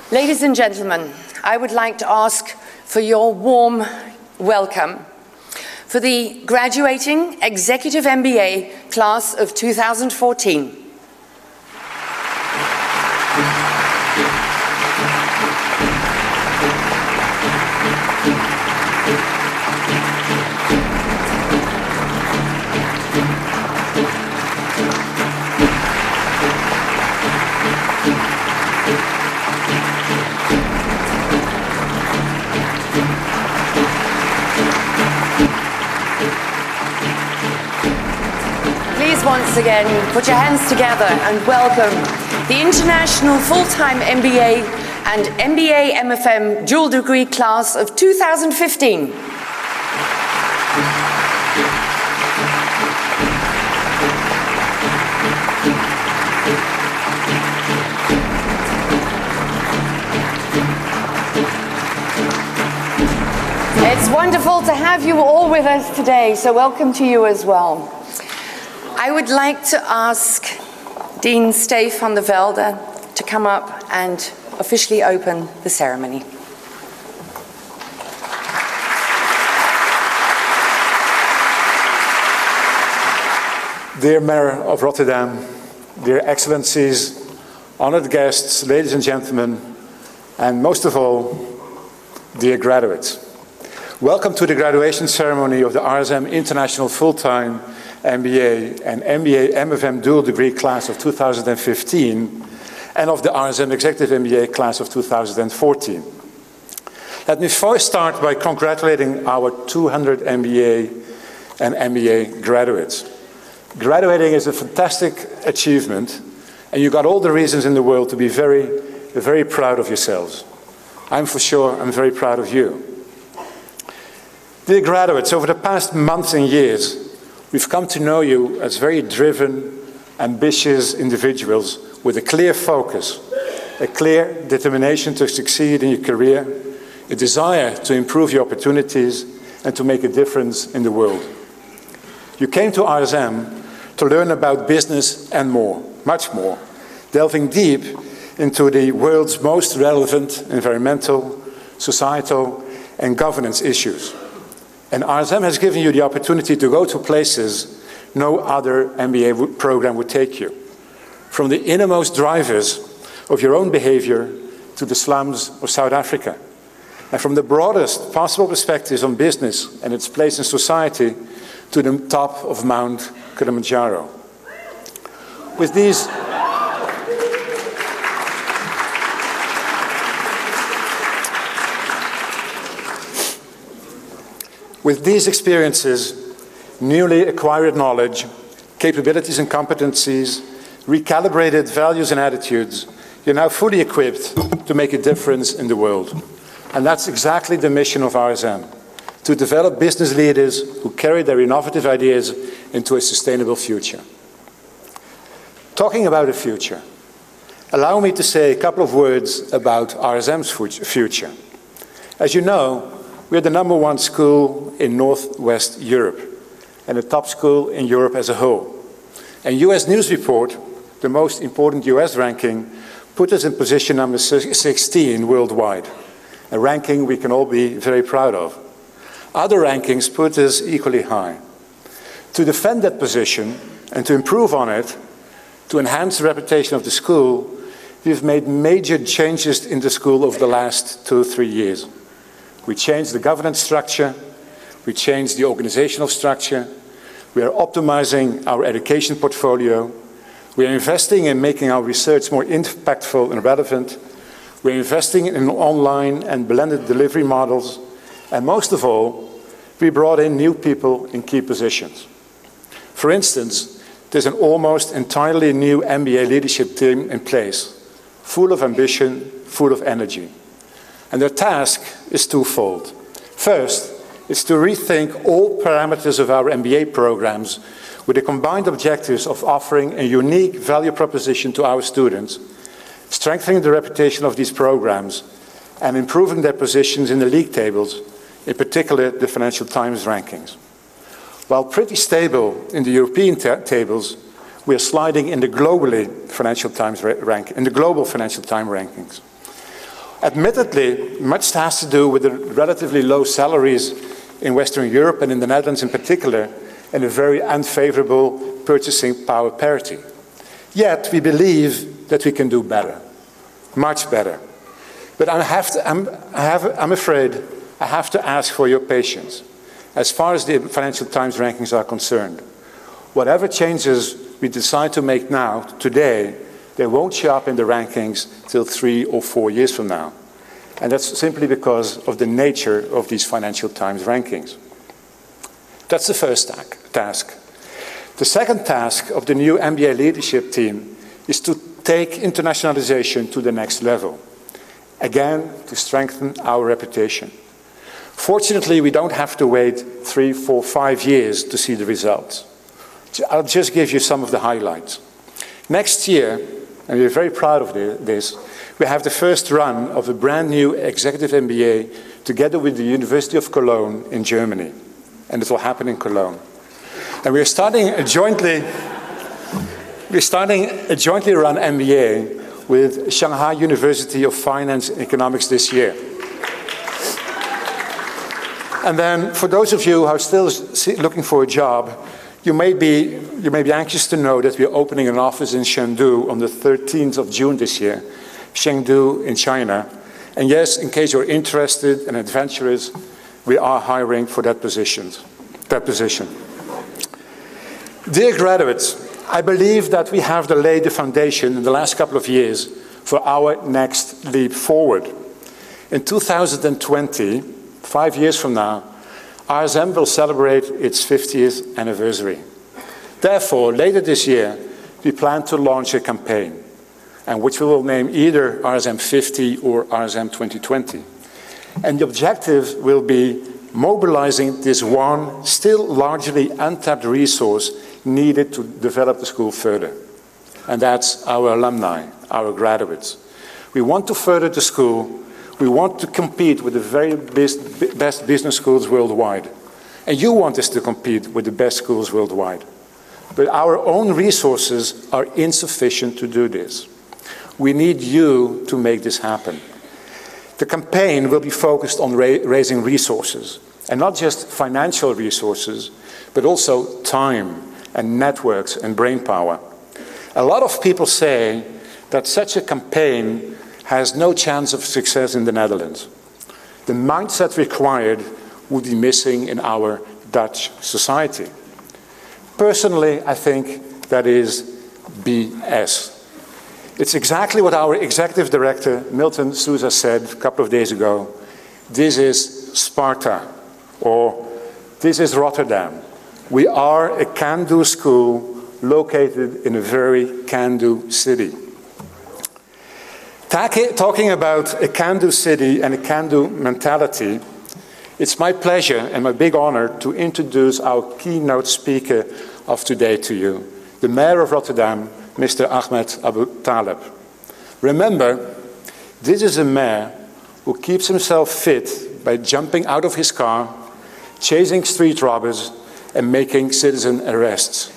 Ladies and gentlemen, I would like to ask for your warm welcome for the graduating Executive MBA class of 2014. Once again, put your hands together and welcome the International Full-Time MBA and MBA MFM Dual Degree Class of 2015. It's wonderful to have you all with us today, so welcome to you as well. I would like to ask Dean Steve van der Velde to come up and officially open the ceremony. Dear Mayor of Rotterdam, dear Excellencies, honored guests, ladies and gentlemen, and most of all, dear graduates. Welcome to the graduation ceremony of the RSM International Full-Time MBA and MBA MFM Dual Degree Class of 2015 and of the RSM Executive MBA Class of 2014. Let me first start by congratulating our 200 MBA and MBA graduates. Graduating is a fantastic achievement, and you got all the reasons in the world to be very, very proud of yourselves. I'm very proud of you. Dear graduates, over the past months and years, we've come to know you as very driven, ambitious individuals with a clear focus, a clear determination to succeed in your career, a desire to improve your opportunities and to make a difference in the world. You came to RSM to learn about business and more, much more, delving deep into the world's most relevant environmental, societal and governance issues. And RSM has given you the opportunity to go to places no other MBA program would take you. From the innermost drivers of your own behavior to the slums of South Africa. And from the broadest possible perspectives on business and its place in society to the top of Mount Kilimanjaro. With these experiences, newly acquired knowledge, capabilities and competencies, recalibrated values and attitudes, you're now fully equipped to make a difference in the world. And that's exactly the mission of RSM, to develop business leaders who carry their innovative ideas into a sustainable future. Talking about the future, allow me to say a couple of words about RSM's future. As you know, we're the #1 school in Northwest Europe and a top school in Europe as a whole. And US News Report, the most important US ranking, put us in position number 16 worldwide, a ranking we can all be very proud of. Other rankings put us equally high. To defend that position and to improve on it, to enhance the reputation of the school, we've made major changes in the school over the last 2 or 3 years. We changed the governance structure, we changed the organizational structure, we are optimizing our education portfolio, we are investing in making our research more impactful and relevant, we are investing in online and blended delivery models, and most of all, we brought in new people in key positions. For instance, there's an almost entirely new MBA leadership team in place, full of ambition, full of energy. And their task is twofold. First, is to rethink all parameters of our MBA programs with the combined objectives of offering a unique value proposition to our students, strengthening the reputation of these programs, and improving their positions in the league tables, in particular the Financial Times rankings. While pretty stable in the European tables, we are sliding in the global Financial Times rankings. Admittedly, much has to do with the relatively low salaries in Western Europe and in the Netherlands in particular, and a very unfavorable purchasing power parity. Yet, we believe that we can do better, much better. But I'm afraid I have to ask for your patience as far as the Financial Times rankings are concerned. Whatever changes we decide to make now, today, they won't show up in the rankings till 3 or 4 years from now. And that's simply because of the nature of these Financial Times rankings. That's the first task. The second task of the new MBA leadership team is to take internationalization to the next level. Again, to strengthen our reputation. Fortunately, we don't have to wait 3, 4, 5 years to see the results. I'll just give you some of the highlights. Next year, and we're very proud of this, we have the first run of a brand new executive MBA together with the University of Cologne in Germany. And it will happen in Cologne. And we're starting a jointly run MBA with Shanghai University of Finance and Economics this year. And then for those of you who are still looking for a job, you may be anxious to know that we're opening an office in Chengdu on the 13th of June this year. Chengdu in China. And yes, in case you're interested and adventurous, we are hiring for that position. Dear graduates, I believe that we have laid the foundation in the last couple of years for our next leap forward. In 2020, 5 years from now, RSM will celebrate its 50th anniversary. Therefore, later this year, we plan to launch a campaign, and which we will name either RSM 50 or RSM 2020. And the objective will be mobilizing this one, still largely untapped resource needed to develop the school further. And that's our alumni, our graduates. We want to further the school. We want to compete with the very best business schools worldwide. And you want us to compete with the best schools worldwide. But our own resources are insufficient to do this. We need you to make this happen. The campaign will be focused on raising resources, and not just financial resources, but also time and networks and brain power. A lot of people say that such a campaign has no chance of success in the Netherlands. The mindset required would be missing in our Dutch society. Personally, I think that is BS. It's exactly what our executive director, Milton Sousa, said a couple of days ago. This is Sparta, or this is Rotterdam. We are a can-do school located in a very can-do city. Talking about a can-do city and a can-do mentality, it's my pleasure and my big honor to introduce our keynote speaker of today to you, the Mayor of Rotterdam, Mr. Ahmed Abu Taleb. Remember, this is a mayor who keeps himself fit by jumping out of his car, chasing street robbers, and making citizen arrests.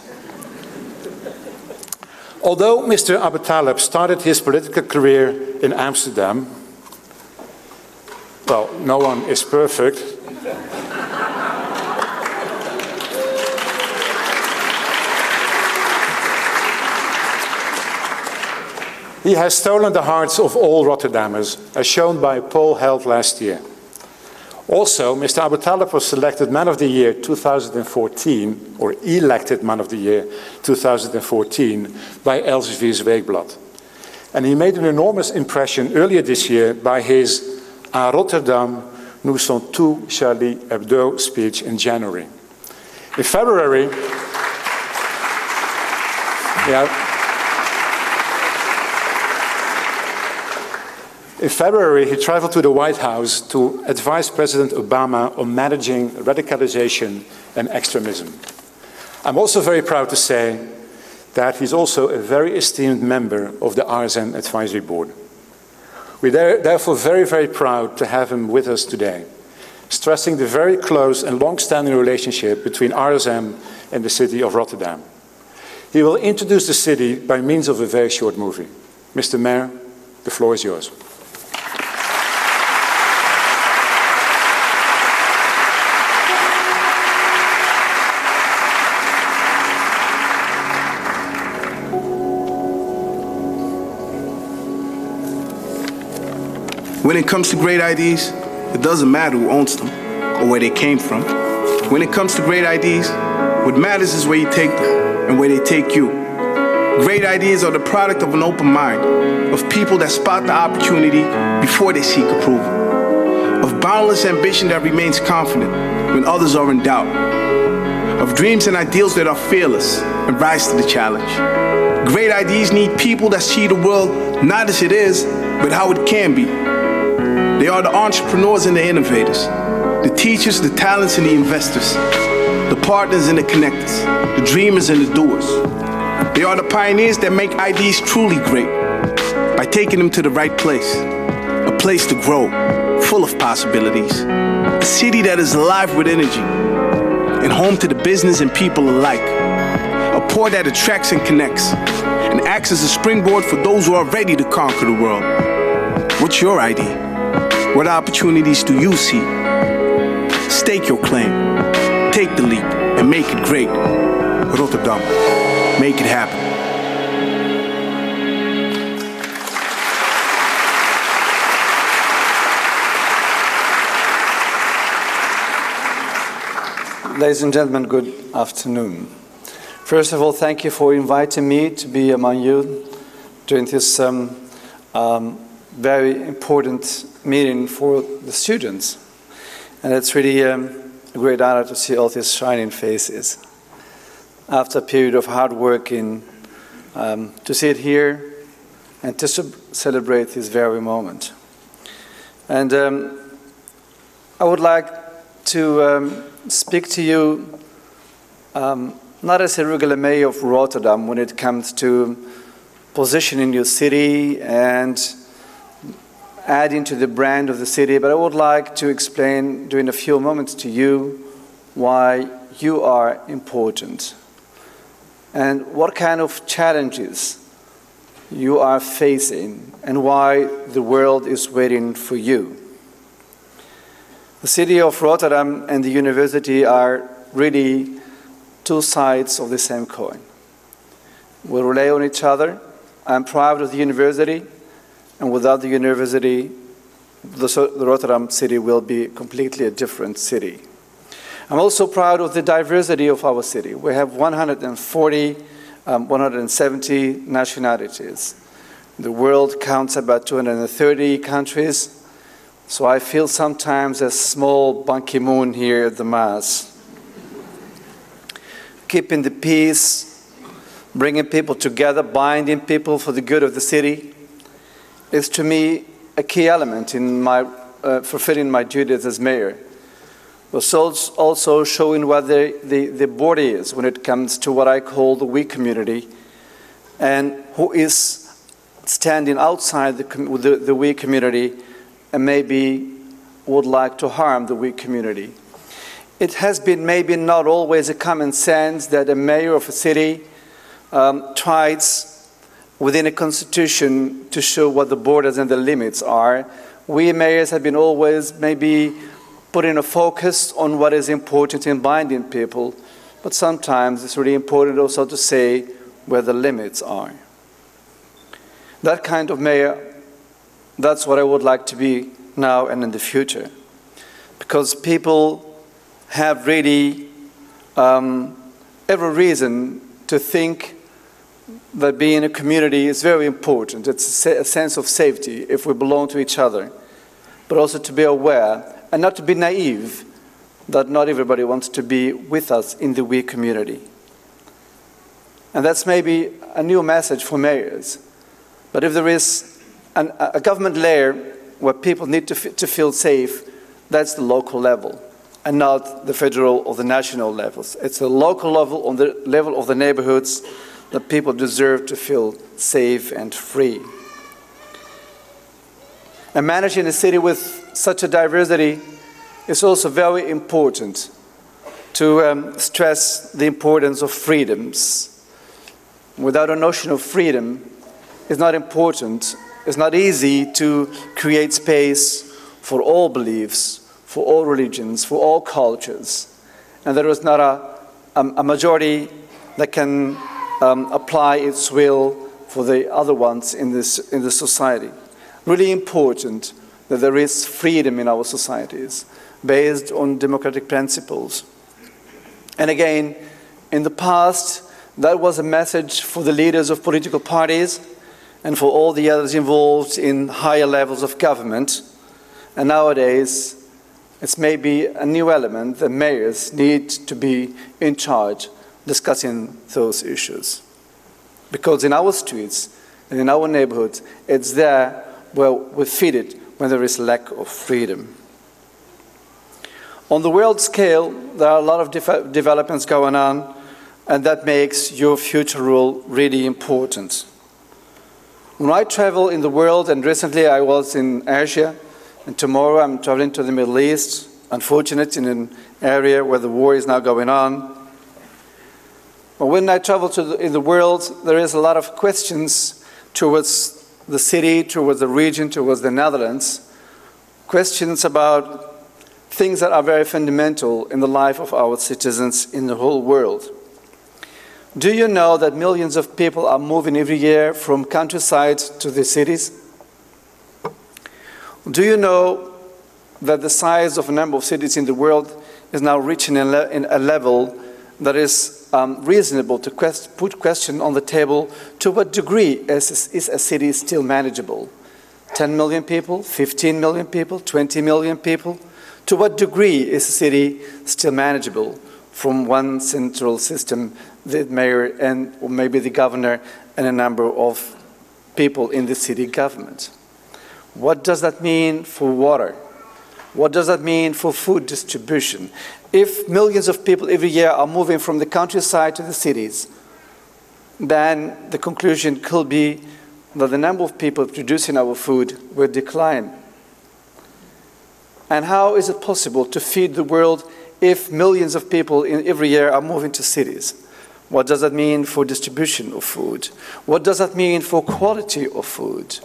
Although Mr. Abu Taleb started his political career in Amsterdam, well, no one is perfect. He has stolen the hearts of all Rotterdammers, as shown by a poll held last year. Also, Mr. Abu Taleb was selected Man of the Year 2014, or elected Man of the Year 2014, by Elsevier's Weekblad. And he made an enormous impression earlier this year by his À Rotterdam, nous sommes tous Charlie Hebdo speech in January. In February, he traveled to the White House to advise President Obama on managing radicalization and extremism. I'm also very proud to say that he's also a very esteemed member of the RSM Advisory Board. We're therefore very, very proud to have him with us today, stressing the very close and long-standing relationship between RSM and the city of Rotterdam. He will introduce the city by means of a very short movie. Mr. Mayor, the floor is yours. When it comes to great ideas, it doesn't matter who owns them or where they came from. When it comes to great ideas, what matters is where you take them and where they take you. Great ideas are the product of an open mind, of people that spot the opportunity before they seek approval, of boundless ambition that remains confident when others are in doubt, of dreams and ideals that are fearless and rise to the challenge. Great ideas need people that see the world not as it is, but how it can be. They are the entrepreneurs and the innovators, the teachers, the talents and the investors, the partners and the connectors, the dreamers and the doers. They are the pioneers that make ideas truly great by taking them to the right place, a place to grow, full of possibilities, a city that is alive with energy and home to the business and people alike, a port that attracts and connects and acts as a springboard for those who are ready to conquer the world. What's your idea? What opportunities do you see? Stake your claim, take the leap, and make it great. Rotterdam, make it happen. Ladies and gentlemen, good afternoon. First of all, thank you for inviting me to be among you during this very important meeting for the students. And it's really a great honor to see all these shining faces. After a period of hard work, to sit here and to celebrate this very moment. And I would like to speak to you not as a regular mayor of Rotterdam when it comes to positioning your city and adding to the brand of the city, but I would like to explain during a few moments to you why you are important and what kind of challenges you are facing and why the world is waiting for you. The city of Rotterdam and the university are really two sides of the same coin. We rely on each other. I'm proud of the university, and without the university, the Rotterdam city will be completely a different city. I'm also proud of the diversity of our city. We have 170 nationalities. The world counts about 230 countries. So I feel sometimes a small Ban Ki-moon here at the Maas. Keeping the peace, bringing people together, binding people for the good of the city is to me a key element in my fulfilling my duties as mayor. But also showing what the border is when it comes to what I call the we community and who is standing outside the we community and maybe would like to harm the weak community. It has been maybe not always a common sense that a mayor of a city tries within a constitution to show what the borders and the limits are. We mayors have been always maybe putting a focus on what is important in binding people, but sometimes it's really important also to say where the limits are. That kind of mayor, that's what I would like to be now and in the future. Because people have really every reason to think that being a community is very important. It's a sense of safety if we belong to each other, but also to be aware and not to be naive that not everybody wants to be with us in the we community. And that's maybe a new message for mayors. But if there is a government layer where people need to feel safe, that's the local level and not the federal or the national levels. It's the local level, on the level of the neighborhoods, that people deserve to feel safe and free. And managing a city with such a diversity is also very important to stress the importance of freedoms. Without a notion of freedom, it's not important, it's not easy to create space for all beliefs, for all religions, for all cultures. And there is not a majority that can apply its will for the other ones in this society. Really important that there is freedom in our societies based on democratic principles. And again, in the past, that was a message for the leaders of political parties and for all the others involved in higher levels of government. And nowadays, it's maybe a new element that mayors need to be in charge discussing those issues. Because in our streets and in our neighborhoods, it's there where we feel it when there is lack of freedom. On the world scale, there are a lot of developments going on, and that makes your future role really important. When I travel in the world, and recently I was in Asia, and tomorrow I'm traveling to the Middle East, unfortunately in an area where the war is now going on. But when I travel in the world, there is a lot of questions towards the city, towards the region, towards the Netherlands, questions about things that are very fundamental in the life of our citizens in the whole world. Do you know that millions of people are moving every year from countryside to the cities? Do you know that the size of a number of cities in the world is now reaching a level that is reasonable to put question on the table? To what degree is a city still manageable? 10 million people, 15 million people, 20 million people? To what degree is a city still manageable from one central system, the mayor and or maybe the governor and a number of people in the city government? What does that mean for water? What does that mean for food distribution? If millions of people every year are moving from the countryside to the cities, then the conclusion could be that the number of people producing our food will decline. And how is it possible to feed the world if millions of people every year are moving to cities? What does that mean for distribution of food? What does that mean for quality of food?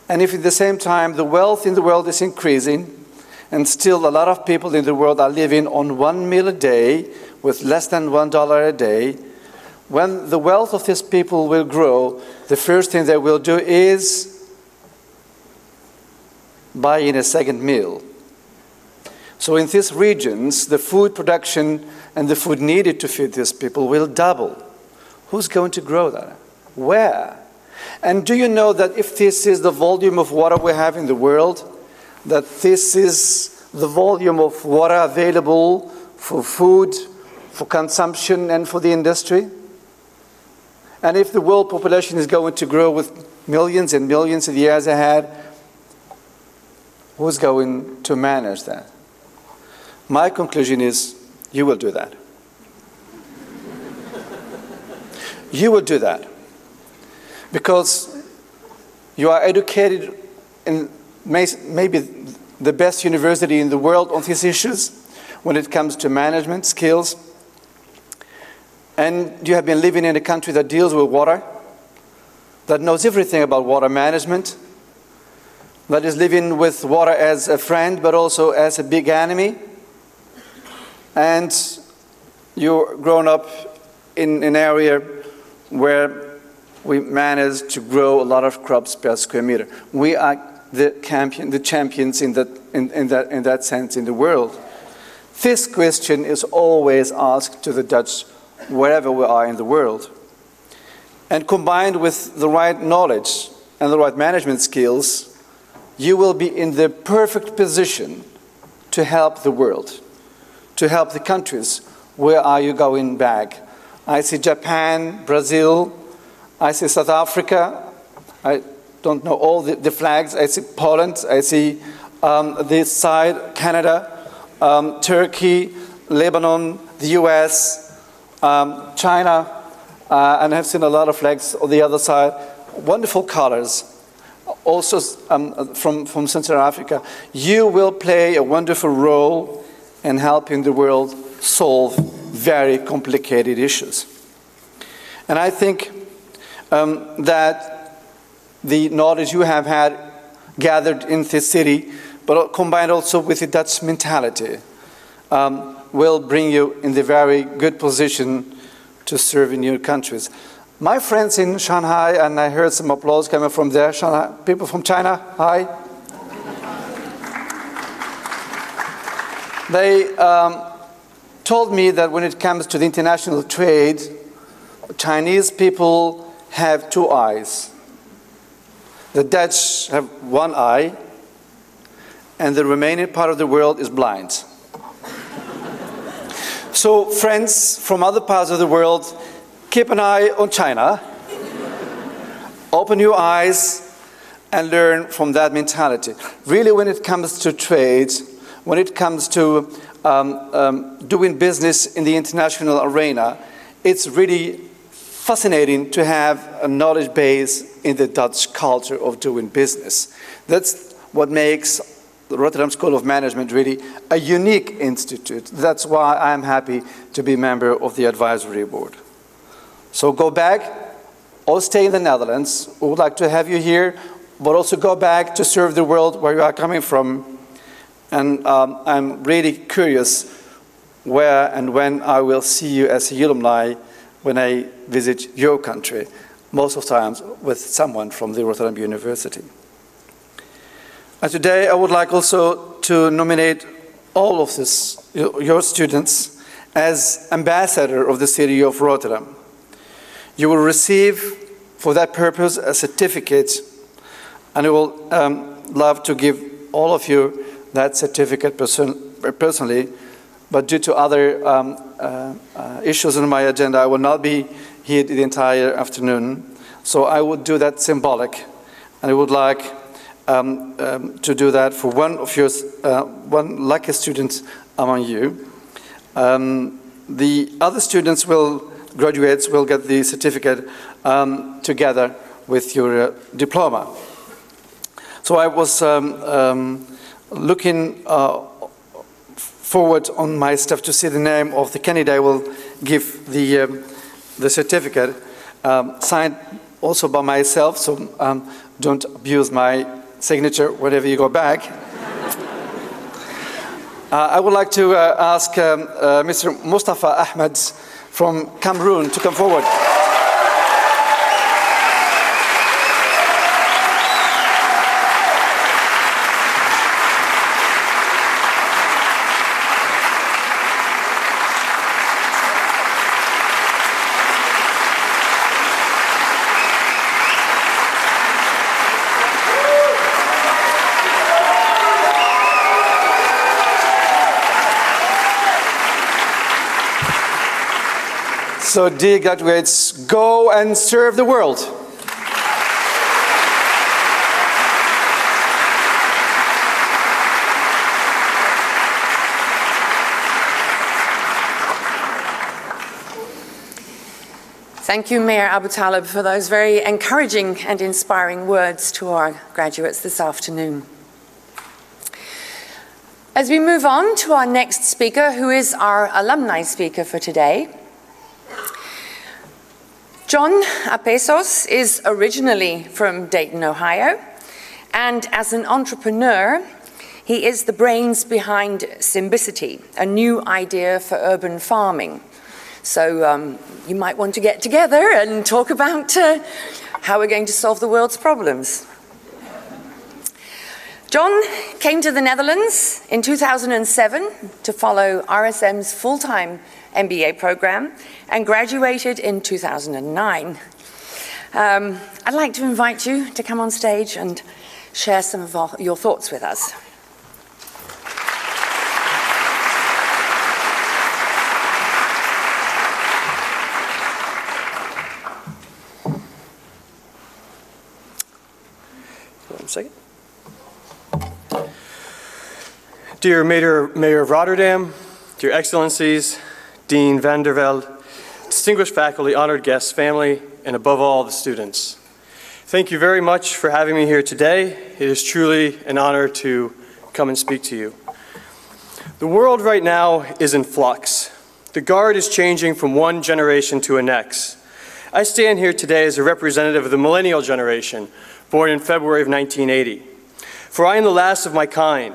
And if at the same time the wealth in the world is increasing, and still a lot of people in the world are living on 1 meal a day with less than $1 a day, when the wealth of these people will grow, the first thing they will do is buy in a second meal. So in these regions, the food production and the food needed to feed these people will double. Who's going to grow that? Where? And do you know that if this is the volume of water we have in the world, that this is the volume of water available for food, for consumption, and for the industry? And if the world population is going to grow with millions and millions of years ahead, who's going to manage that? My conclusion is, you will do that. You will do that. Because you are educated in maybe the best university in the world on these issues when it comes to management skills. And you have been living in a country that deals with water, that knows everything about water management, that is living with water as a friend but also as a big enemy. And you're grown up in an area where we manage to grow a lot of crops per square meter. We are the champions in that sense in the world. This question is always asked to the Dutch wherever we are in the world. And combined with the right knowledge and the right management skills, you will be in the perfect position to help the world, to help the countries. Where are you going back? I see Japan, Brazil, I see South Africa, I don't know all the flags, I see Poland, I see this side, Canada, Turkey, Lebanon, the US, China, and I've seen a lot of flags on the other side, wonderful colors. Also from Central Africa. You will play a wonderful role in helping the world solve very complicated issues. And I think that the knowledge you have had gathered in this city, but combined also with the Dutch mentality, will bring you in the very good position to serve in your countries. My friends in Shanghai, and I heard some applause coming from there, Shanghai, people from China, hi. They told me that when it comes to the international trade, Chinese people have two eyes. The Dutch have one eye, and the remaining part of the world is blind. So friends from other parts of the world, keep an eye on China, open your eyes, and learn from that mentality. Really, when it comes to trade, when it comes to doing business in the international arena, it's really fascinating to have a knowledge base in the Dutch culture of doing business. That's what makes the Rotterdam School of Management really a unique institute. That's why I'm happy to be a member of the advisory board. So go back or stay in the Netherlands. We would like to have you here, but also go back to serve the world where you are coming from. And I'm really curious where and when I will see you as a alumni when I visit your country, most of the times with someone from the Rotterdam University. And today I would like also to nominate all of your students as ambassador of the city of Rotterdam. You will receive for that purpose a certificate, and I will love to give all of you that certificate personally, but due to other issues on my agenda, I will not be here the entire afternoon. So I would do that symbolic, and I would like to do that for one of your one lucky student among you. The other students graduates will get the certificate together with your diploma. So I was looking forward on my stuff to see the name of the candidate I will give the certificate, signed also by myself, so don't abuse my signature whenever you go back. I would like to ask Mr. Mustafa Ahmed from Cameroon to come forward. So, dear graduates, go and serve the world. Thank you, Mayor Abu Talib, for those very encouraging and inspiring words to our graduates this afternoon. As we move on to our next speaker, who is our alumni speaker for today, John Apesos is originally from Dayton, Ohio, and as an entrepreneur, he is the brains behind Symbicity, a new idea for urban farming. So you might want to get together and talk about how we're going to solve the world's problems. John came to the Netherlands in 2007 to follow RSM's full-time MBA program and graduated in 2009. I'd like to invite you to come on stage and share some of your thoughts with us. One second. Dear Mayor of Rotterdam, Dear Excellencies, Dean van der Velde, distinguished faculty, honored guests, family, and above all, the students. Thank you very much for having me here today. It is truly an honor to come and speak to you. The world right now is in flux. The guard is changing from one generation to the next. I stand here today as a representative of the millennial generation, born in February of 1980. For I am the last of my kind.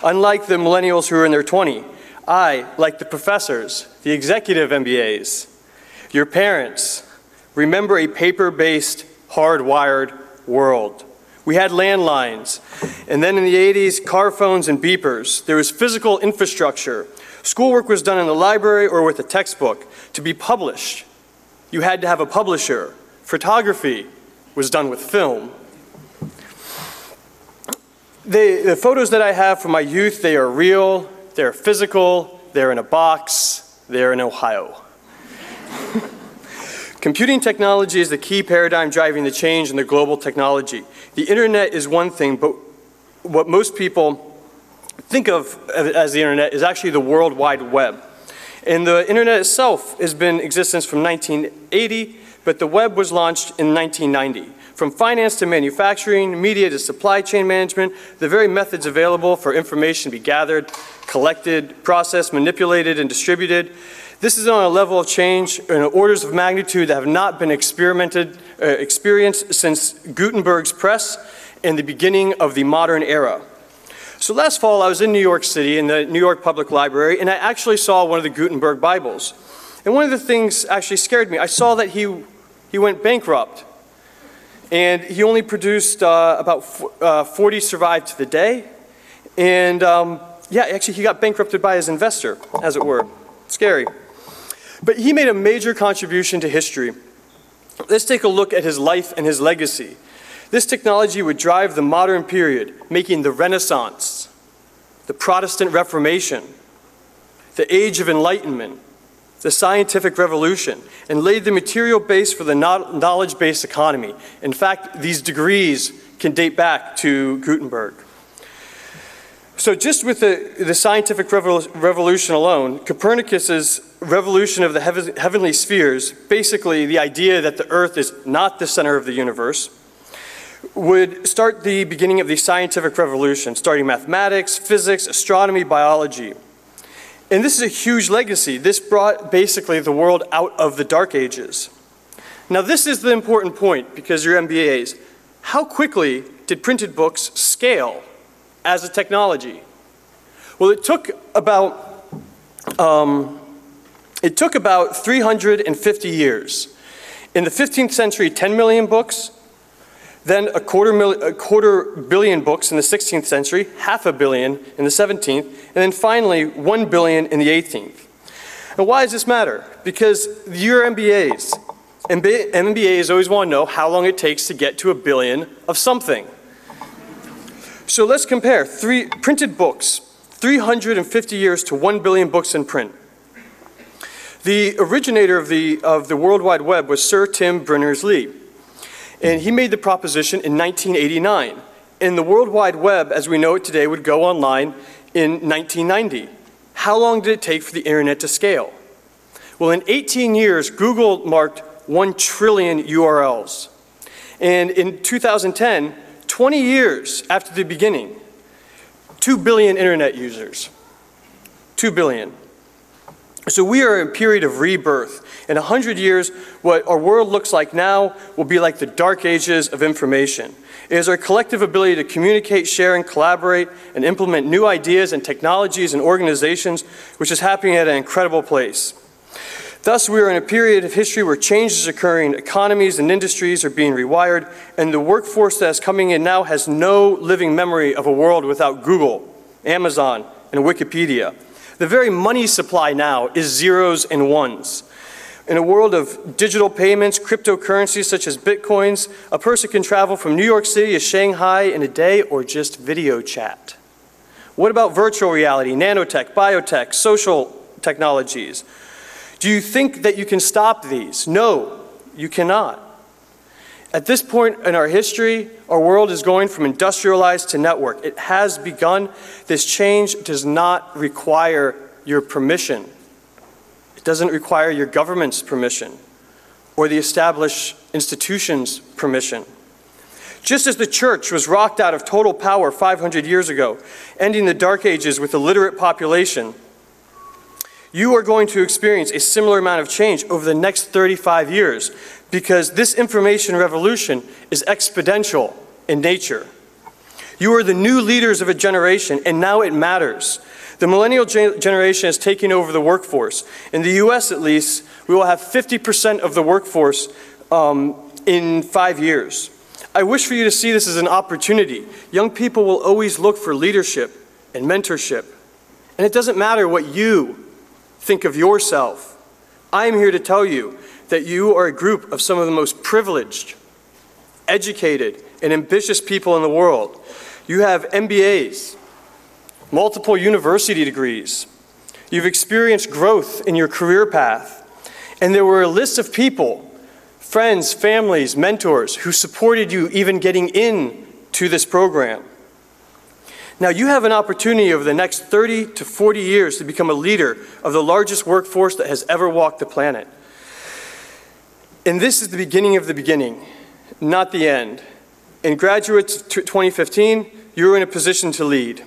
Unlike the millennials who are in their 20s, I, like the professors, the executive MBAs, your parents, remember a paper-based, hardwired world We had landlines. And then in the 80s, car phones and beepers. There was physical infrastructure. Schoolwork was done in the library or with a textbook. To be published, you had to have a publisher. Photography was done with film. The photos that I have from my youth, they are real, they're physical, they're in a box, they're in Ohio. Computing technology is the key paradigm driving the change in the global technology. The internet is one thing, but what most people think of as the internet is actually the World Wide Web. And the internet itself has been in existence from 1980, but the web was launched in 1990. From finance to manufacturing, media to supply chain management, the very methods available for information to be gathered, collected, processed, manipulated, and distributed. This is on a level of change in orders of magnitude that have not been experienced since Gutenberg's press and the beginning of the modern era. So last fall, I was in New York City in the New York Public Library, and I actually saw one of the Gutenberg Bibles. And one of the things actually scared me. I saw that he went bankrupt. And he only produced about 40 survived to the day. And yeah, actually he got bankrupted by his investor, as it were. Scary. But he made a major contribution to history. Let's take a look at his life and his legacy. This technology would drive the modern period, making the Renaissance, the Protestant Reformation, the Age of Enlightenment, the scientific revolution, and laid the material base for the knowledge-based economy. In fact, these degrees can date back to Gutenberg. So just with the scientific revolution alone, Copernicus's revolution of the heavenly spheres, basically the idea that the Earth is not the center of the universe, would start the beginning of the scientific revolution, starting mathematics, physics, astronomy, biology. And this is a huge legacy. This brought basically the world out of the Dark Ages. Now this is the important point because you're MBAs. How quickly did printed books scale as a technology? Well, it took about 350 years. In the 15th century, 10 million books, then a quarter billion books in the 16th century, 500 million in the 17th, and then finally 1 billion in the 18th. And why does this matter? Because you're MBAs. MBAs always want to know how long it takes to get to a billion of something. So let's compare printed books, 350 years to 1 billion books in print. The originator of the World Wide Web was Sir Tim Berners-Lee. And he made the proposition in 1989. And the World Wide Web, as we know it today, would go online in 1990. How long did it take for the internet to scale? Well, in 18 years, Google marked 1 trillion URLs. And in 2010, 20 years after the beginning, 2 billion internet users. 2 billion. So we are in a period of rebirth. In 100 years, what our world looks like now will be like the dark ages of information. It is our collective ability to communicate, share, and collaborate, and implement new ideas and technologies and organizations, which is happening at an incredible pace. Thus, we are in a period of history where change is occurring, economies and industries are being rewired, and the workforce that is coming in now has no living memory of a world without Google, Amazon, and Wikipedia. The very money supply now is zeros and ones. In a world of digital payments, cryptocurrencies such as bitcoins, a person can travel from New York City to Shanghai in a day or just video chat. What about virtual reality, nanotech, biotech, social technologies? Do you think that you can stop these? No, you cannot. At this point in our history, our world is going from industrialized to network. It has begun. This change does not require your permission. It doesn't require your government's permission or the established institution's permission. Just as the church was rocked out of total power 500 years ago, ending the Dark Ages with a literate population, you are going to experience a similar amount of change over the next 35 years because this information revolution is exponential in nature. You are the new leaders of a generation, and now it matters. The millennial generation is taking over the workforce. In the US, at least, we will have 50% of the workforce in 5 years. I wish for you to see this as an opportunity. Young people will always look for leadership and mentorship. And it doesn't matter what you think of yourself. I am here to tell you that you are a group of some of the most privileged, educated, and ambitious people in the world. You have MBAs, multiple university degrees. You've experienced growth in your career path. And there were a list of people, friends, families, mentors, who supported you even getting into this program. Now you have an opportunity over the next 30 to 40 years to become a leader of the largest workforce that has ever walked the planet. And this is the beginning of the beginning, not the end. In graduates of 2015, you're in a position to lead.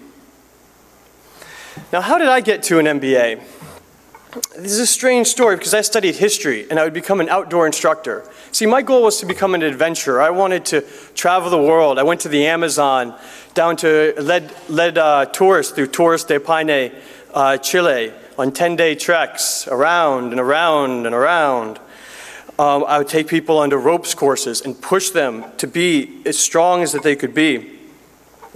Now, how did I get to an MBA? This is a strange story because I studied history and I would become an outdoor instructor. See, my goal was to become an adventurer. I wanted to travel the world. I went to the Amazon, down to led tourists through Torres de Paine, Chile, on 10-day treks, around and around and around. I would take people onto ropes courses and push them to be as strong as that they could be.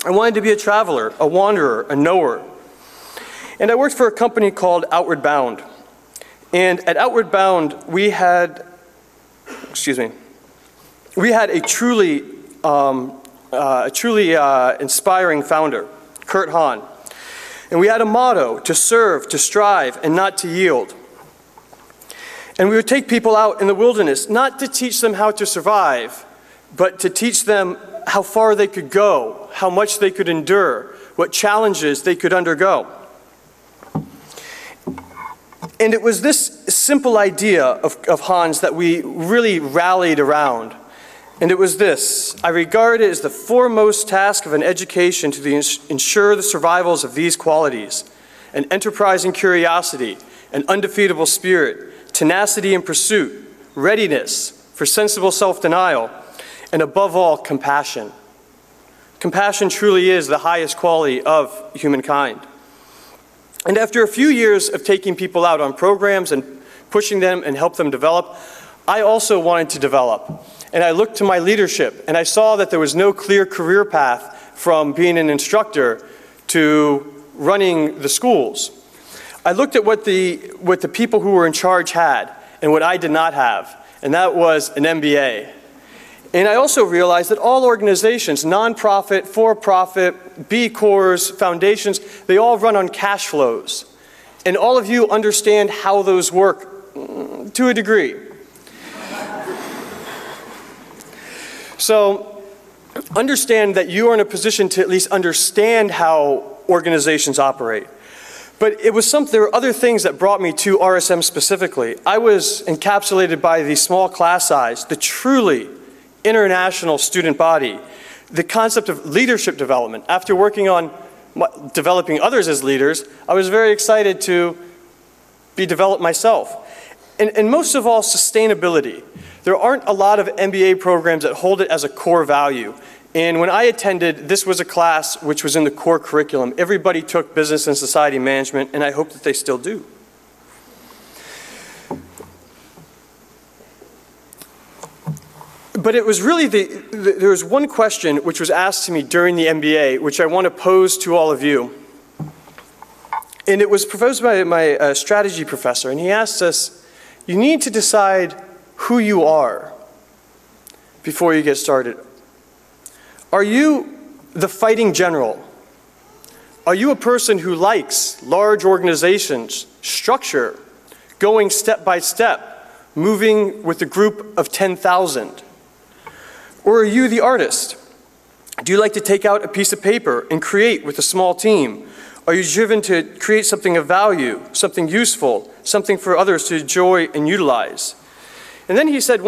I wanted to be a traveler, a wanderer, a knower. And I worked for a company called Outward Bound. And at Outward Bound, we had a truly inspiring founder, Kurt Hahn. And we had a motto: to serve, to strive, and not to yield. And we would take people out in the wilderness, not to teach them how to survive, but to teach them how far they could go, how much they could endure, what challenges they could undergo. And it was this simple idea of Hahn's that we really rallied around. And it was this: I regard it as the foremost task of an education to ensure the survivals of these qualities: an enterprising curiosity, an undefeatable spirit, tenacity in pursuit, readiness for sensible self-denial, and above all, compassion. Compassion truly is the highest quality of humankind. And after a few years of taking people out on programs and pushing them and help them develop, I also wanted to develop. And I looked to my leadership and I saw that there was no clear career path from being an instructor to running the schools. I looked at what the people who were in charge had and what I did not have, and that was an MBA. And I also realized that all organizations, nonprofit, for-profit, B Corps, foundations, they all run on cash flows. And all of you understand how those work to a degree. So understand that you are in a position to at least understand how organizations operate. But there were other things that brought me to RSM specifically. I was encapsulated by the small class size, the truly international student body, the concept of leadership development. After working on developing others as leaders, I was very excited to be developed myself. And most of all, sustainability. There aren't a lot of MBA programs that hold it as a core value. And when I attended, this was a class which was in the core curriculum. Everybody took business and society management, and I hope that they still do. But it was really there was one question which was asked to me during the MBA, which I want to pose to all of you. And it was proposed by my strategy professor, and he asked us, you need to decide who you are before you get started. Are you the fighting general? Are you a person who likes large organizations, structure, going step by step, moving with a group of 10,000? Or are you the artist? Do you like to take out a piece of paper and create with a small team? Are you driven to create something of value, something useful, something for others to enjoy and utilize? And then he said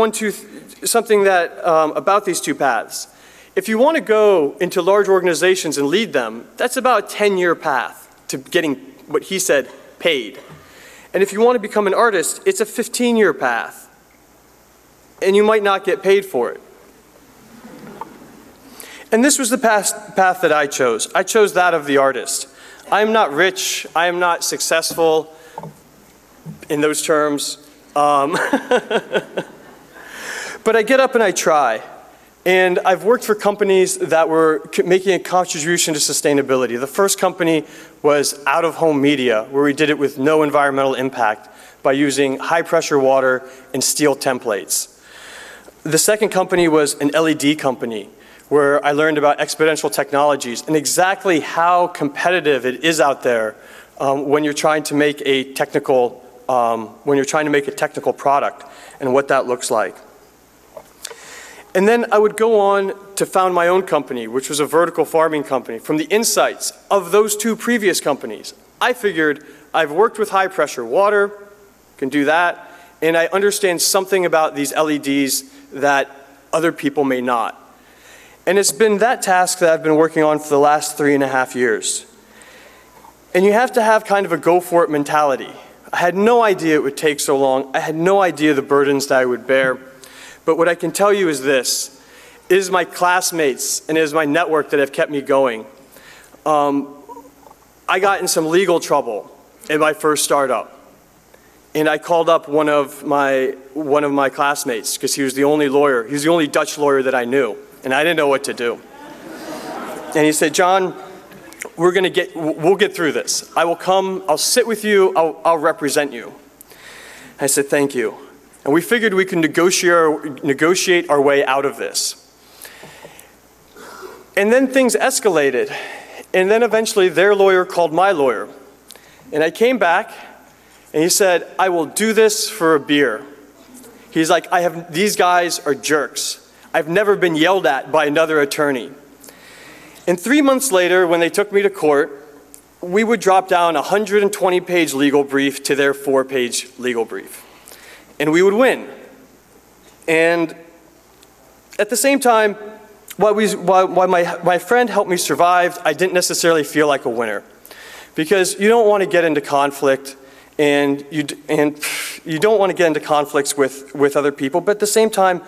something that about these two paths. If you want to go into large organizations and lead them, that's about a 10-year path to getting what he said paid. And if you want to become an artist, it's a 15-year path. And you might not get paid for it. And this was the path that I chose. I chose that of the artist. I am not rich. I am not successful in those terms. But I get up and I try. And I've worked for companies that were making a contribution to sustainability. The first company was out-of-home media, where we did it with no environmental impact by using high-pressure water and steel templates. The second company was an LED company, where I learned about exponential technologies and exactly how competitive it is out there when you're trying to make a technical product and what that looks like. And then I would go on to found my own company, which was a vertical farming company. From the insights of those two previous companies, I figured I've worked with high pressure water, can do that, and I understand something about these LEDs that other people may not. And it's been that task that I've been working on for the last 3.5 years. And you have to have kind of a go for it mentality. I had no idea it would take so long. I had no idea the burdens that I would bear. But what I can tell you is this: it is my classmates and it is my network that have kept me going. I got in some legal trouble in my first startup. And I called up one of my classmates because he was the only lawyer. He was the only Dutch lawyer that I knew. And I didn't know what to do. And he said, "John, we'll get through this. I will come, I'll sit with you, I'll represent you." I said, "Thank you." And we figured we could negotiate our way out of this. And then things escalated. And then eventually their lawyer called my lawyer. And I came back and he said, "I will do this for a beer." He's like, "These guys are jerks. I've never been yelled at by another attorney." And 3 months later, when they took me to court, we would drop down a 120-page legal brief to their 4-page legal brief. And we would win. And at the same time, while my friend helped me survive, I didn't necessarily feel like a winner. Because you don't want to get into conflict, and you don't want to get into conflicts with other people, but at the same time,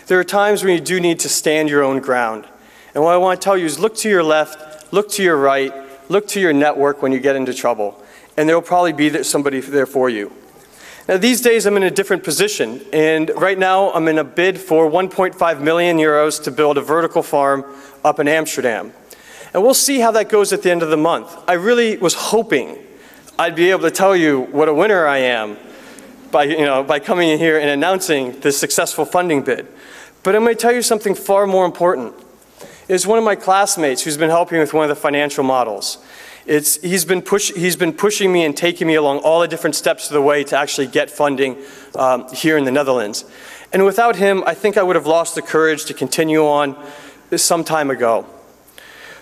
there are times when you do need to stand your own ground. And what I want to tell you is look to your left, look to your right, look to your network when you get into trouble, and there will probably be somebody there for you. Now these days I'm in a different position, and right now I'm in a bid for 1.5 million euros to build a vertical farm up in Amsterdam. And we'll see how that goes at the end of the month. I really was hoping I'd be able to tell you what a winner I am by coming in here and announcing this successful funding bid. But I'm going to tell you something far more important. It's one of my classmates who's been helping with one of the financial models. He's been pushing me and taking me along all the different steps of the way to actually get funding here in the Netherlands. And without him, I think I would have lost the courage to continue on some time ago.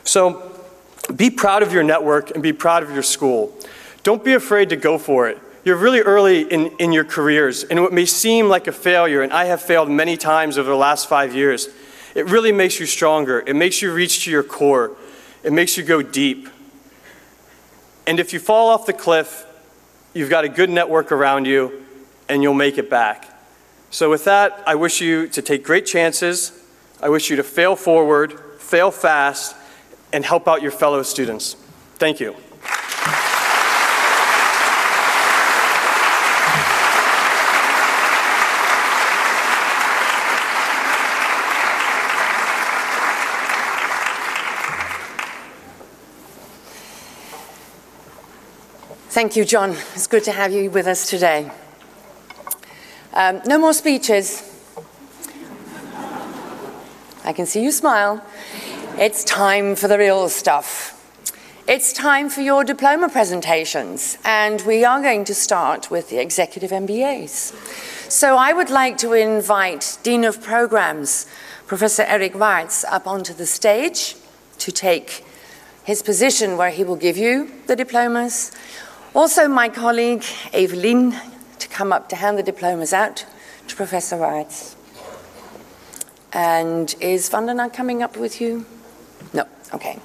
So be proud of your network and be proud of your school. Don't be afraid to go for it. You're really early in your careers, and what may seem like a failure, and I have failed many times over the last 5 years, it really makes you stronger. It makes you reach to your core. It makes you go deep. And if you fall off the cliff, you've got a good network around you, and you'll make it back. So with that, I wish you to take great chances. I wish you to fail forward, fail fast, and help out your fellow students. Thank you. Thank you, John. It's good to have you with us today. No more speeches. I can see you smile. It's time for the real stuff. It's time for your diploma presentations, and we are going to start with the executive MBAs. So I would like to invite Dean of Programs, Professor Erik Waarts, up onto the stage to take his position where he will give you the diplomas. Also my colleague Evelien to come up to hand the diplomas out to Professor Waarts. And is Van der Naak coming up with you? No, okay.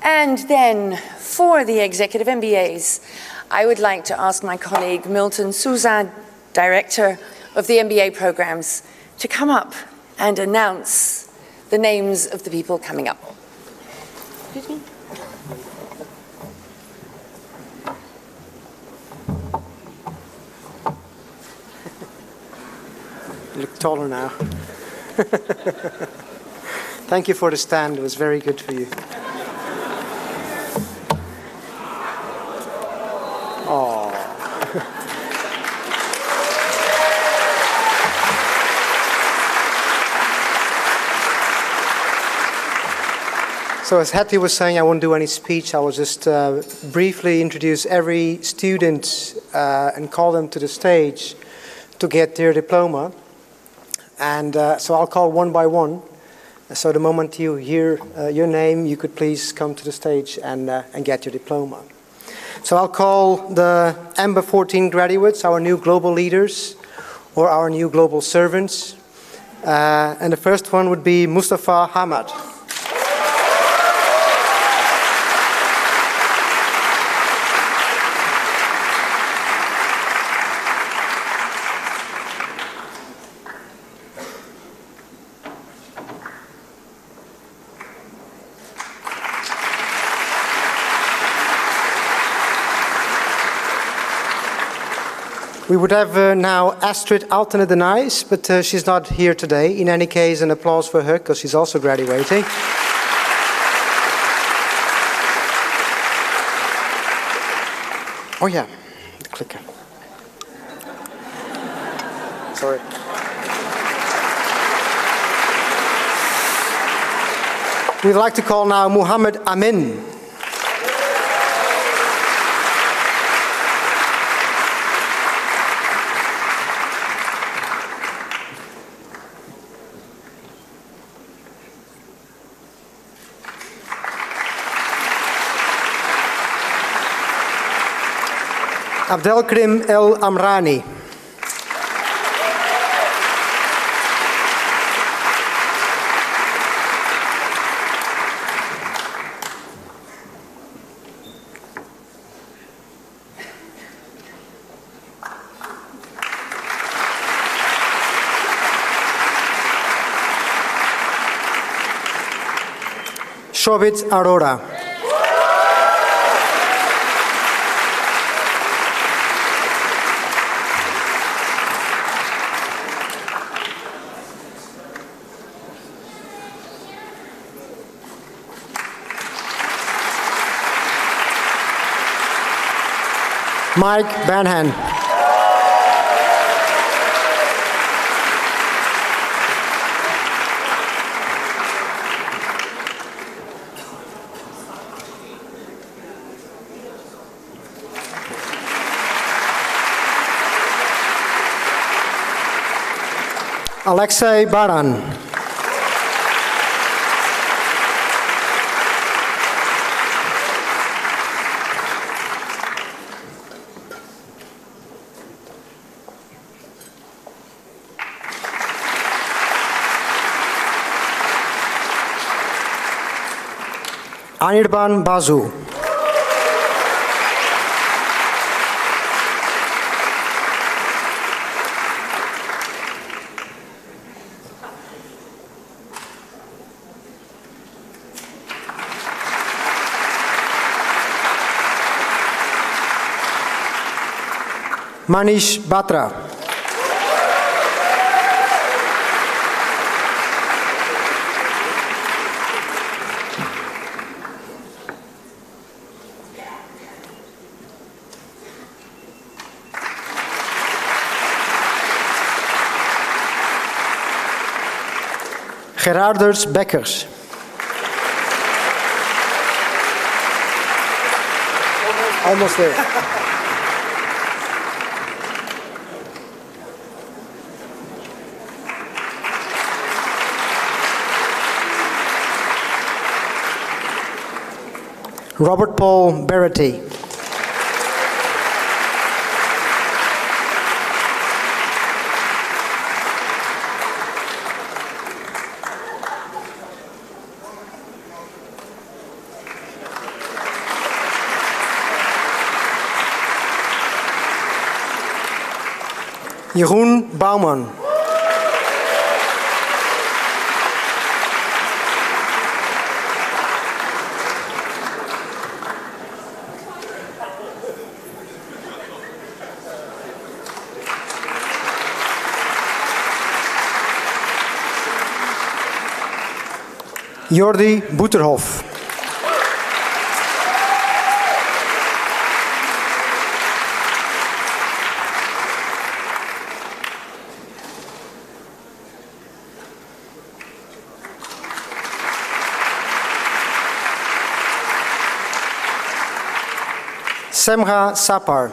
And then for the executive MBAs, I would like to ask my colleague Milton Souza, Director of the MBA programs, to come up and announce the names of the people coming up. Excuse me? You look taller now. Thank you for the stand. It was very good for you. Oh. So as Hattie was saying, I won't do any speech. I will just briefly introduce every student and call them to the stage to get their diploma. And so I'll call one by one. So the moment you hear your name, you could please come to the stage and get your diploma. So I'll call the EMBA 14 graduates, our new global leaders, or our new global servants. And the first one would be Mustafa Hamad. We would have now Astrid Altene de Nijs, but she's not here today. In any case, an applause for her, because she's also graduating. Oh yeah, the clicker. Sorry. We'd like to call now Muhammad Amin. Abdelkrim El Amrani. Shobit Arora. Mike Banhan. Alexei Baran. Anirban Bazu. Manish Batra. Gerardus Bekkers. Almost there. Robert Paul Berretti. Jeroen Bouwman. Jordi Boeterhof. Semra Sapar.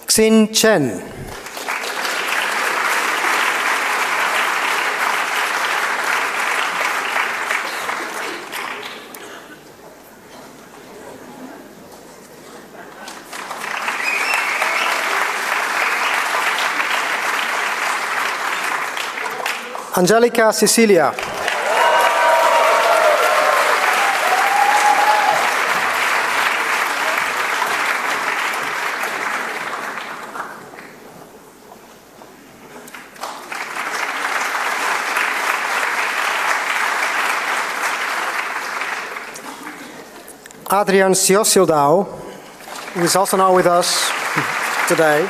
Xin Chen. Angelica Cecilia. Adrian Siosildau, who is also now with us today.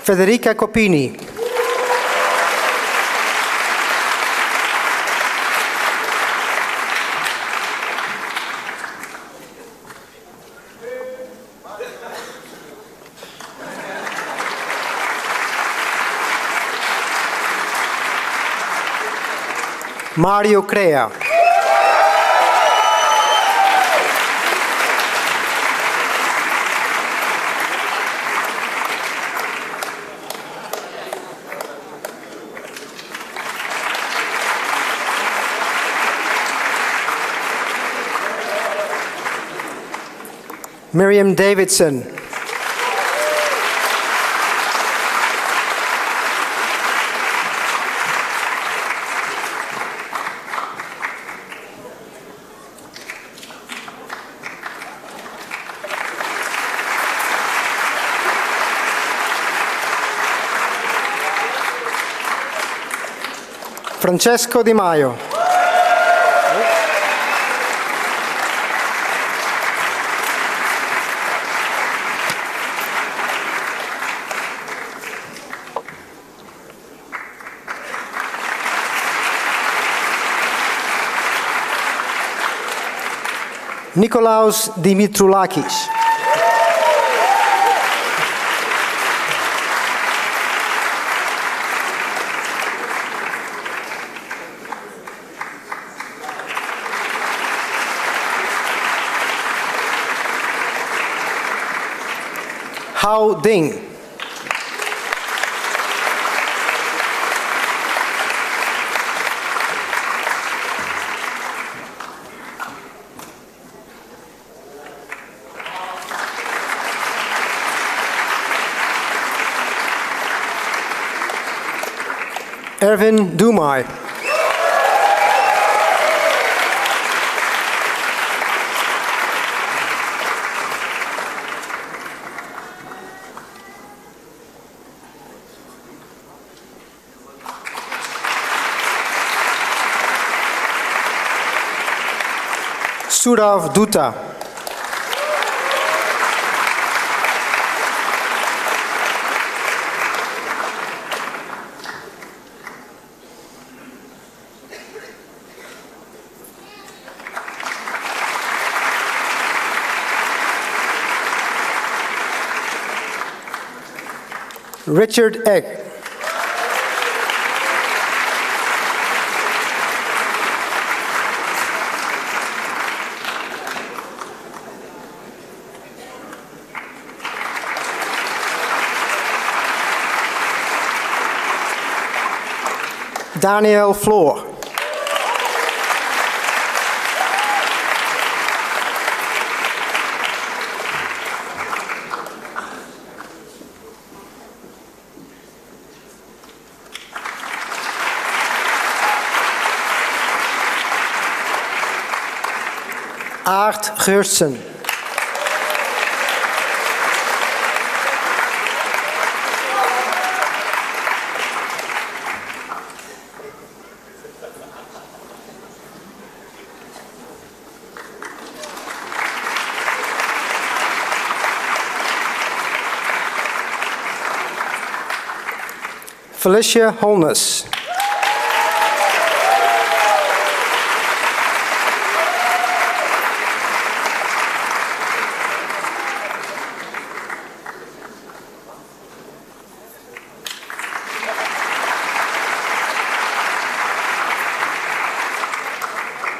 Federica Copini. Mario Crea. Miriam Davidson. Francesco Di Maio. Nikolaos Dimitroulakis. Hao Ding. Erwin Dumai. Surav Dutta. Richard Egg. Daniel Floor. Aart Geurtsen. Felicia Holness.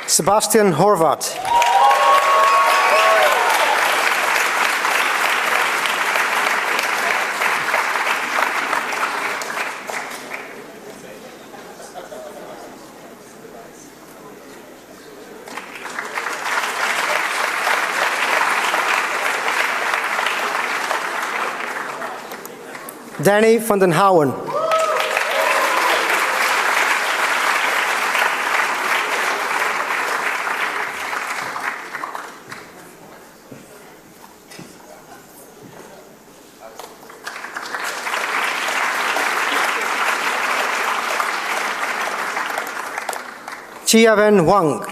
Sebastian Horvat. Danny van den Houwen. Chiaven Wang.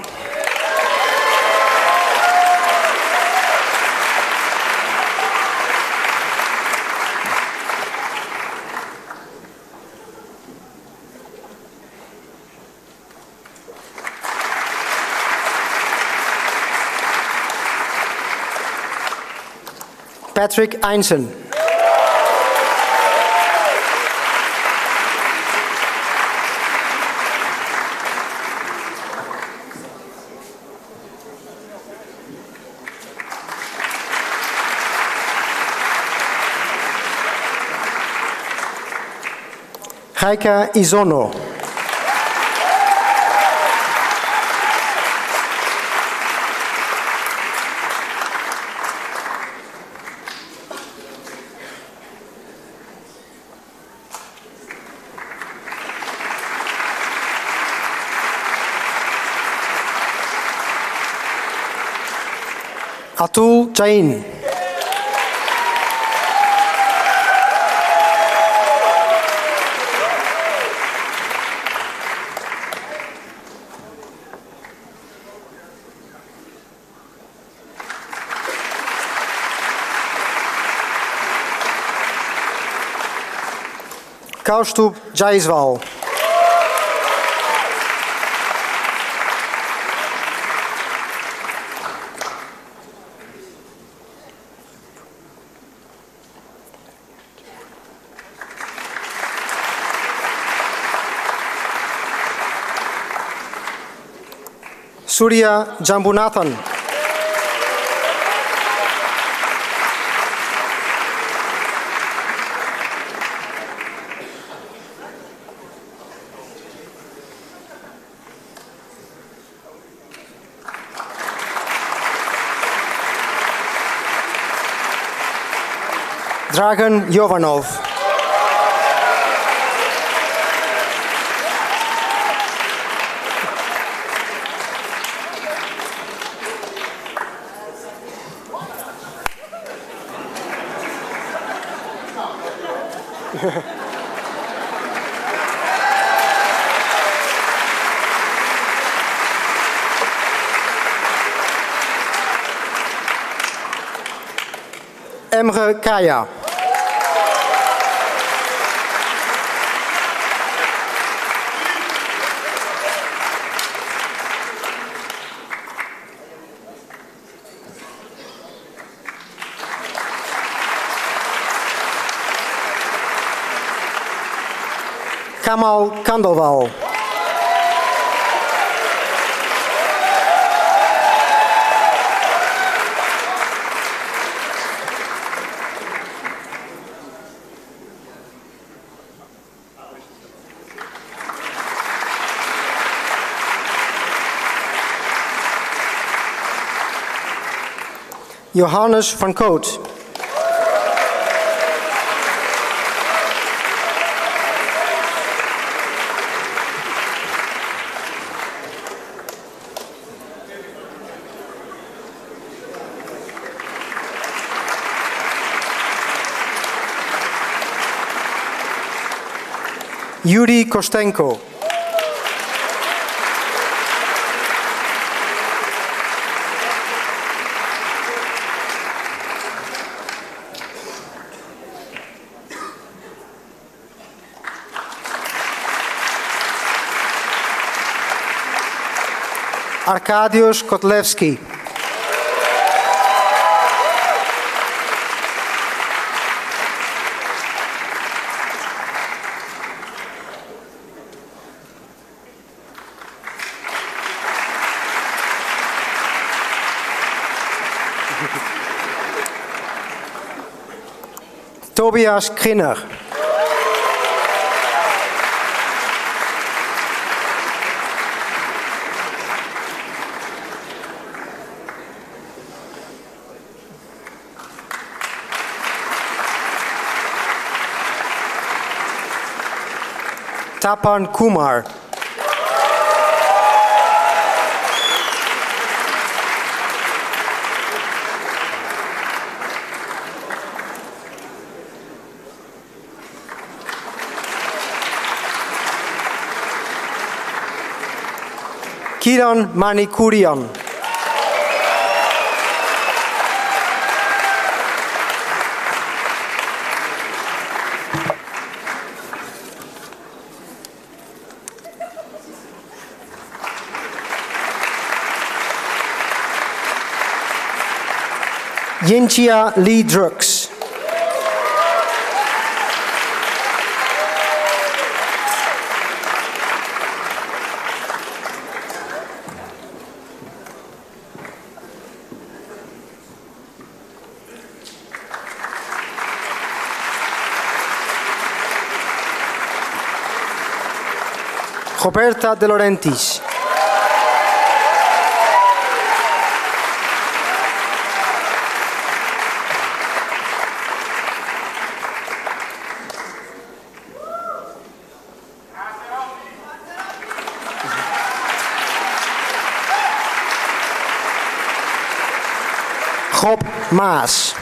Patrick Einsen. Heike Isono. Atul Jain. Kaustup Jaiswal. Surya Jambunathan. Dragan Jovanov. Emre Kaya. Kamal Kandelwal. Johannes van Koot. Yuri Kostenko. Arkadiusz Kotlewski. Tobias Grinner. Tapan Kumar. Kiran Manikurian. Yinchia Lee Drux. Roberta De Laurentiis. Rob Maas.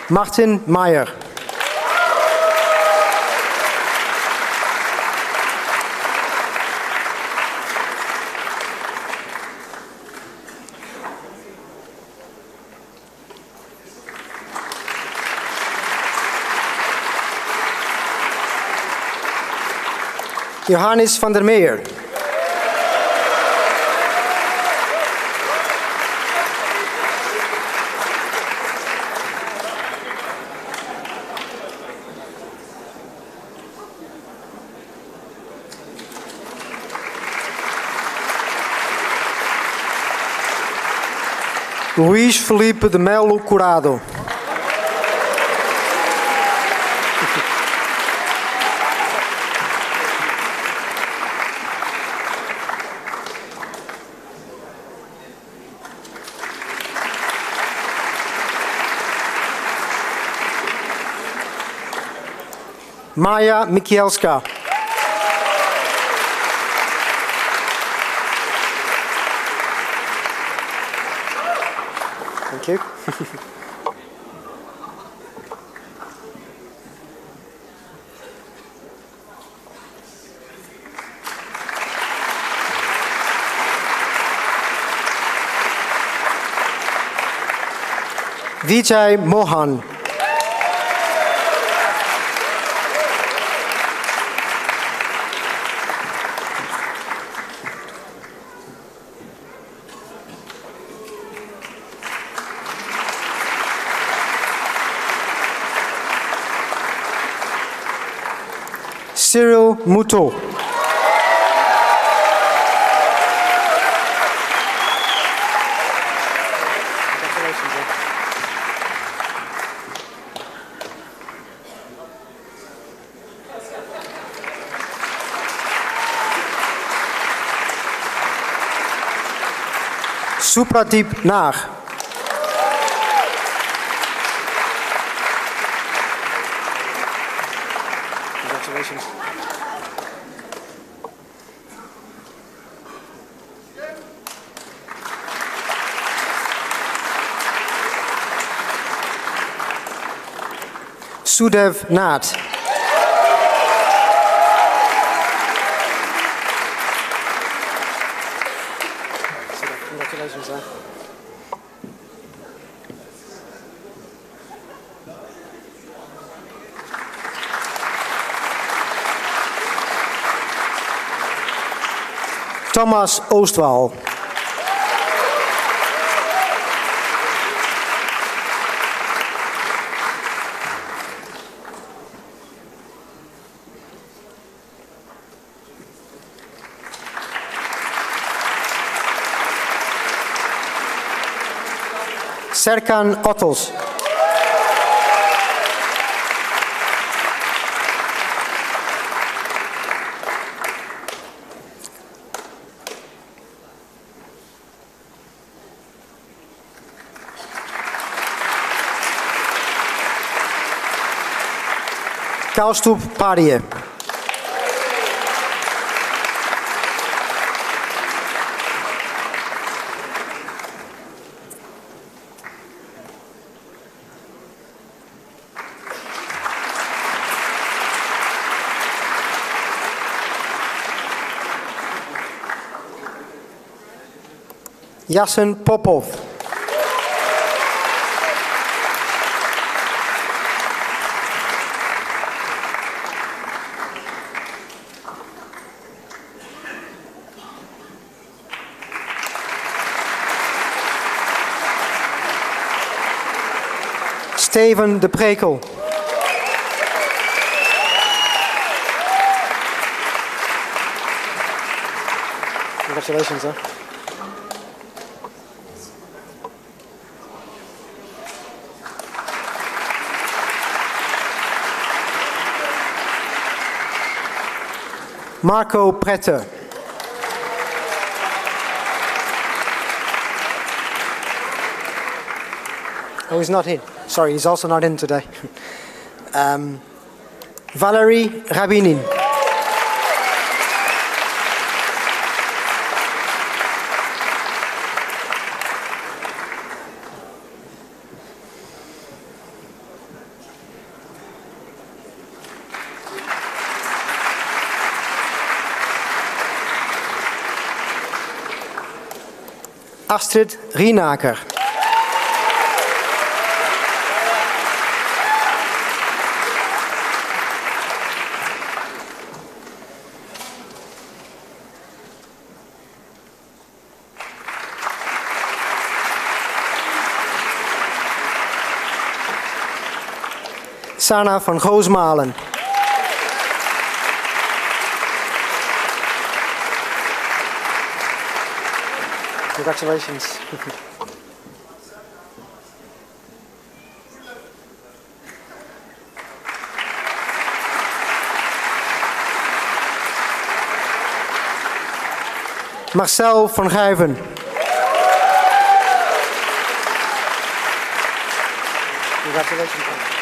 Martin Meyer. Johannes van der Meer. Luís Felipe de Melo Curado. Maja Mikielska. Thank you. Vijay Mohan. Cyril Moutot. Supradeep Nag. Congratulations. Sudev Nath. Thomas Oostwal. Serkan Ottels. Kaustup Padie. Jassen Popov. Steven de Prekel. Congratulations, hè. Marco Prette. Oh, he's not in. Sorry, he's also not in today. Valerie Rabinin. Astrid Rienaker. Sana van Goosmalen. Congratulations. Marcel van Gijven. Congratulations.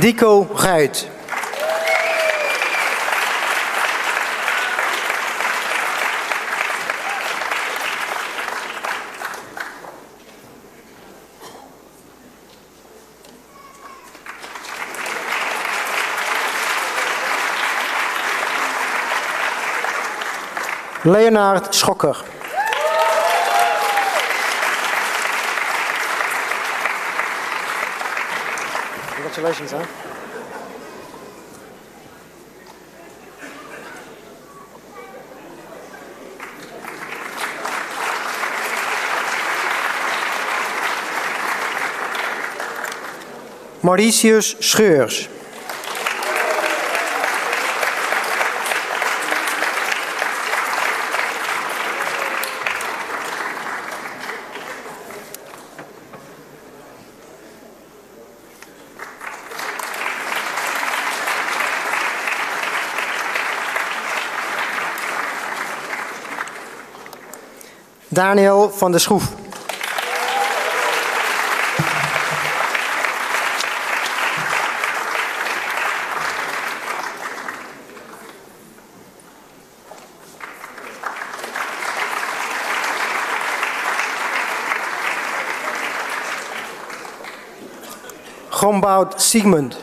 Dico Ruit. Leonard Schokker. Congratulations, hè? Mauritius Scheurs. Daniel van der Schroef. Gombout Sigmund.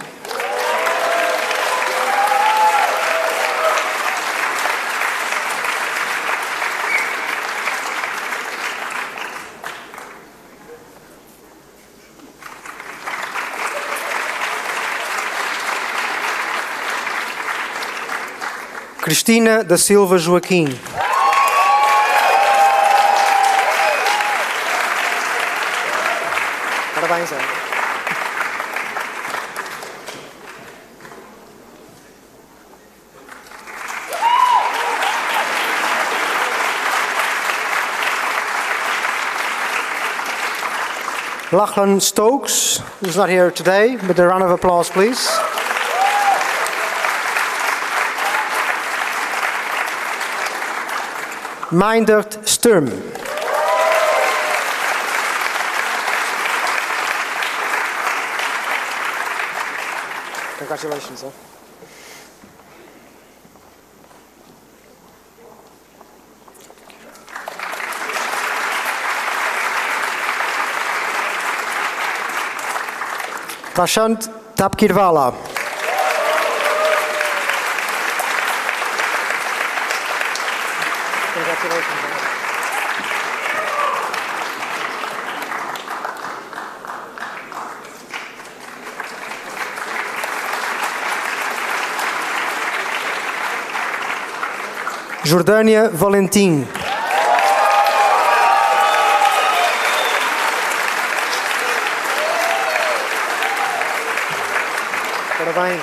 Cristina da Silva Joaquim. Parabéns, hè. Lachlan Stokes, who's not here today, but a round of applause, please. Meindert Sturm. Congratulations, sir. Prashant Tapkirwala. Congratulations. Jordânia Valentim. Parabéns.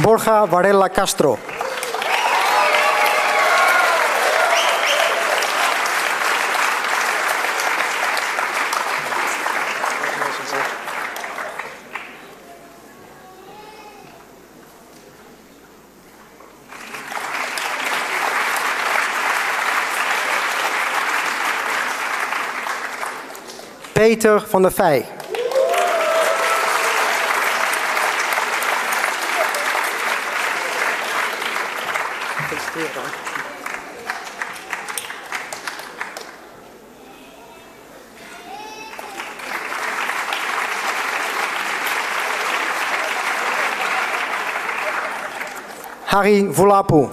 Borja Varela Castro. Peter van der Vij. Harry Volapu.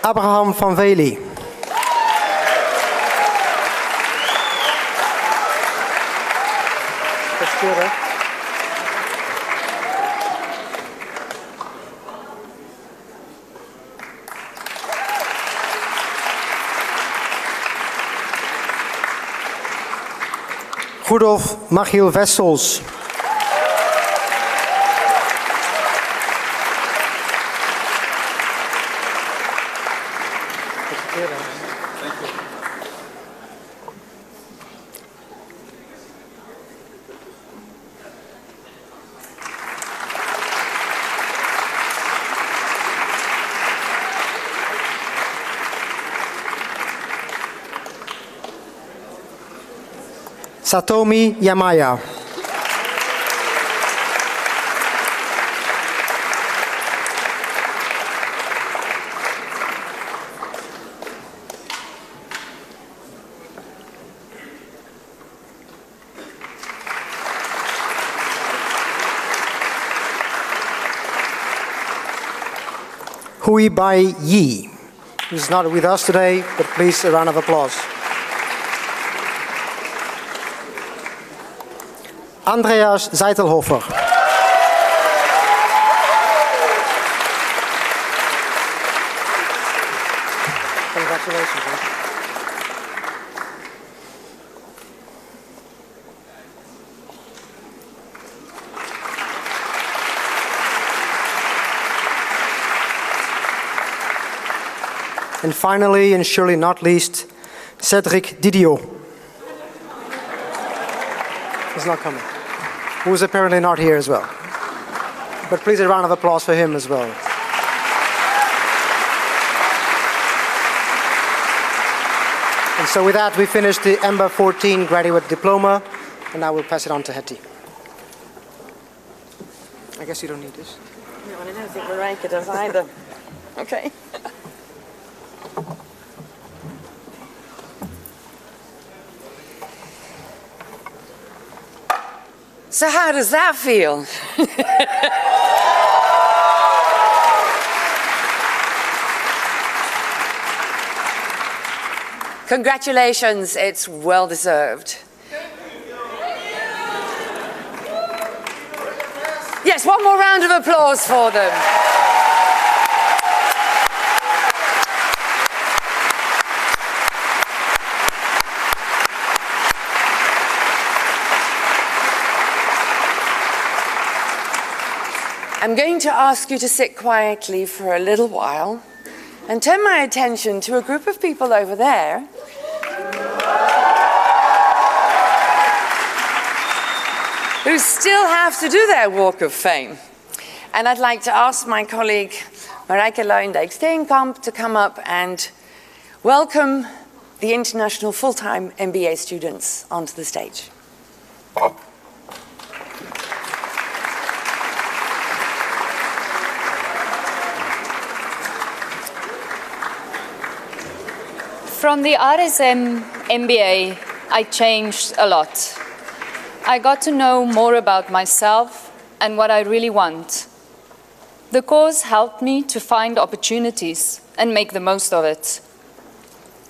Abraham van Veli. Rudolf Machiel Wessels. Satomi Yamaya. Hui Bai Yi, who's not with us today, but please a round of applause. Andreas Zeitelhofer. Congratulations. And finally, and surely not least, Cedric Didio. He's not coming. Who's apparently not here as well. But please a round of applause for him as well. And so with that, we finish the EMBA 14 graduate diploma, and now we'll pass it on to Hetty. I guess you don't need this. No, I don't think Marijke does either. Okay. So how does that feel? Congratulations, it's well deserved. Yes, one more round of applause for them. I'm going to ask you to sit quietly for a little while and turn my attention to a group of people over there who still have to do their walk of fame. And I'd like to ask my colleague Marijke Luijendijk-Steenkamp to come up and welcome the international full-time MBA students onto the stage. From the RSM MBA, I changed a lot. I got to know more about myself and what I really want. The course helped me to find opportunities and make the most of it.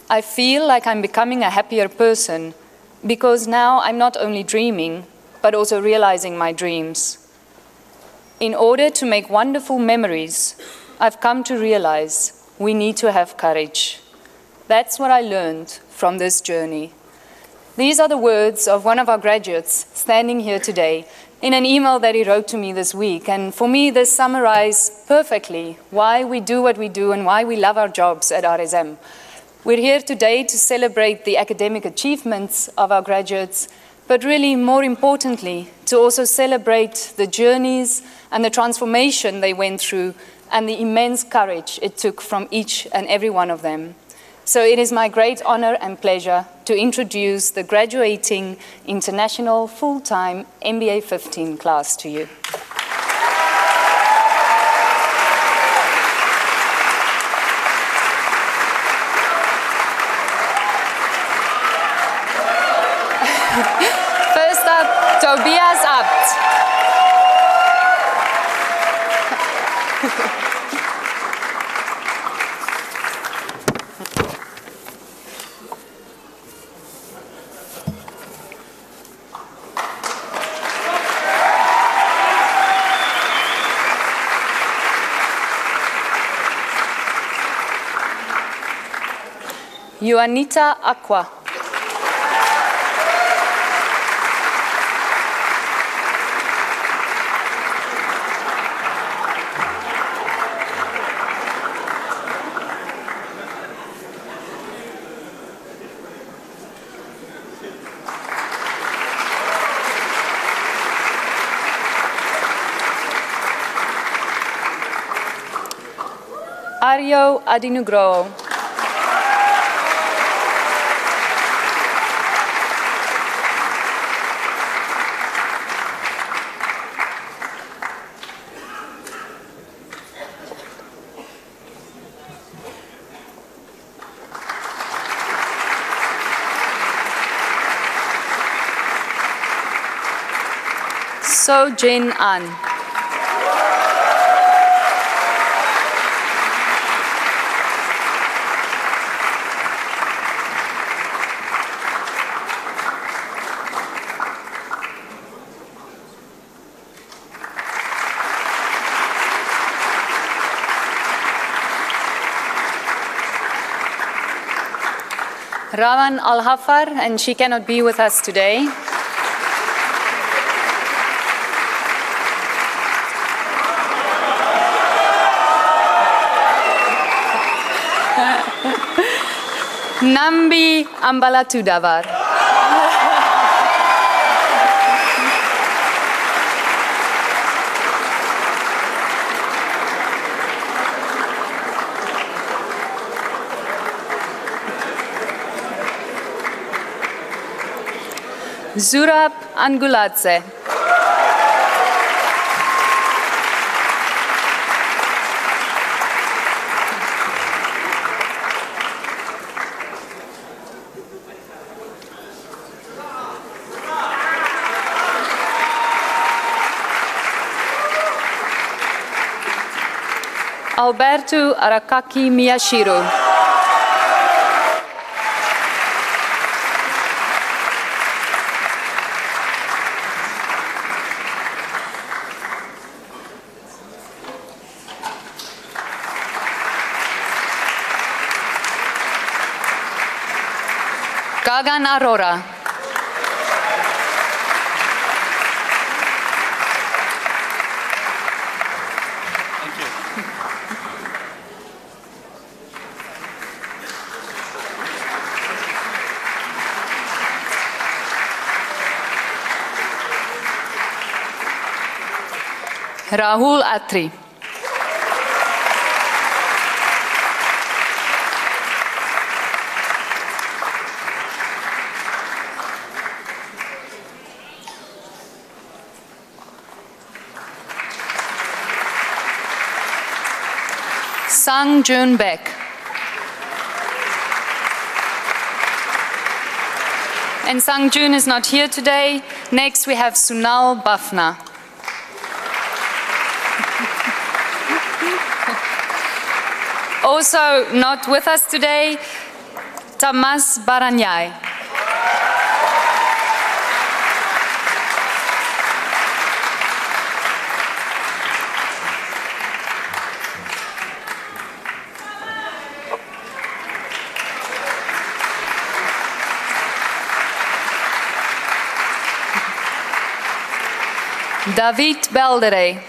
I feel like I'm becoming a happier person because now I'm not only dreaming, but also realizing my dreams. In order to make wonderful memories, I've come to realize we need to have courage. That's what I learned from this journey. These are the words of one of our graduates standing here today in an email that he wrote to me this week. And for me, this summarizes perfectly why we do what we do and why we love our jobs at RSM. We're here today to celebrate the academic achievements of our graduates, but really, more importantly, to also celebrate the journeys and the transformation they went through and the immense courage it took from each and every one of them. So it is my great honor and pleasure to introduce the graduating international full-time MBA 15 class to you. First up, Tobias Abt. Juanita Aqua. Aryo Adinugroho. So Jin An. Rawan Al-Hafar, and she cannot be with us today. Nambi Ambalatudavar. Zurab Anguladze. Alberto Arakaki Miyashiro. Gagan Arora. Thank you. Rahul Atri. Sang Jun Beck. And Sang Jun is not here today. Next we have Sunal Bafna. Also not with us today, Tamas Baranyai. David Belderey.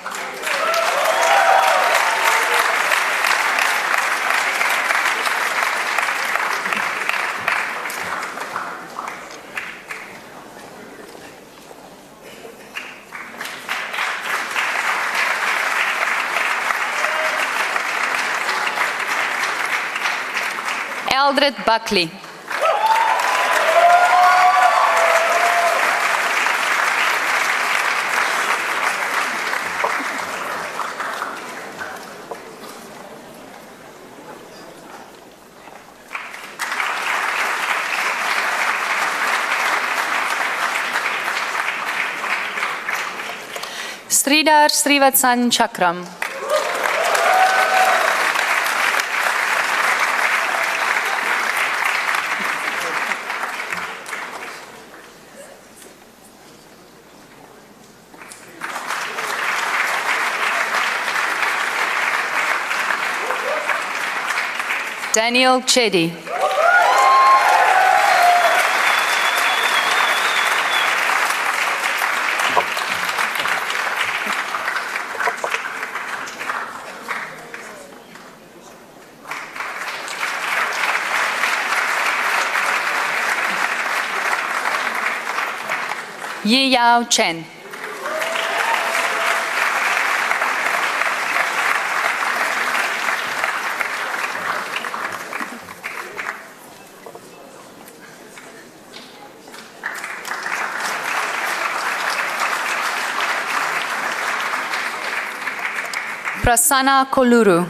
Eldred Buckley. Sridhar Srivatsan Chakram. Daniel Chedi. Yi Yao Chen. Prasanna Koluru.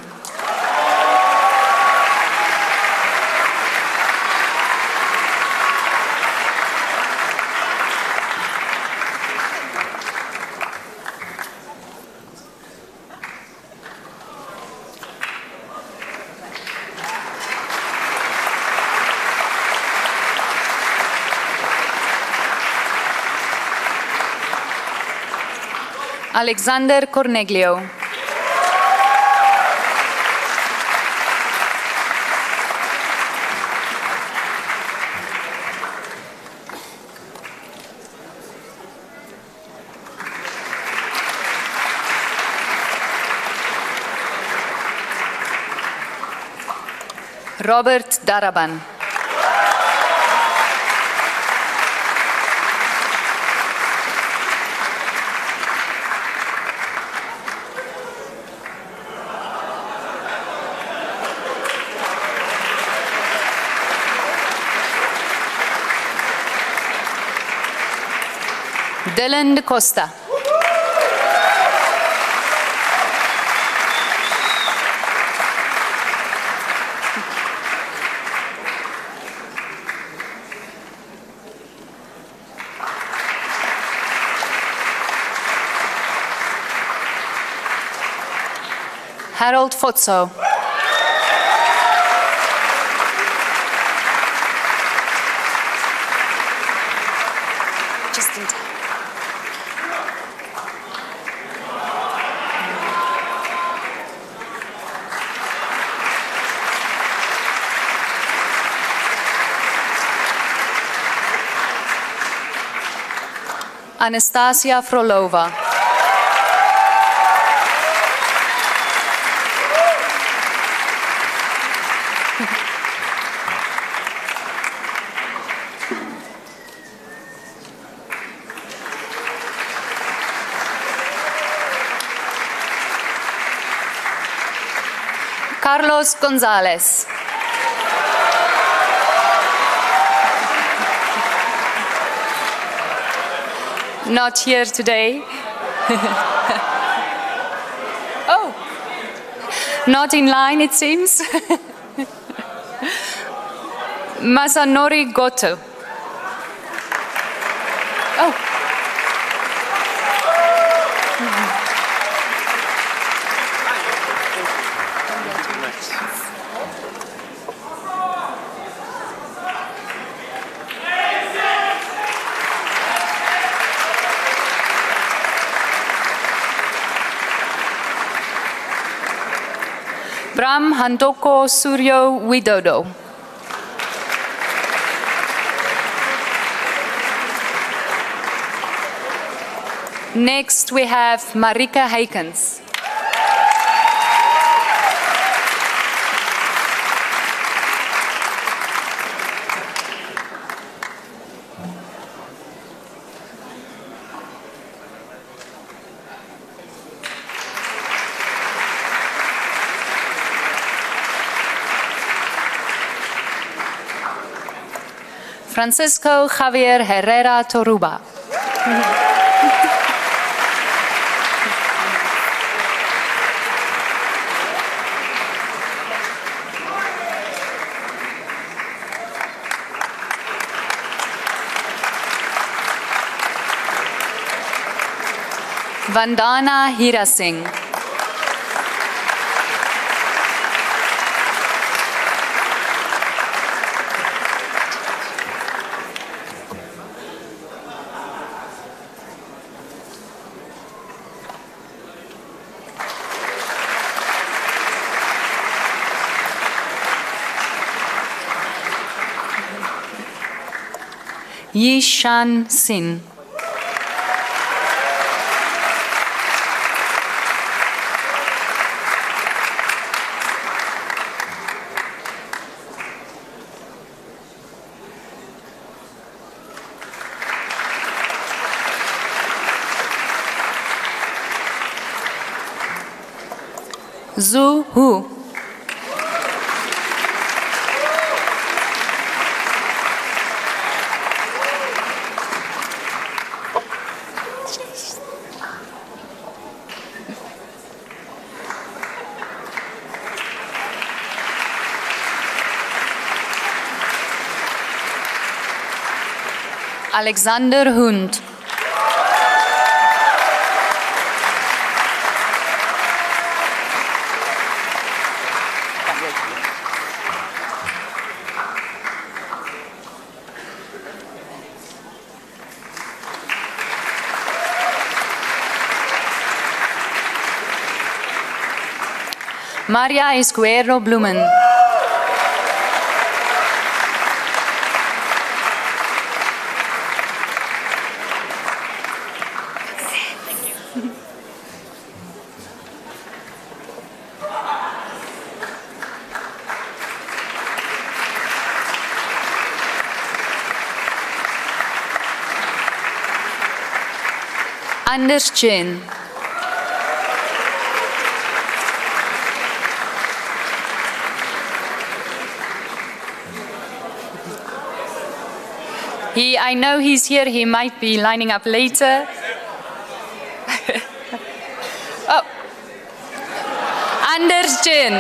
Alexander Corneglio. Robert Daraban. Dylan de Costa. Harold Fotso. Just in time. Anastasia Frolova. Carlos Gonzalez. Not here today. Oh, not in line, it seems. Masanori Goto. Oh. Bram Handoko Suryo Widodo. Next we have Marika Heikens. Francisco Javier Herrera Toruba. Vandana Hirasingh. Yishan Sin. Zhu Hu. Alexander Hund. Maria Esguerro Blumen. Anders Chin. I know he's here, he might be lining up later. Oh, Anders Chin.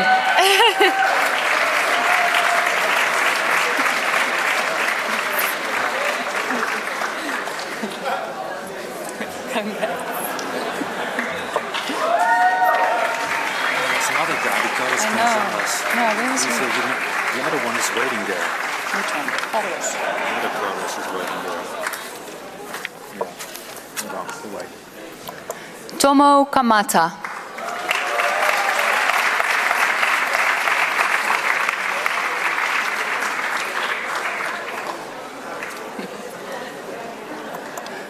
There's another Carlos. No, where was he? The other one is waiting there. Which one? Carlos. The other Carlos is waiting there. Yeah. Hold on, the way. Tomo Kamata.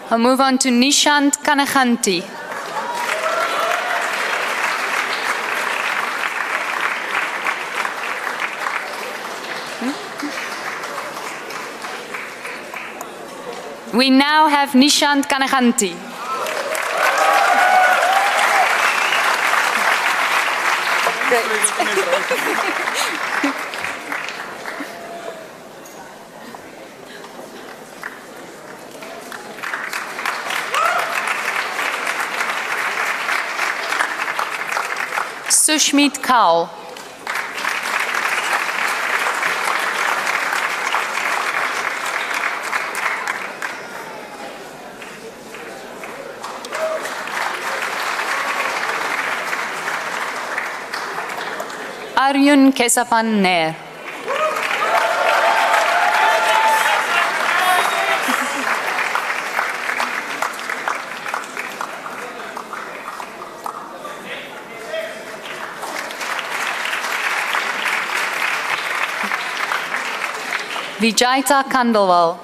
I'll move on to Nishant Kanakhanti. We now have Nishant Kanakhanti. Sushmit Kaul. Arjun Kesapan Nair. Vijayta Kandalwal.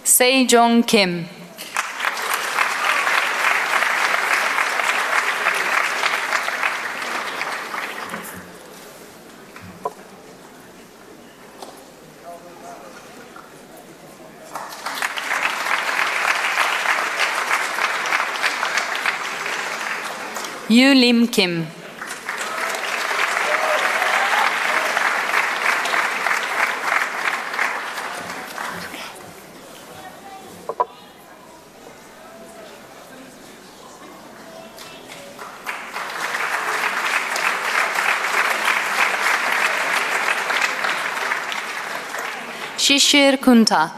Sejong Kim. Yu Lim Kim. Shishir Kunta.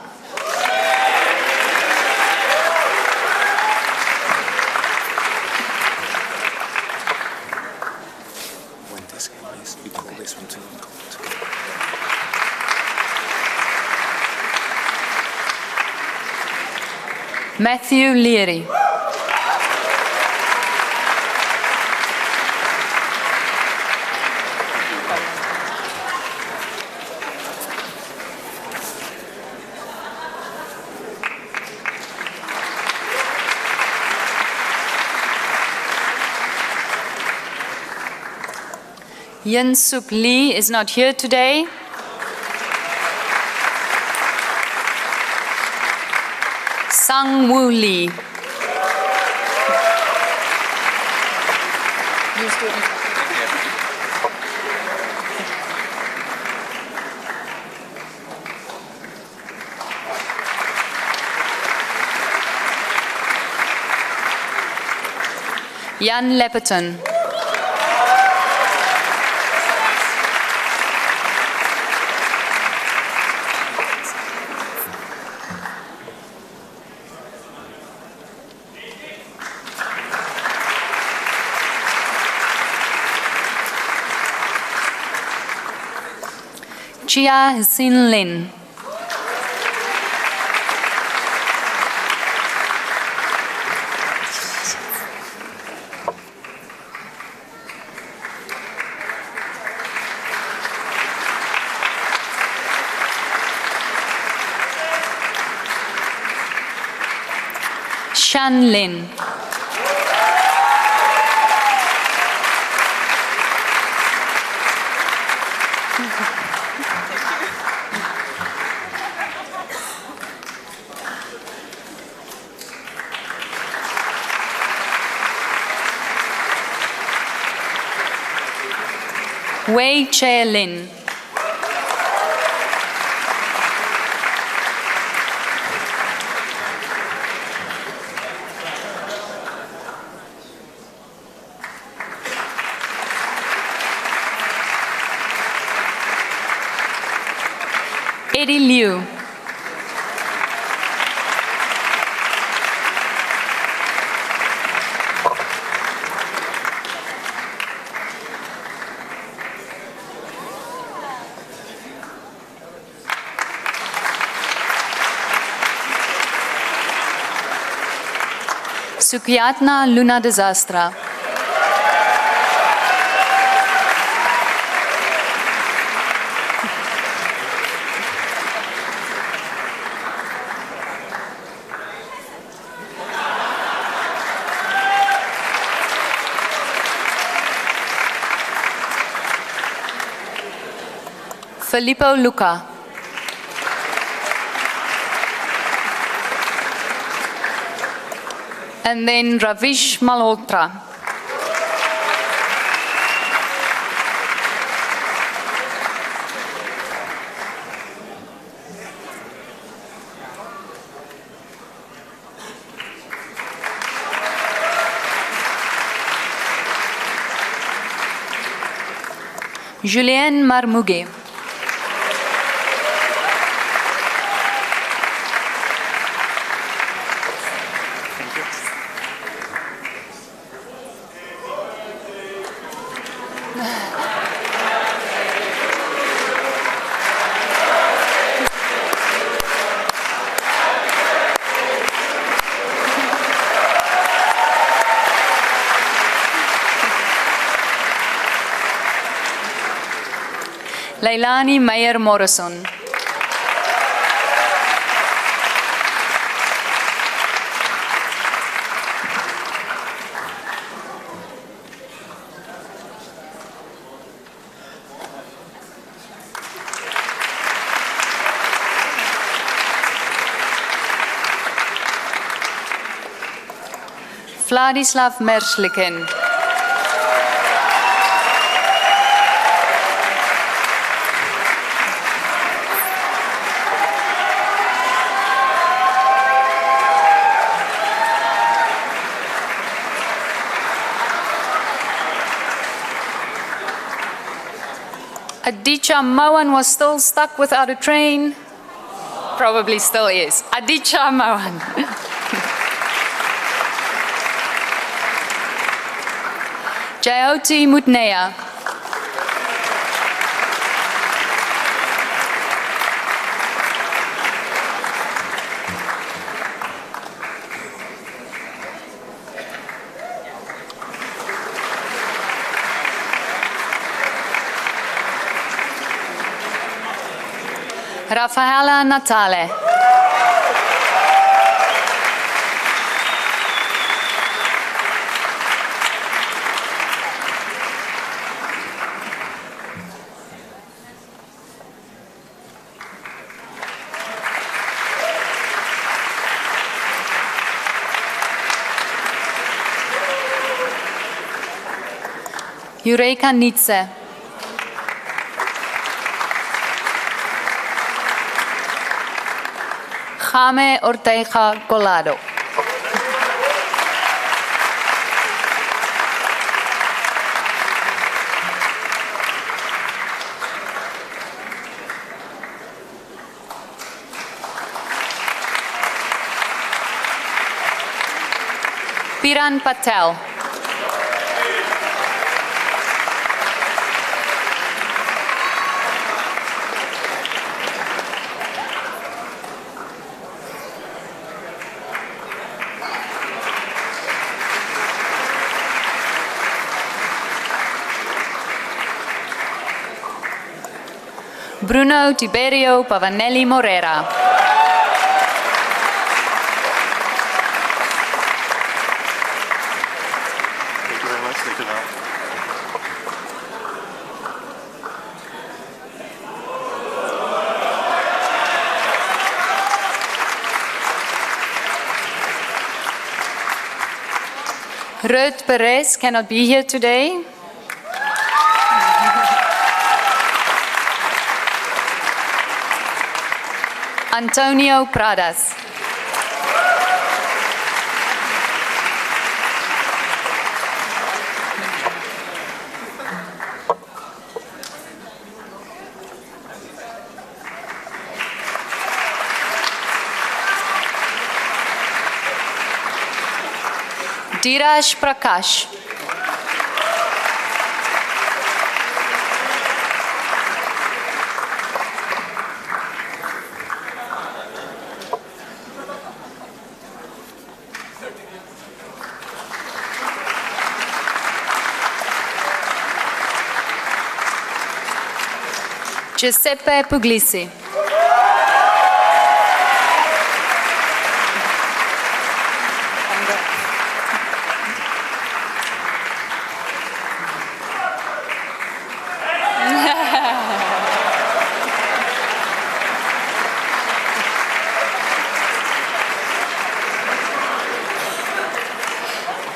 Matthew Leary. Yin Suk Lee is not here today. Sang Woo Lee. Jan Lepperton. Chia Sin Lin. Shan Lin. Wei Che Lin. Katie Liu. Sukyatna Luna Desastra. Filippo Luca. And then Ravish Malhotra. Julien Marmouguet. Leilani Meyer Morrison. Vladislav Merslikin. Aditya Mohan was still stuck without a train. Probably still is. Aditya Mohan. Jayoti Mutneya. Raffaella Natale. Eureka Nitze. Jaime Ortega Colado. Piran Patel. Bruno Tiberio Pavanelli Morera. Thank you very much. Thank you now. Ruud Perez cannot be here today. Antonio Pradas. Dheeraj Prakash. Giuseppe Puglisi.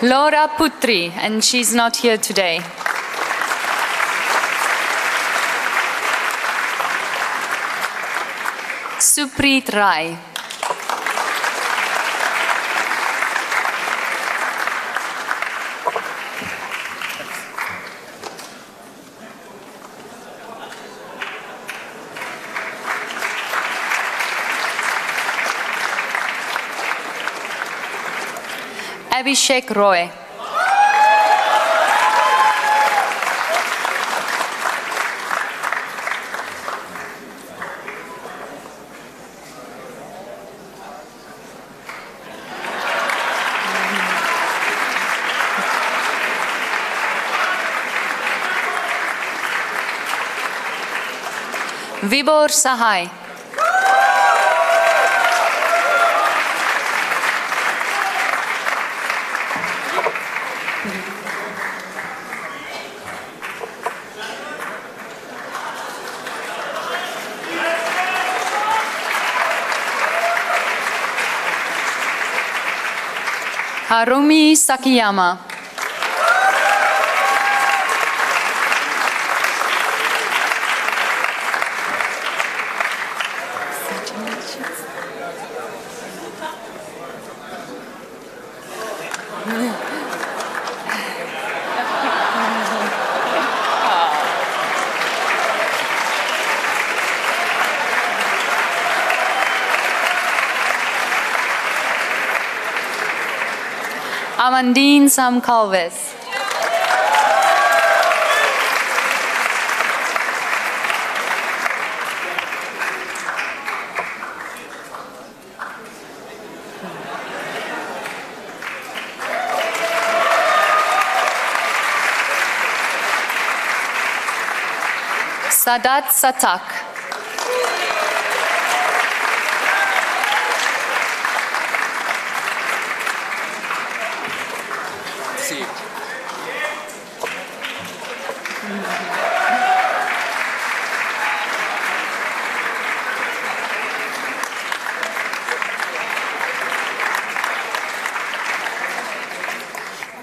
Laura Putri, and she's not here today. Supreet Rai. Abhishek Roy. Vibhor Sahai. Harumi Sakiyama. Amandine Samkalves. Sadat Satak.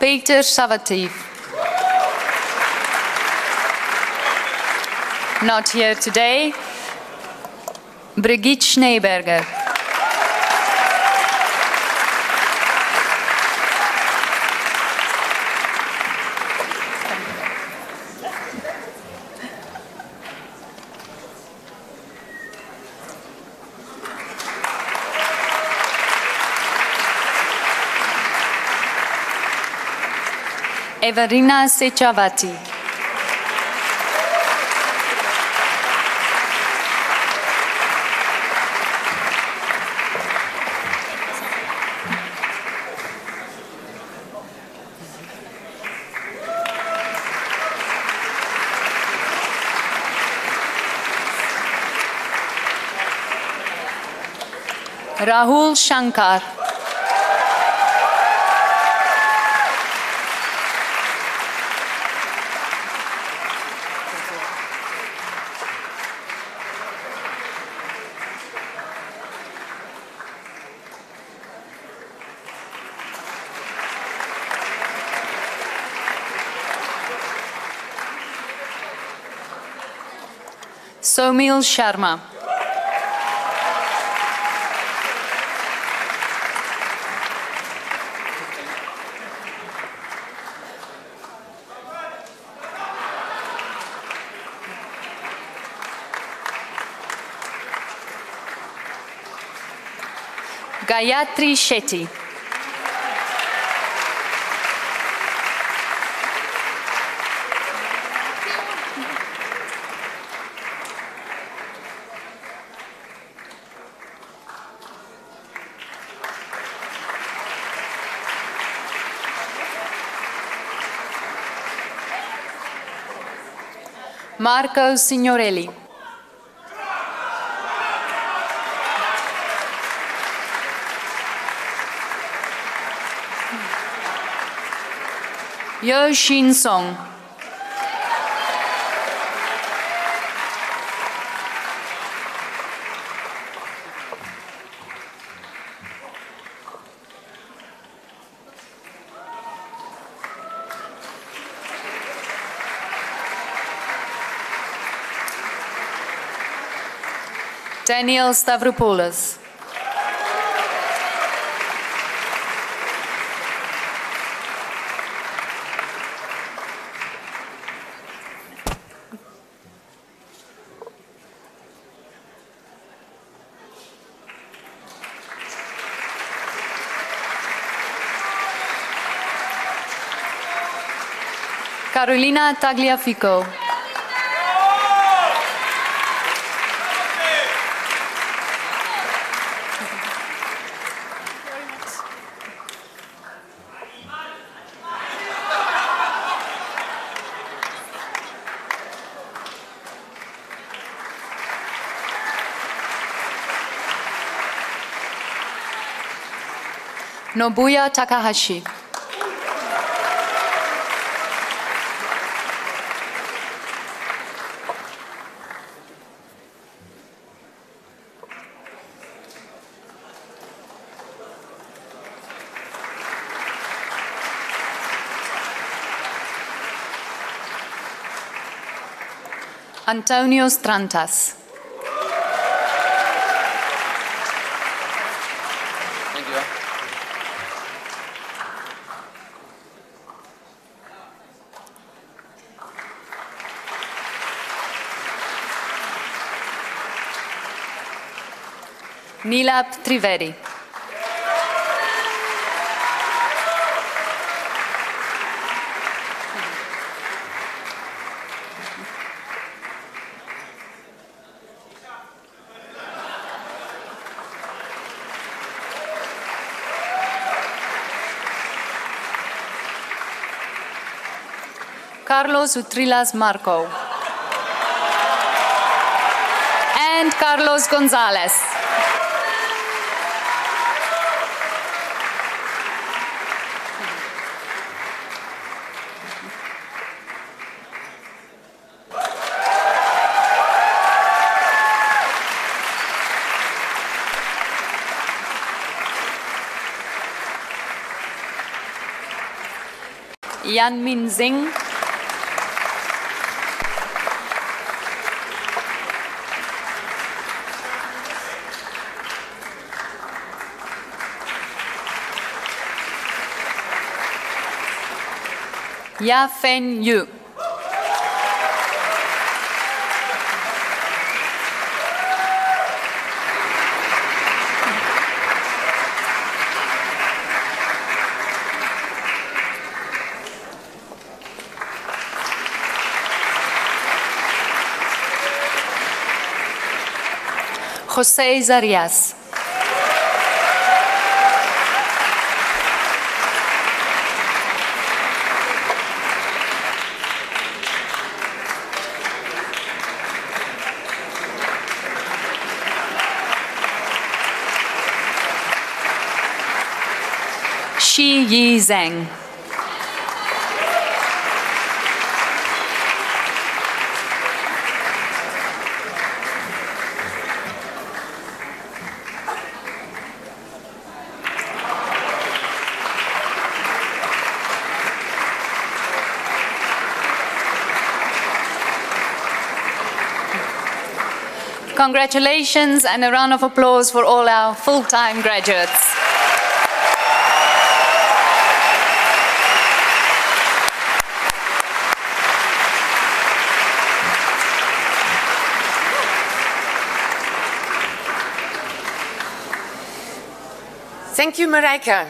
Peter Savativ. Not here today. Brigitte Schneeberger. Everina Sechavati. Rahul Shankar. Somil Sharma. Gayatri Shetty. Marco Signorelli. Yo Shin Song. Daniel Stavropoulos. Carolina Tagliafico. Nobuya Takahashi. Antonio Strantas. Thank you. Nilab Trivedi. Carlos Utrilas Marco. And Carlos Gonzalez. Yan Min Singh. Ya Fen Yu. José Zarias. Shi Yi Zhang. Congratulations and a round of applause for all our full-time graduates. Thank you, Marijke.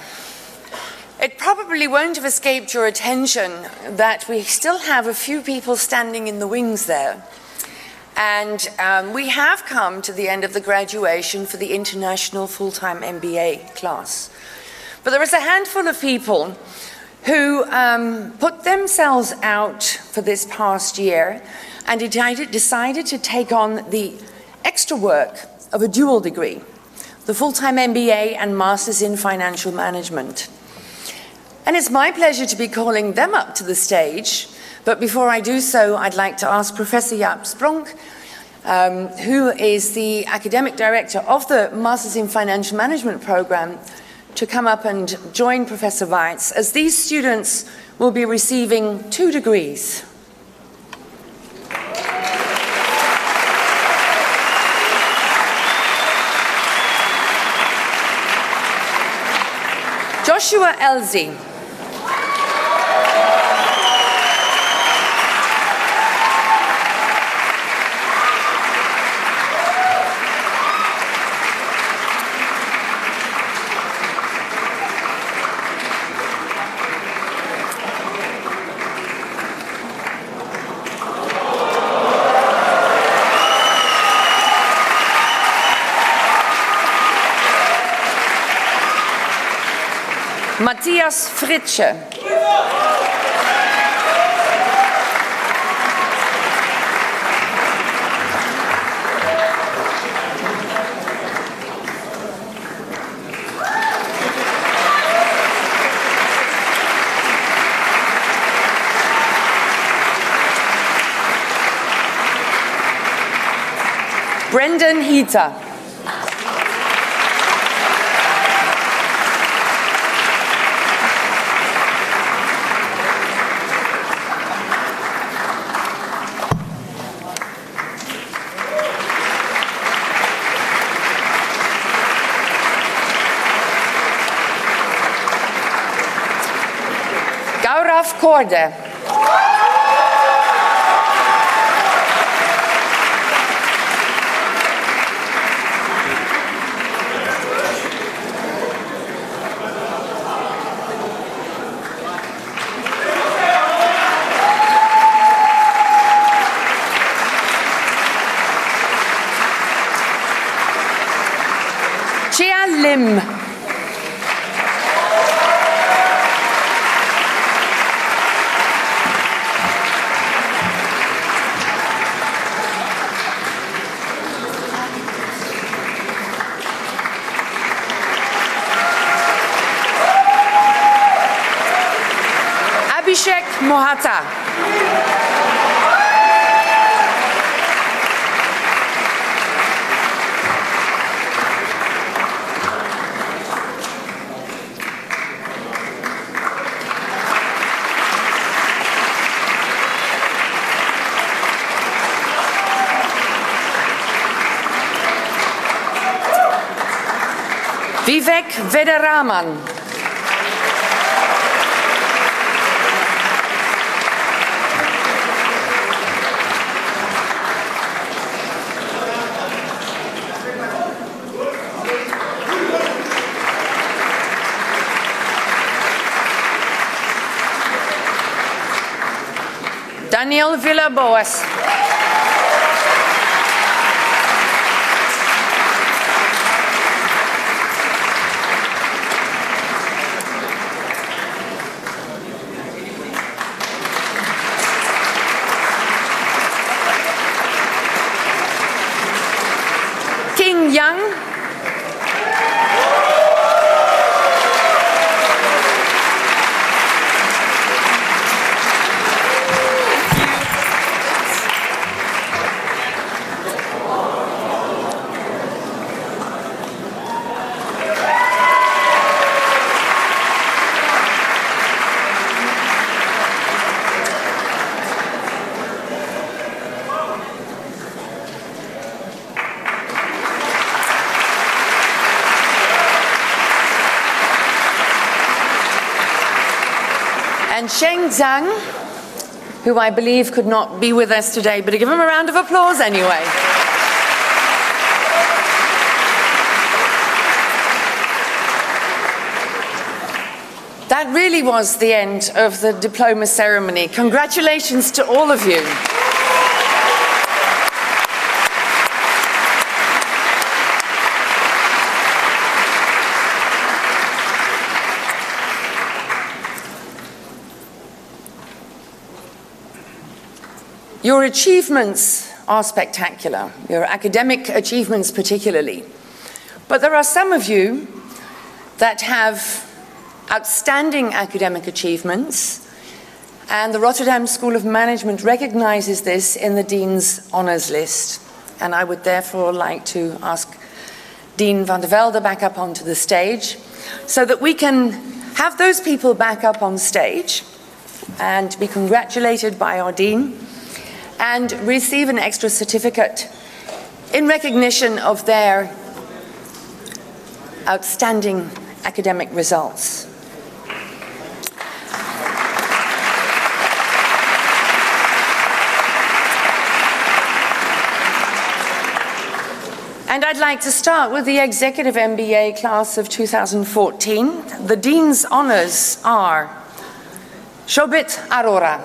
It probably won't have escaped your attention that we still have a few people standing in the wings there. And we have come to the end of the graduation for the International Full-Time MBA class. But there is a handful of people who put themselves out for this past year and decided to take on the extra work of a dual degree, the full-time MBA and Masters in Financial Management. And it's my pleasure to be calling them up to the stage. But before I do so, I'd like to ask Professor Jaap Spronk, who is the academic director of the Masters in Financial Management program, to come up and join Professor Weitz, as these students will be receiving 2 degrees. Joshua Elsie. Matthias Fritsche. Brendan Heater. Gaurav Korde. Chia Lim. Abhishek Mohata. Vivek Vedaraman. Daniel Villaboas. King Yang. And Sheng Zhang, who I believe could not be with us today, but give him a round of applause anyway. That really was the end of the diploma ceremony. Congratulations to all of you. Your achievements are spectacular, your academic achievements particularly. But there are some of you that have outstanding academic achievements, and the Rotterdam School of Management recognizes this in the Dean's Honours List. And I would therefore like to ask Dean van der Velde back up onto the stage so that we can have those people back up on stage and be congratulated by our Dean and receive an extra certificate in recognition of their outstanding academic results. And I'd like to start with the Executive MBA class of 2014. The Dean's Honours are Shobit Arora,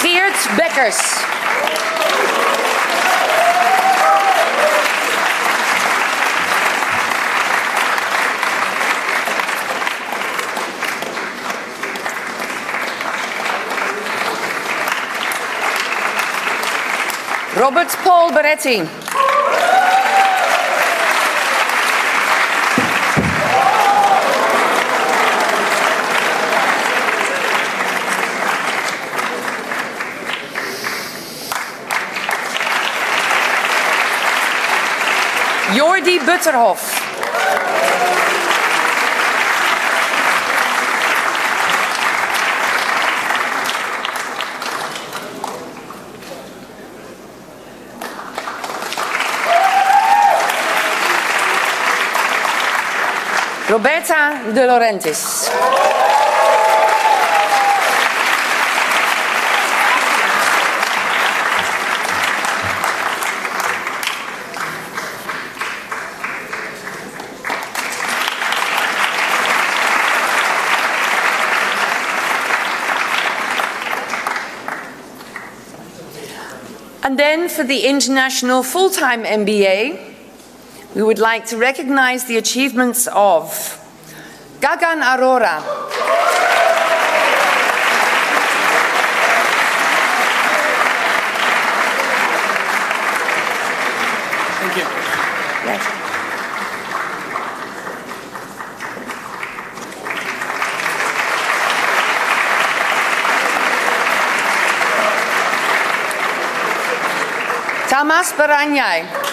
Geert Bekkers, Robert Paul Beretti, Jordi Butterhoff, Roberta De Laurentiis, and then for the International Full-Time MBA, we would like to recognize the achievements of Gagan Arora, Thank you. yes. Tamas Baranyai,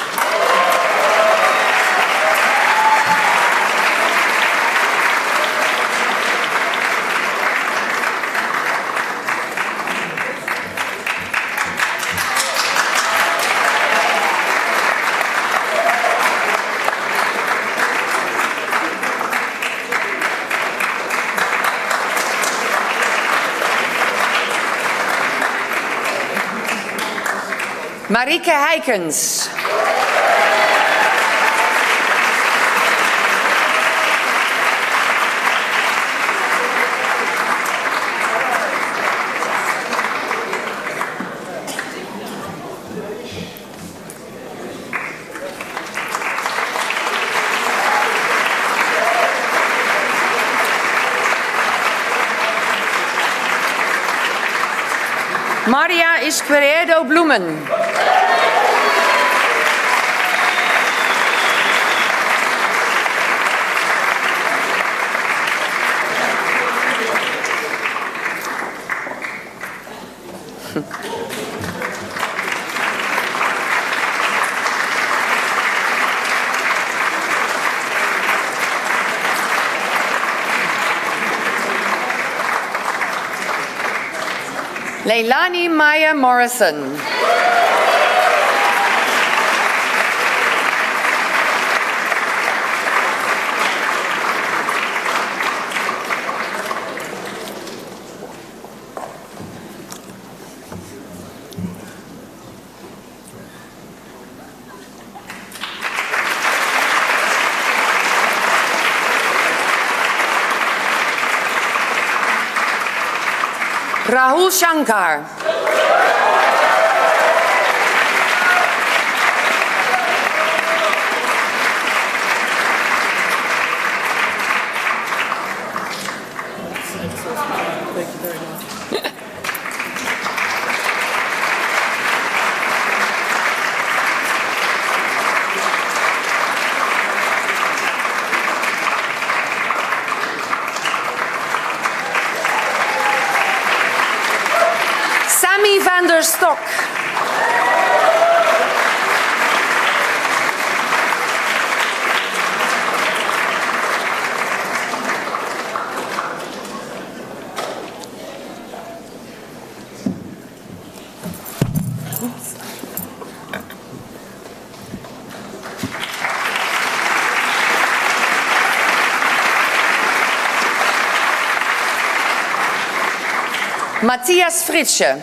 Marike Heikens, Maria Izquierdo Bloemen, Leilani Maya Morrison, Rahul Shankar. Van der Stok. Matthias Fritsche.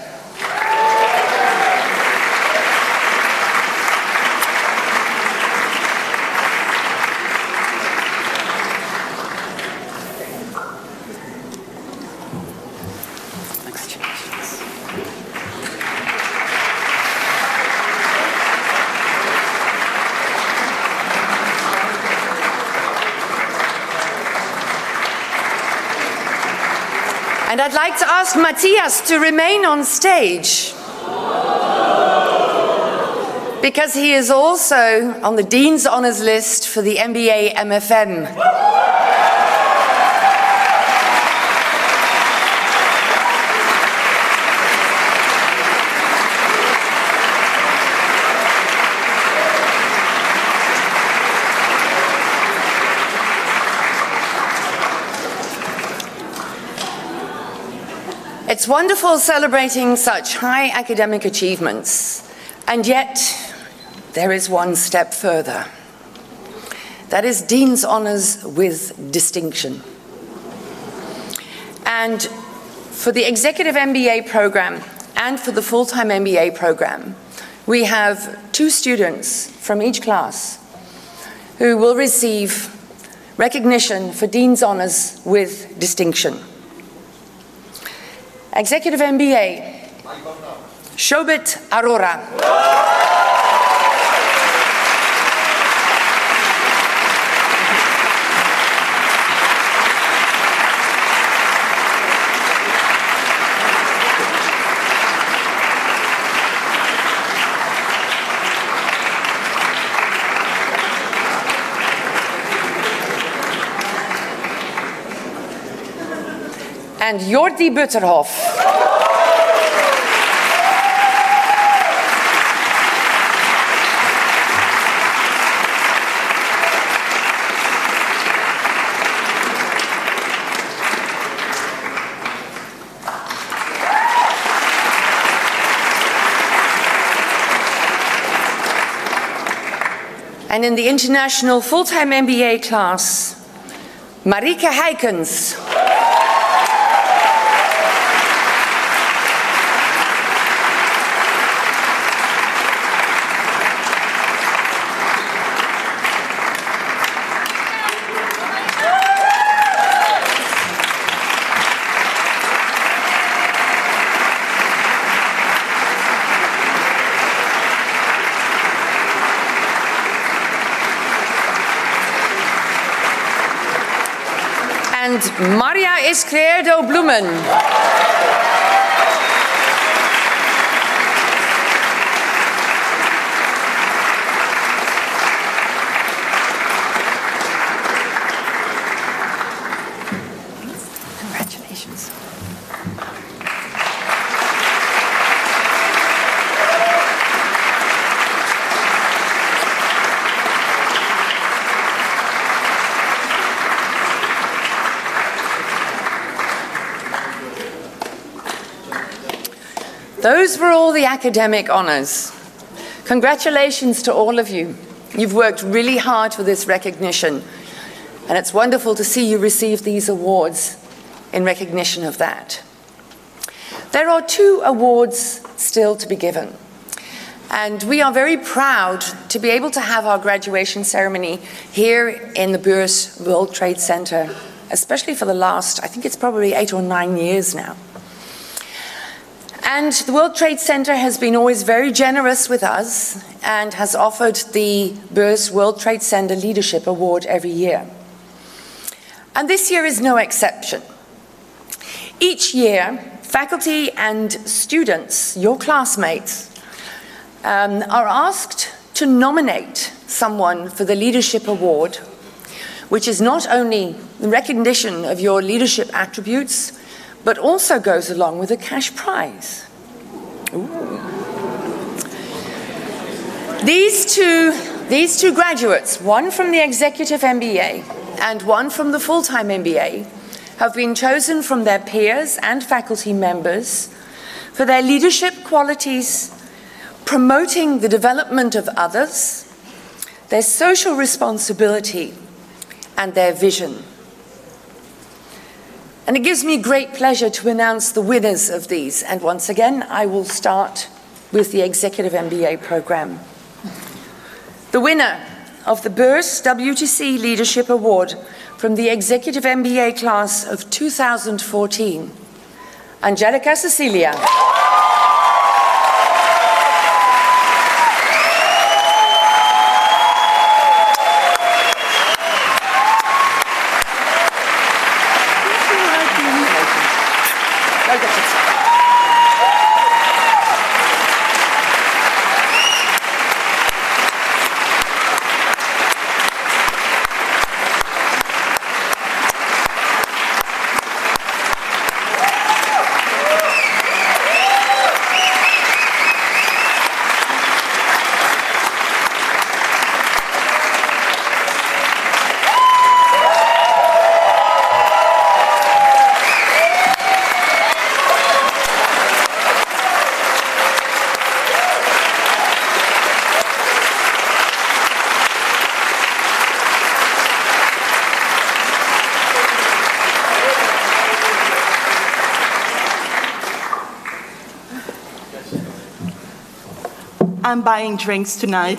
And I'd like to ask Matthias to remain on stage, because he is also on the Dean's Honours list for the MBA MFM. It's wonderful celebrating such high academic achievements, and yet there is one step further. That is Dean's Honours with distinction. And for the Executive MBA program and for the full-time MBA program, we have 2 students from each class who will receive recognition for Dean's Honours with distinction. Executive MBA, Shobit Arora. And Jordi Butterhoff. And in the International Full-Time MBA class, Marike Heikens. And Maria Esquerdo Blumen. Congratulations. Those were all the academic honors. Congratulations to all of you. You've worked really hard for this recognition, and it's wonderful to see you receive these awards in recognition of that. There are 2 awards still to be given, and we are very proud to be able to have our graduation ceremony here in the Beurs World Trade Center, especially for the last, I think it's probably 8 or 9 years now. And the World Trade Center has been always very generous with us and has offered the Beurs World Trade Center Leadership Award every year. And this year is no exception. Each year, faculty and students, your classmates, are asked to nominate someone for the Leadership Award, which is not only the recognition of your leadership attributes, but also goes along with a cash prize. Ooh. These two graduates, one from the Executive MBA and one from the Full-Time MBA, have been chosen from their peers and faculty members for their leadership qualities, promoting the development of others, their social responsibility, and their vision. And it gives me great pleasure to announce the winners of these. And once again, I will start with the Executive MBA program. The winner of the Beurs WTC Leadership Award from the Executive MBA class of 2014, Angelica Cecilia. I'm buying drinks tonight.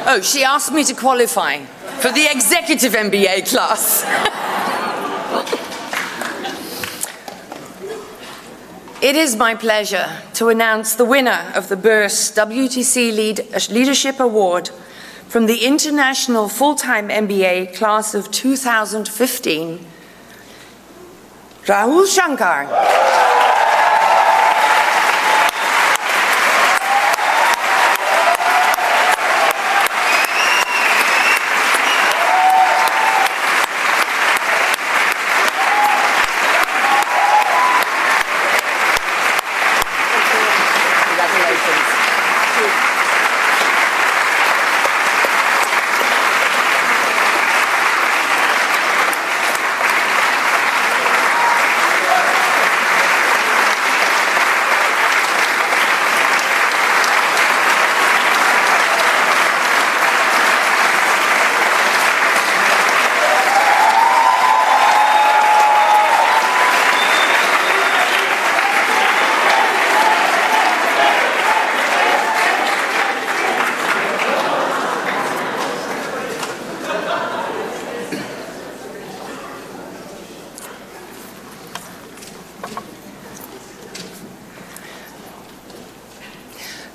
Oh, she asked me to qualify for the Executive MBA class. It is my pleasure to announce the winner of the Beurs WTC Leadership Award from the International Full-Time MBA class of 2015, Rahul Shankar.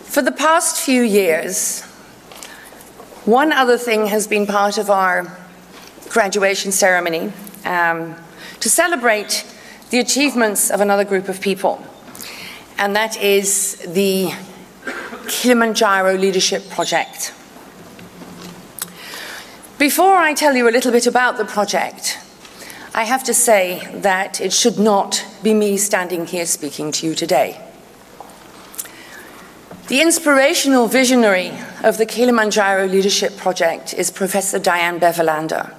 For the past few years, one other thing has been part of our graduation ceremony to celebrate the achievements of another group of people, and that is the Kilimanjaro Leadership Project. Before I tell you a little bit about the project, I have to say that it should not be me standing here speaking to you today. The inspirational visionary of the Kilimanjaro Leadership Project is Professor Diane Beverlander.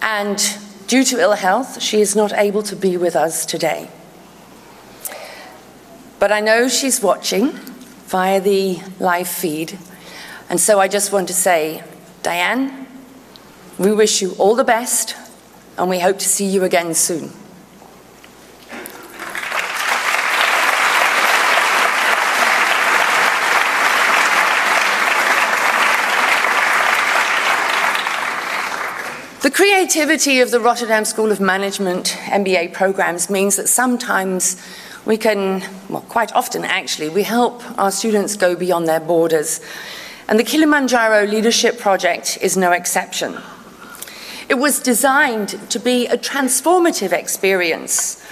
And due to ill health, she is not able to be with us today. But I know she's watching via the live feed. And so I just want to say, Diane, we wish you all the best, and we hope to see you again soon. The creativity of the Rotterdam School of Management MBA programs means that sometimes we can, well, quite often actually, we help our students go beyond their borders. And the Kilimanjaro Leadership Project is no exception. It was designed to be a transformative experience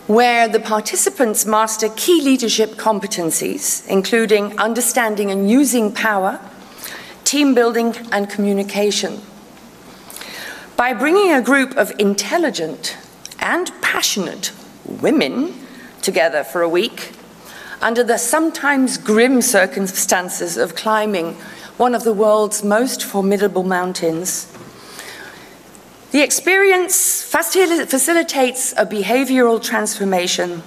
where the participants master key leadership competencies, including understanding and using power, team building, and communication. By bringing a group of intelligent and passionate women together for a week, under the sometimes grim circumstances of climbing one of the world's most formidable mountains, the experience facilitates a behavioral transformation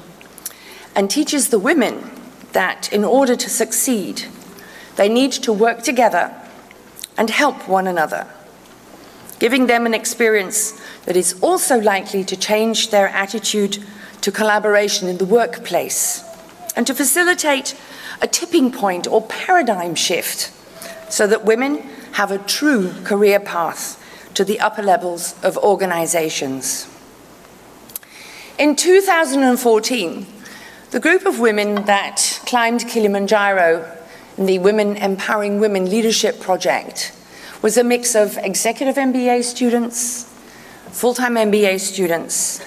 and teaches the women that in order to succeed, they need to work together and help one another, giving them an experience that is also likely to change their attitude to collaboration in the workplace and to facilitate a tipping point or paradigm shift so that women have a true career path to the upper levels of organizations. In 2014, the group of women that climbed Kilimanjaro in the Women Empowering Women Leadership Project was a mix of executive MBA students, full-time MBA students,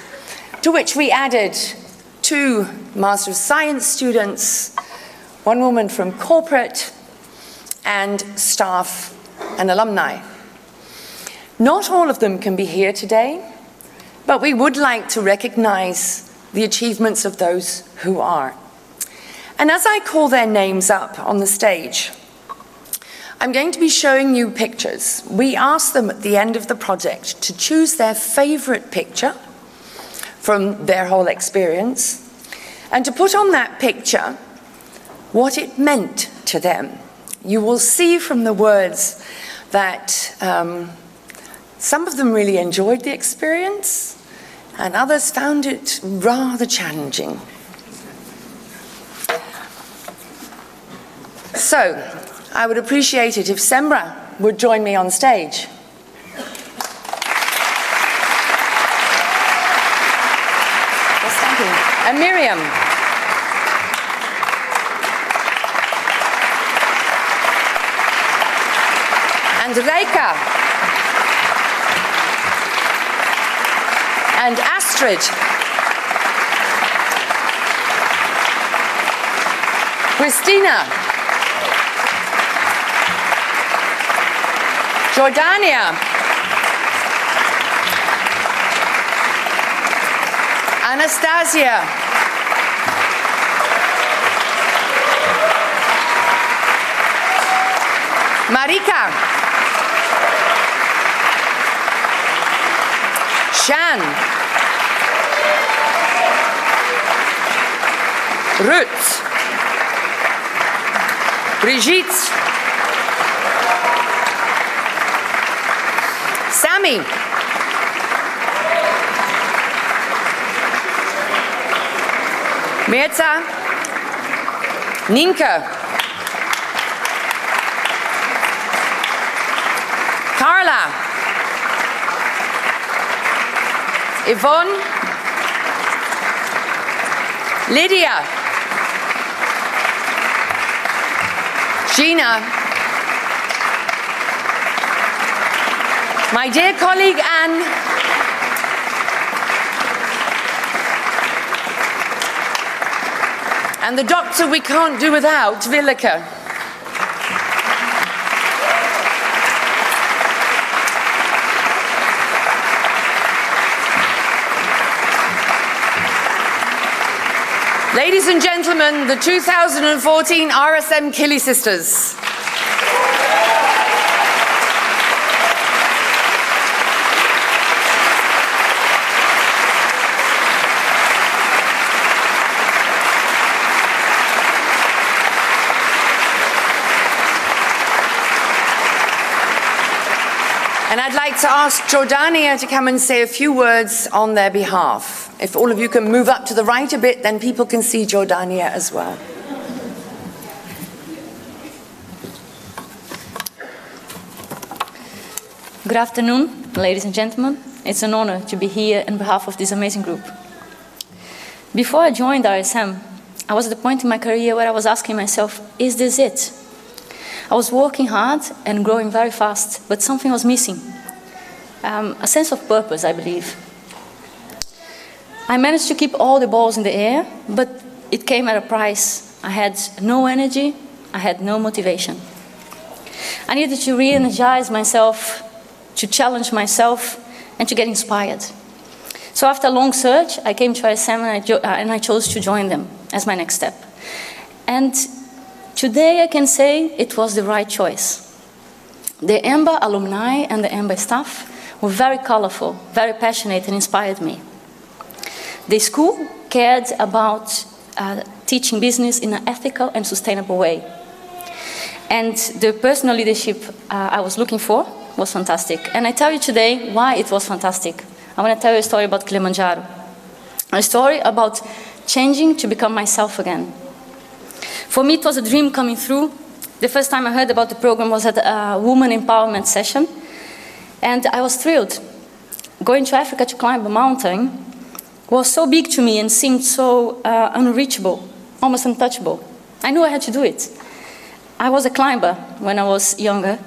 to which we added 2 Master of Science students, 1 woman from corporate, and staff and alumni. Not all of them can be here today, but we would like to recognize the achievements of those who are. And as I call their names up on the stage, I'm going to be showing you pictures. We asked them at the end of the project to choose their favorite picture from their whole experience and to put on that picture what it meant to them. You will see from the words that some of them really enjoyed the experience and others found it rather challenging. So, I would appreciate it if Sembra would join me on stage. Yes, thank you. And Miriam. And Reika. And Astrid. Christina. Jordania. Anastasia. Marika. Shan. Ruth. Brigitte. Sammy. Mirza. Ninka. Carla. Yvonne. Lydia. Gina. My dear colleague Anne, and the doctor we can't do without, Willeke. Ladies and gentlemen, the 2014 RSM Kili Sisters. And I'd like to ask Jordania to come and say a few words on their behalf. If all of you can move up to the right a bit, then people can see Jordania as well. Good afternoon, ladies and gentlemen. It's an honor to be here on behalf of this amazing group. Before I joined RSM, I was at a point in my career where I was asking myself, is this it? I was working hard and growing very fast, but something was missing. A sense of purpose, I believe. I managed to keep all the balls in the air, but it came at a price. I had no energy, I had no motivation. I needed to re-energize myself, to challenge myself, and to get inspired. So after a long search, I came to RSM and I chose to join them as my next step. And today I can say it was the right choice. The EMBA alumni and the EMBA staff were very colorful, very passionate, and inspired me. The school cared about teaching business in an ethical and sustainable way. And the personal leadership I was looking for was fantastic. And I tell you today why it was fantastic. I want to tell you a story about Kilimanjaro. A story about changing to become myself again. For me, it was a dream coming through. The first time I heard about the program was at a woman empowerment session. And I was thrilled. Going to Africa to climb a mountain was so big to me and seemed so unreachable, almost untouchable. I knew I had to do it. I was a climber when I was younger.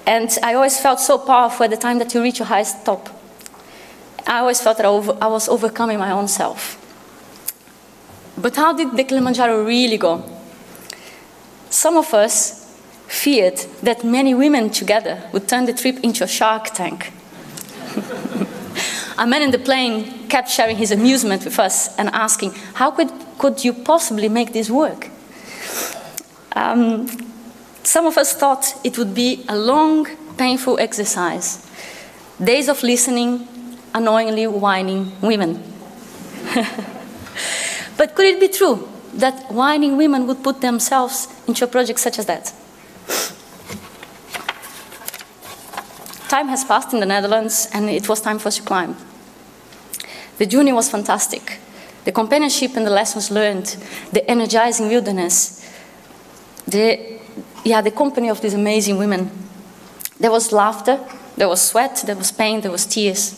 And I always felt so powerful at the time that you reach your highest top. I always felt that I was overcoming my own self. But how did the Kilimanjaro really go? Some of us feared that many women together would turn the trip into a shark tank. A man in the plane kept sharing his amusement with us and asking, how could you possibly make this work? Some of us thought it would be a long, painful exercise. Days of listening, annoyingly whining women. But could it be true that whining women would put themselves into a project such as that? Time has passed in the Netherlands, and it was time for us to climb. The journey was fantastic. The companionship and the lessons learned, the energizing wilderness, the company of these amazing women. There was laughter, there was sweat, there was pain, there was tears.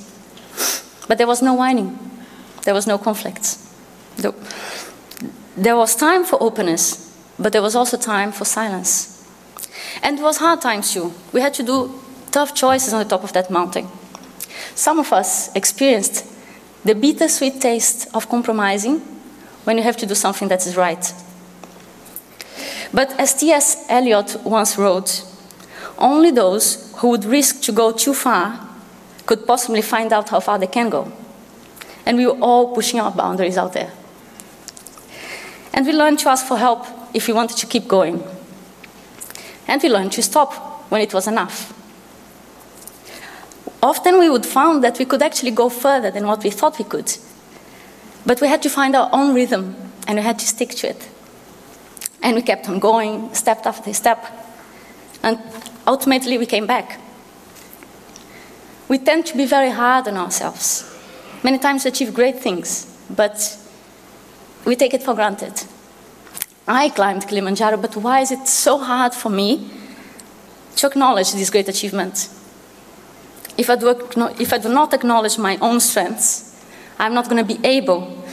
But there was no whining. There was no conflict. There was time for openness, but there was also time for silence. And it was hard times too. We had to do tough choices on the top of that mountain. Some of us experienced the bittersweet taste of compromising when you have to do something that is right. But as T.S. Eliot once wrote, only those who would risk to go too far could possibly find out how far they can go. And we were all pushing our boundaries out there. And we learned to ask for help if we wanted to keep going. And we learned to stop when it was enough. Often we would find that we could actually go further than what we thought we could. But we had to find our own rhythm, and we had to stick to it. And we kept on going, step after step. And ultimately, we came back. We tend to be very hard on ourselves. Many times we achieve great things, but we take it for granted. I climbed Kilimanjaro, but why is it so hard for me to acknowledge this great achievement? If I do not acknowledge my own strengths, I'm not going to be able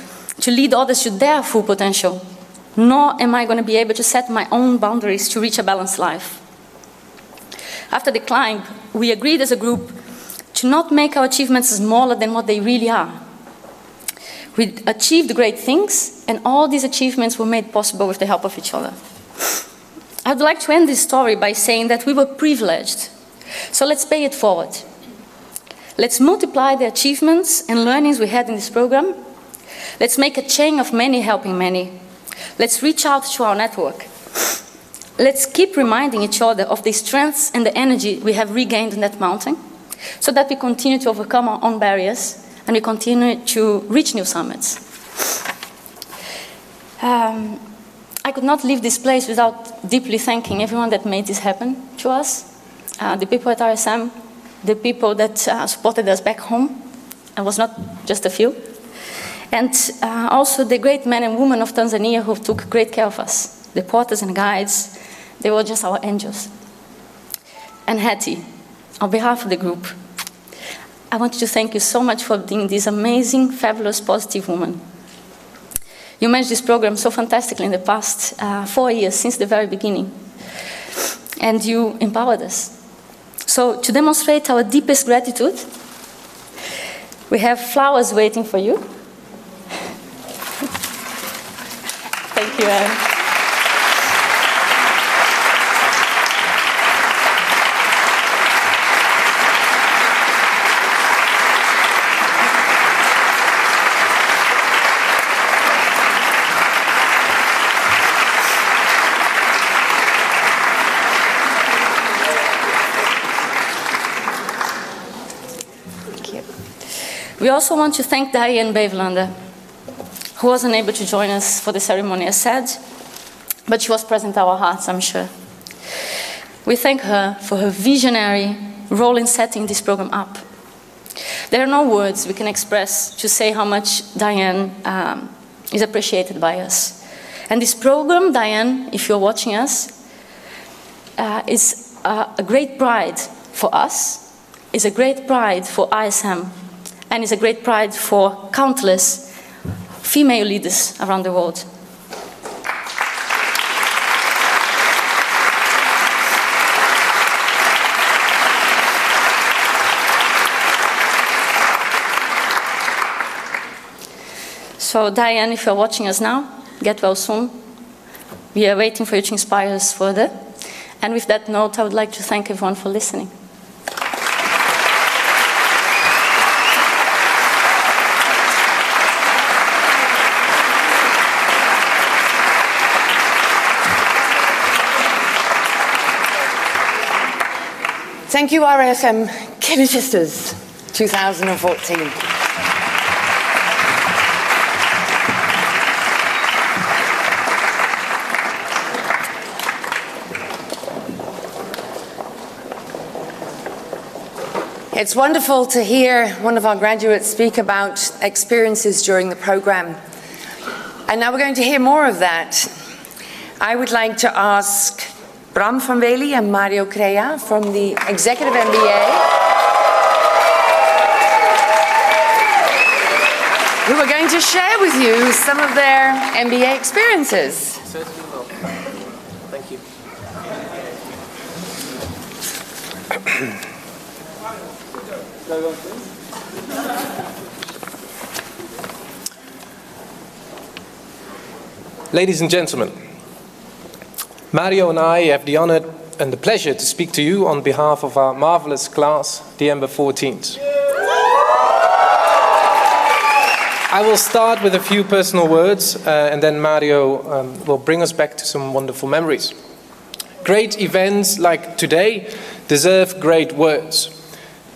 to lead others to their full potential, nor am I going to be able to set my own boundaries to reach a balanced life. After the climb, we agreed as a group to not make our achievements smaller than what they really are. We achieved great things, and all these achievements were made possible with the help of each other. I would like to end this story by saying that we were privileged. So let's pay it forward. Let's multiply the achievements and learnings we had in this program. Let's make a chain of many helping many. Let's reach out to our network. Let's keep reminding each other of the strengths and the energy we have regained in that mountain, so that we continue to overcome our own barriers and we continue to reach new summits. I could not leave this place without deeply thanking everyone that made this happen to us. The people at RSM, the people that supported us back home. It was not just a few. And also the great men and women of Tanzania who took great care of us. The porters and guides, they were just our angels. And Hattie, on behalf of the group, I want to thank you so much for being this amazing, fabulous, positive woman. You managed this program so fantastically in the past 4 years, since the very beginning. And you empowered us. So to demonstrate our deepest gratitude, we have flowers waiting for you. Thank you, Anne. We also want to thank Diane Bevelander, who wasn't able to join us for the ceremony, as said, but she was present in our hearts, I'm sure. We thank her for her visionary role in setting this program up. There are no words we can express to say how much Diane is appreciated by us. And this program, Diane, if you're watching us, is a great pride for us, is a great pride for RSM, and is a great pride for countless female leaders around the world. So Diane, if you're watching us now, get well soon. We are waiting for you to inspire us further. And with that note, I would like to thank everyone for listening. Thank you, RSM Kindertisters 2014. It's wonderful to hear one of our graduates speak about experiences during the program. And now we're going to hear more of that. I would like to ask Bram van Wely and Mario Crea from the Executive MBA, who are going to share with you some of their MBA experiences. Certainly will. Thank you. Ladies and gentlemen, Mario and I have the honor and the pleasure to speak to you on behalf of our marvelous class, the EMBA 14s. I will start with a few personal words and then Mario will bring us back to some wonderful memories. Great events like today deserve great words.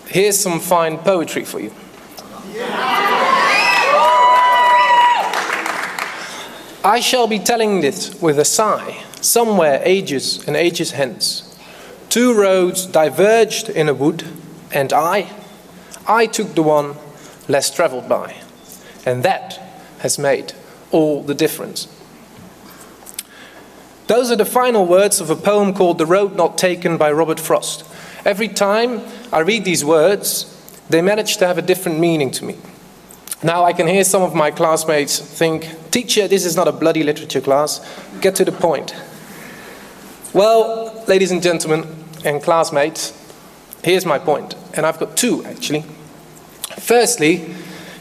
Here's some fine poetry for you. I shall be telling this with a sigh, somewhere ages and ages hence. Two roads diverged in a wood, and I took the one less traveled by. And that has made all the difference. Those are the final words of a poem called The Road Not Taken by Robert Frost. Every time I read these words, they manage to have a different meaning to me. Now I can hear some of my classmates think, teacher, this is not a bloody literature class, get to the point. Well, ladies and gentlemen and classmates, here's my point, and I've got two actually. Firstly,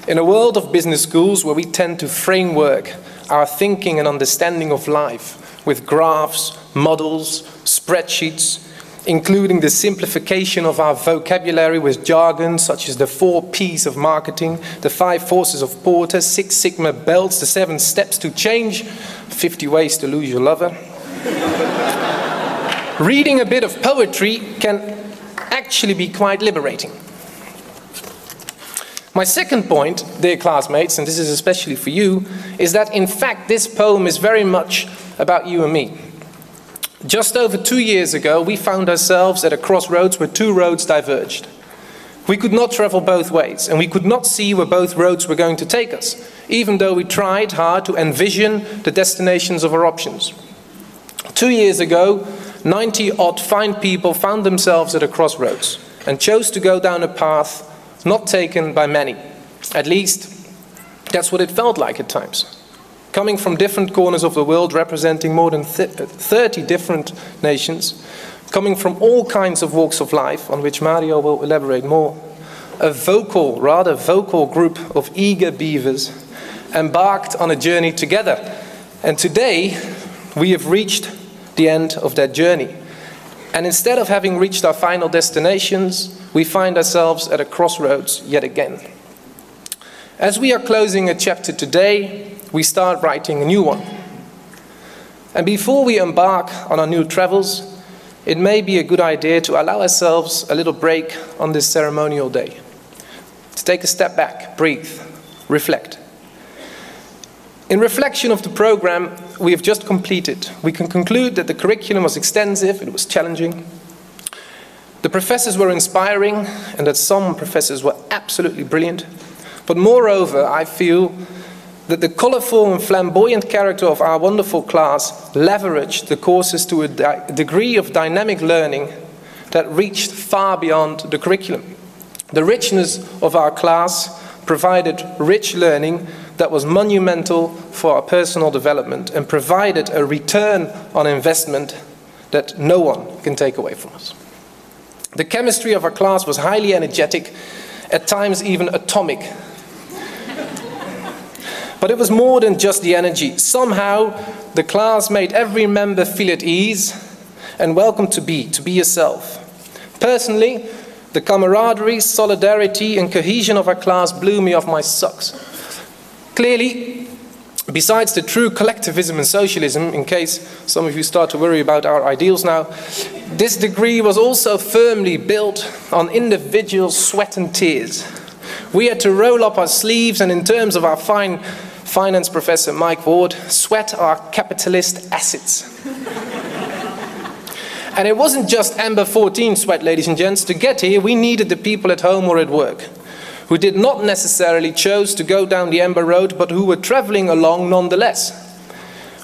in a world of business schools where we tend to framework our thinking and understanding of life with graphs, models, spreadsheets, including the simplification of our vocabulary with jargon such as the 4 P's of marketing, the 5 forces of Porter, 6 Sigma belts, the 7 steps to change, 50 ways to lose your lover. Reading a bit of poetry can actually be quite liberating. My second point, dear classmates, and this is especially for you, is that in fact this poem is very much about you and me. Just over 2 years ago, we found ourselves at a crossroads where 2 roads diverged. We could not travel both ways, and we could not see where both roads were going to take us, even though we tried hard to envision the destinations of our options. 2 years ago, 90-odd fine people found themselves at a crossroads, and chose to go down a path not taken by many. At least, that's what it felt like at times. Coming from different corners of the world, representing more than 30 different nations, coming from all kinds of walks of life, on which Mario will elaborate more, a vocal, rather vocal group of eager beavers embarked on a journey together. And today, we have reached the end of that journey. And instead of having reached our final destinations, we find ourselves at a crossroads yet again. As we are closing a chapter today, we start writing a new one. And before we embark on our new travels, it may be a good idea to allow ourselves a little break on this ceremonial day. To take a step back, breathe, reflect. In reflection of the program we have just completed, we can conclude that the curriculum was extensive, it was challenging. The professors were inspiring, and that some professors were absolutely brilliant. But moreover, I feel that the colorful and flamboyant character of our wonderful class leveraged the courses to a degree of dynamic learning that reached far beyond the curriculum. The richness of our class provided rich learning that was monumental for our personal development and provided a return on investment that no one can take away from us. The chemistry of our class was highly energetic, at times even atomic. But it was more than just the energy. Somehow, the class made every member feel at ease and welcome to be yourself. Personally, the camaraderie, solidarity, and cohesion of our class blew me off my socks. Clearly, besides the true collectivism and socialism, in case some of you start to worry about our ideals now, this degree was also firmly built on individual sweat and tears. We had to roll up our sleeves, and in terms of our finance professor Mike Ward, sweat our capitalist assets. And it wasn't just Amber 14 sweat, ladies and gents. To get here, we needed the people at home or at work, who did not necessarily choose to go down the Amber Road, but who were traveling along nonetheless.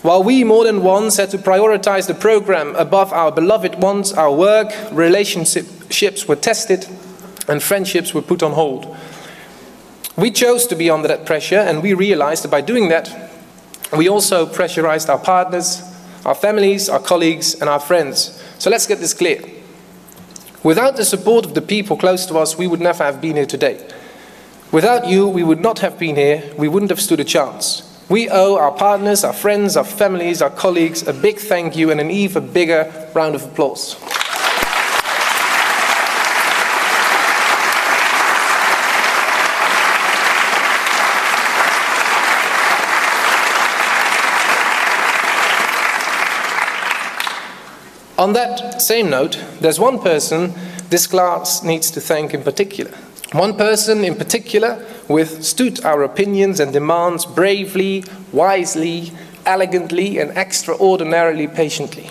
While we more than once had to prioritize the program above our beloved ones, our work, relationships were tested, and friendships were put on hold. We chose to be under that pressure, and we realized that by doing that, we also pressurized our partners, our families, our colleagues, and our friends. So let's get this clear. Without the support of the people close to us, we would never have been here today. Without you, we would not have been here. We wouldn't have stood a chance. We owe our partners, our friends, our families, our colleagues a big thank you and an even bigger round of applause. On that same note, there's one person this class needs to thank in particular. One person in particular withstood our opinions and demands bravely, wisely, elegantly, and extraordinarily patiently.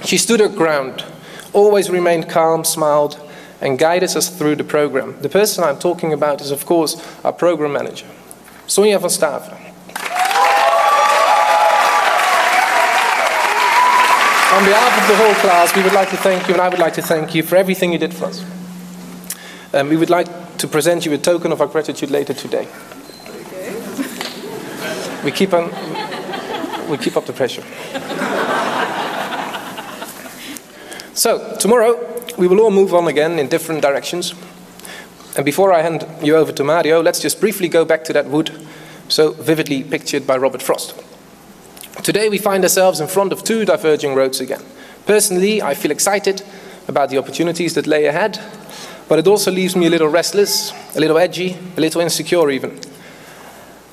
She stood her ground, always remained calm, smiled, and guided us through the program. The person I'm talking about is, of course, our program manager, Sonja van Staveren. On behalf of the whole class, we would like to thank you, and I would like to thank you for everything you did for us. We would like to present you a token of our gratitude later today. We keep up the pressure. So, tomorrow, we will all move on again in different directions. And before I hand you over to Mario, let's just briefly go back to that wood so vividly pictured by Robert Frost. Today we find ourselves in front of two diverging roads again. Personally, I feel excited about the opportunities that lay ahead, but it also leaves me a little restless, a little edgy, a little insecure even.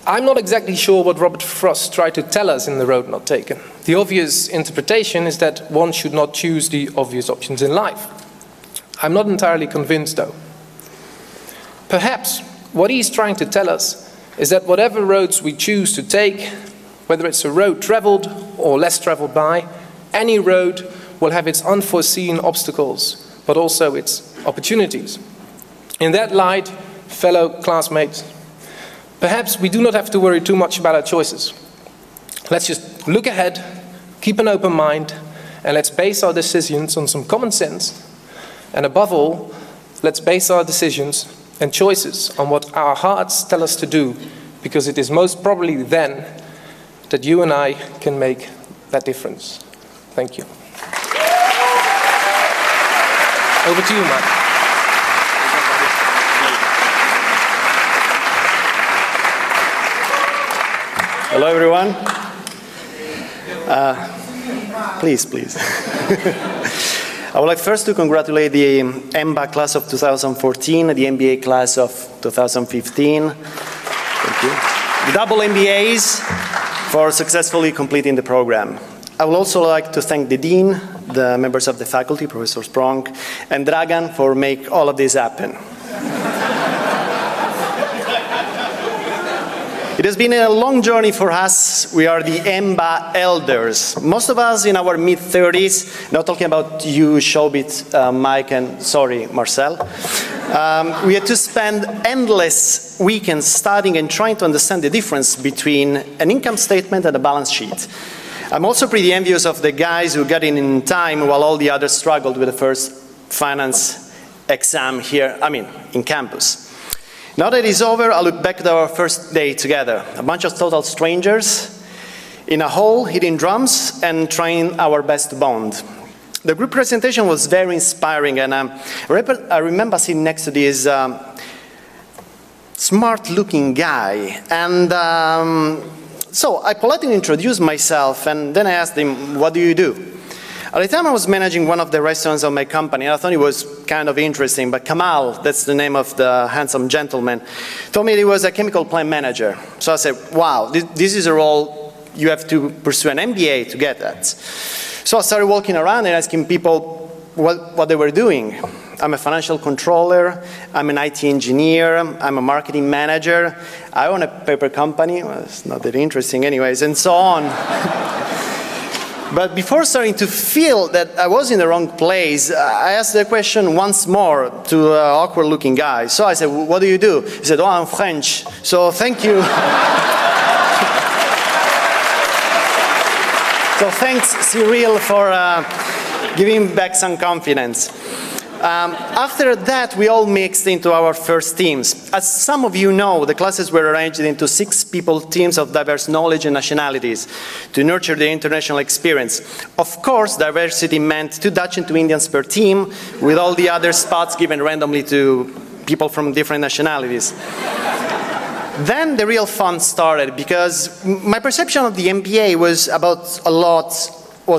I'm not exactly sure what Robert Frost tried to tell us in The Road Not Taken. The obvious interpretation is that one should not choose the obvious options in life. I'm not entirely convinced though. Perhaps what he's trying to tell us is that whatever roads we choose to take, whether it's a road traveled or less traveled by, any road will have its unforeseen obstacles, but also its opportunities. In that light, fellow classmates, perhaps we do not have to worry too much about our choices. Let's just look ahead, keep an open mind, and let's base our decisions on some common sense And above all, let's base our decisions and choices on what our hearts tell us to do, because it is most probably then that you and I can make that difference. Thank you. Over to you, Matt. Hello, everyone. Please. I would like first to congratulate the EMBA class of 2014, the MBA class of 2015. Thank you. The double MBAs for successfully completing the program. I would also like to thank the Dean, the members of the faculty, Professor Sprong, and Dragan for making all of this happen. It has been a long journey for us. We are the EMBA elders. Most of us in our mid-30s, not talking about you, Shobit, Mike, and sorry, Marcel. We had to spend endless weekends studying and trying to understand the difference between an income statement and a balance sheet. I'm also pretty envious of the guys who got in time while all the others struggled with the first finance exam here, in campus. Now that it's over, I look back at our first day together. A bunch of total strangers in a hall, hitting drums and trying our best to bond. The group presentation was very inspiring, and I remember sitting next to this smart-looking guy. And so I politely introduced myself, and then I asked him, what do you do? At the time I was managing one of the restaurants of my company, and I thought it was kind of interesting, but Kamal, that's the name of the handsome gentleman, told me he was a chemical plant manager. So I said, wow, this is a role you have to pursue an MBA to get at. So I started walking around and asking people what they were doing. I'm a financial controller, I'm an IT engineer, I'm a marketing manager, I own a paper company, well, it's not that interesting anyways, and so on. But before starting to feel that I was in the wrong place, I asked the question once more to an awkward-looking guy. So I said, what do you do? He said, oh, I'm French. So thank you. So thanks, Cyril, for giving back some confidence. After that, we all mixed into our first teams. As some of you know, the classes were arranged into 6-people teams of diverse knowledge and nationalities to nurture the international experience. Of course, diversity meant 2 Dutch and 2 Indians per team, with all the other spots given randomly to people from different nationalities. Then the real fun started, because my perception of the MBA was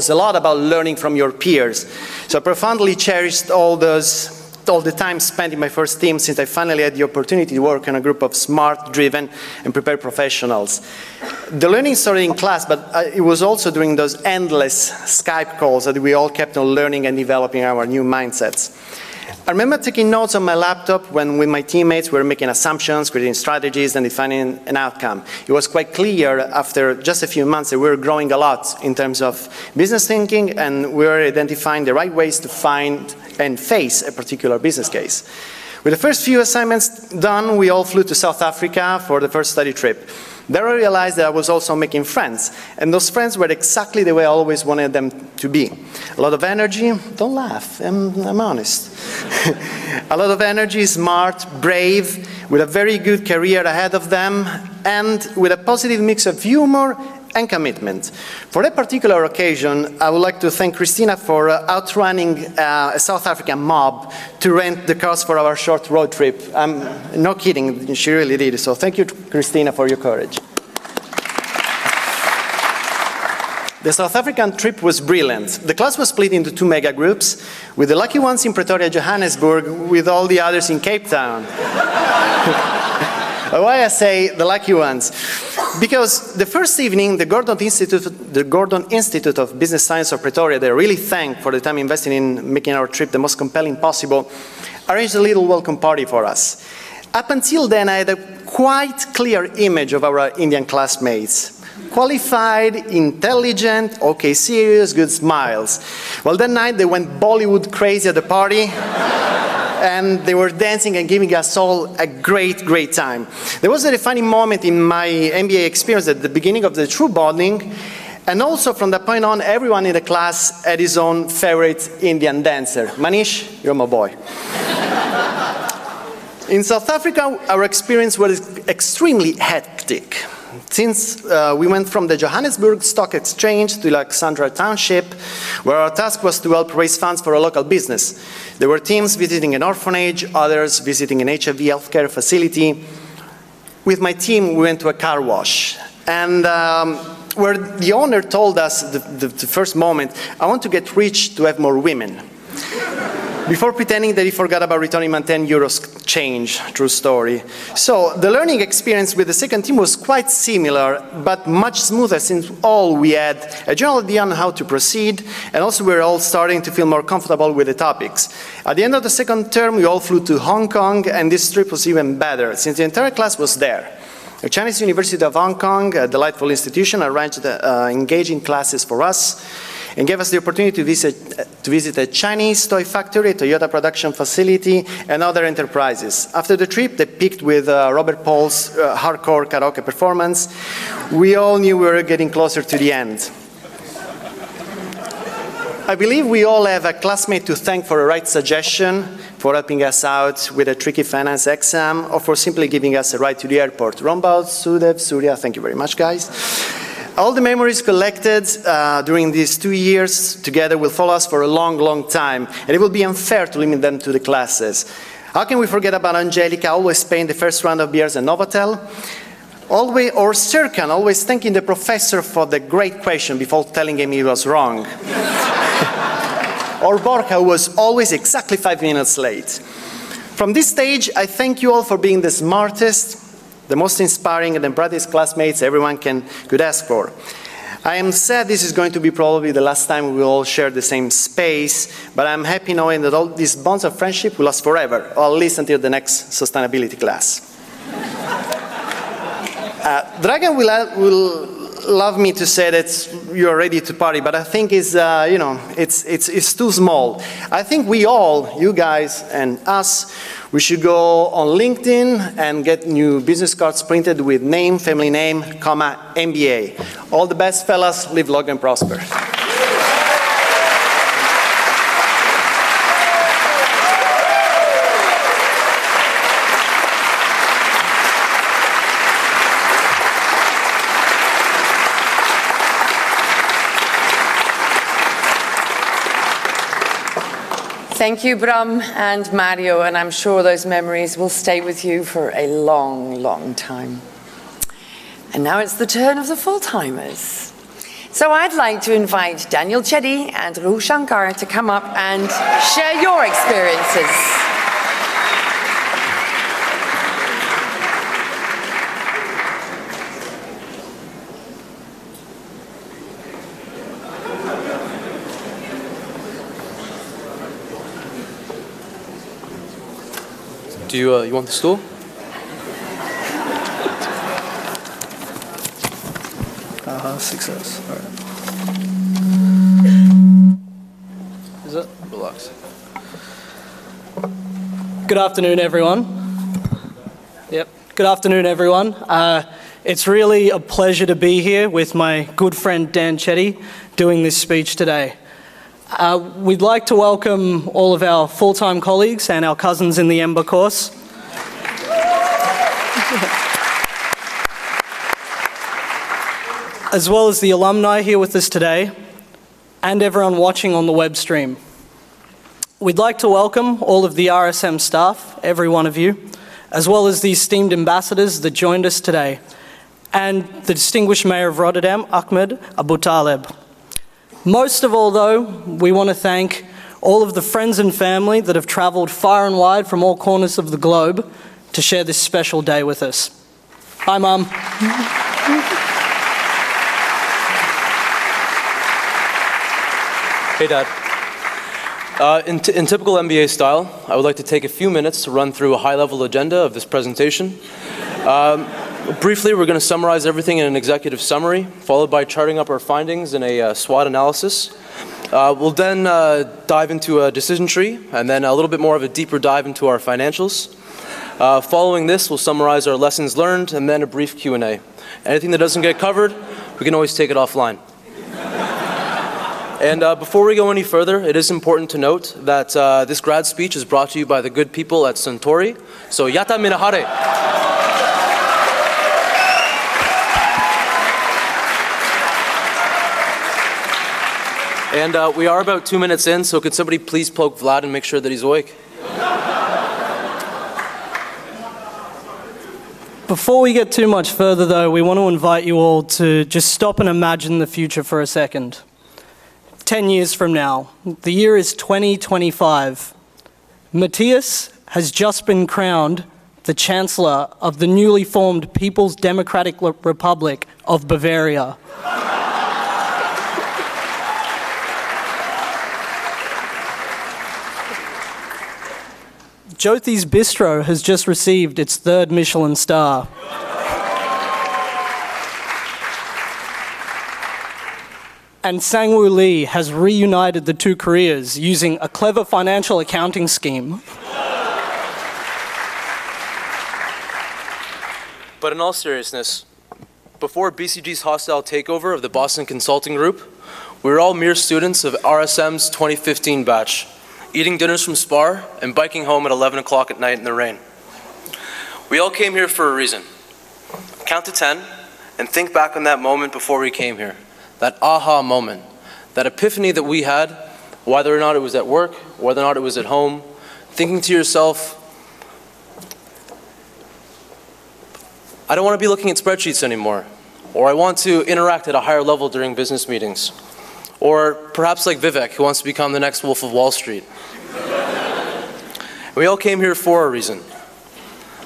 a lot about learning from your peers. So I profoundly cherished all the time spent in my first team since I finally had the opportunity to work in a group of smart, driven, and prepared professionals. The learning started in class, but it was also during those endless Skype calls that we all kept on learning and developing our new mindsets. I remember taking notes on my laptop when with my teammates we were making assumptions, creating strategies, and defining an outcome. It was quite clear after just a few months that we were growing a lot in terms of business thinking, and we were identifying the right ways to find and face a particular business case. With the first few assignments done, we all flew to South Africa for the first study trip. There I realized that I was also making friends, and those friends were exactly the way I always wanted them to be. A lot of energy, don't laugh, I'm honest. A lot of energy, smart, brave, with a very good career ahead of them, and with a positive mix of humor and commitment. For that particular occasion, I would like to thank Christina for outrunning a South African mob to rent the cars for our short road trip. I'm not kidding, she really did. So thank you, Christina, for your courage. The South African trip was brilliant. The class was split into 2 mega groups, with the lucky ones in Pretoria, Johannesburg, with all the others in Cape Town. Why I say the lucky ones? Because the first evening, the Gordon Institute of Business Science of Pretoria, they really thank for the time invested in making our trip the most compelling possible, arranged a little welcome party for us. Up until then, I had a quite clear image of our Indian classmates. Qualified, intelligent, okay, serious, good smiles. Well, that night they went Bollywood crazy at the party. And they were dancing and giving us all a great, great time. There was a defining moment in my MBA experience at the beginning of the true bonding, And also from that point on, everyone in the class had his own favorite Indian dancer. Manish, you're my boy. In South Africa, our experience was extremely hectic. Since we went from the Johannesburg Stock Exchange to Alexandra Township, where our task was to help raise funds for a local business. There were teams visiting an orphanage, others visiting an HIV healthcare facility. With my team, we went to a car wash. And where the owner told us the first moment, I want to get rich to have more women. Before pretending that he forgot about returning my 10 euros change, true story. So the learning experience with the second team was quite similar, but much smoother since all we had a general idea on how to proceed, and also we were all starting to feel more comfortable with the topics. At the end of the second term, we all flew to Hong Kong, and this trip was even better, since the entire class was there. The Chinese University of Hong Kong, a delightful institution, arranged engaging classes for us, and gave us the opportunity to visit a Chinese toy factory, a Toyota production facility, and other enterprises. After the trip, they picked with Robert Paul's hardcore karaoke performance. We all knew we were getting closer to the end. I believe we all have a classmate to thank for a right suggestion, for helping us out with a tricky finance exam, or for simply giving us a ride to the airport. Rombaut, Sudev, Surya, thank you very much, guys. All the memories collected during these 2 years together will follow us for a long, long time, and it will be unfair to limit them to the classes. How can we forget about Angelica, always paying the first round of beers at Novotel? Always, or Serkan, always thanking the professor for the great question before telling him he was wrong. Or Borja, who was always exactly 5 minutes late. From this stage, I thank you all for being the smartest, the most inspiring and the brightest classmates everyone could ask for. I am sad this is going to be probably the last time we will all share the same space, but I'm happy knowing that all these bonds of friendship will last forever, or at least until the next sustainability class. Dragan will love me to say that you're ready to party, but I think it's, it's too small. I think we all, you guys and us, we should go on LinkedIn and get new business cards printed with name, family name, comma, MBA. All the best, fellas. Live long and prosper. Thank you, Bram and Mario, and I'm sure those memories will stay with you for a long, long time. And now it's the turn of the full-timers. So I'd like to invite Daniel Chetty and Ruh Shankar to come up and share your experiences. Do you want the stool? Success. All right. Is it? Relax. Good afternoon, everyone. Yep. Good afternoon, everyone. It's really a pleasure to be here with my good friend Dan Chetty doing this speech today. We'd like to welcome all of our full-time colleagues and our cousins in the EMBA course. As well as the alumni here with us today, and everyone watching on the web stream. We'd like to welcome all of the RSM staff, every one of you, as well as the esteemed ambassadors that joined us today, and the distinguished Mayor of Rotterdam, Ahmed Abu Taleb. Most of all, though, we want to thank all of the friends and family that have travelled far and wide from all corners of the globe to share this special day with us. Hi, Mum. Hey, Dad. In typical MBA style, I would like to take a few minutes to run through a high-level agenda of this presentation. Briefly, we're going to summarize everything in an executive summary, followed by charting up our findings in a SWOT analysis. We'll then dive into a decision tree, and then a little bit more of a deeper dive into our financials. Following this, we'll summarize our lessons learned, and then a brief Q&A. Anything that doesn't get covered, we can always take it offline. And before we go any further, it is important to note that this grad speech is brought to you by the good people at Suntory. So, Yata Minahare. And we are about 2 minutes in, so could somebody please poke Vlad and make sure that he's awake? Before we get too much further though, we want to invite you all to just stop and imagine the future for a second. 10 years from now, the year is 2025. Matthias has just been crowned the Chancellor of the newly formed People's Democratic Republic of Bavaria. Jyoti's Bistro has just received its 3rd Michelin star. And Sang-Woo Lee has reunited the 2 Koreas using a clever financial accounting scheme. But in all seriousness, before BCG's hostile takeover of the Boston Consulting Group, we were all mere students of RSM's 2015 batch, eating dinners from Spar and biking home at 11 o'clock at night in the rain. We all came here for a reason. Count to 10 and think back on that moment before we came here. That aha moment, that epiphany that we had, whether or not it was at work, whether or not it was at home, thinking to yourself, I don't want to be looking at spreadsheets anymore, or I want to interact at a higher level during business meetings, or perhaps like Vivek, who wants to become the next Wolf of Wall Street. We all came here for a reason.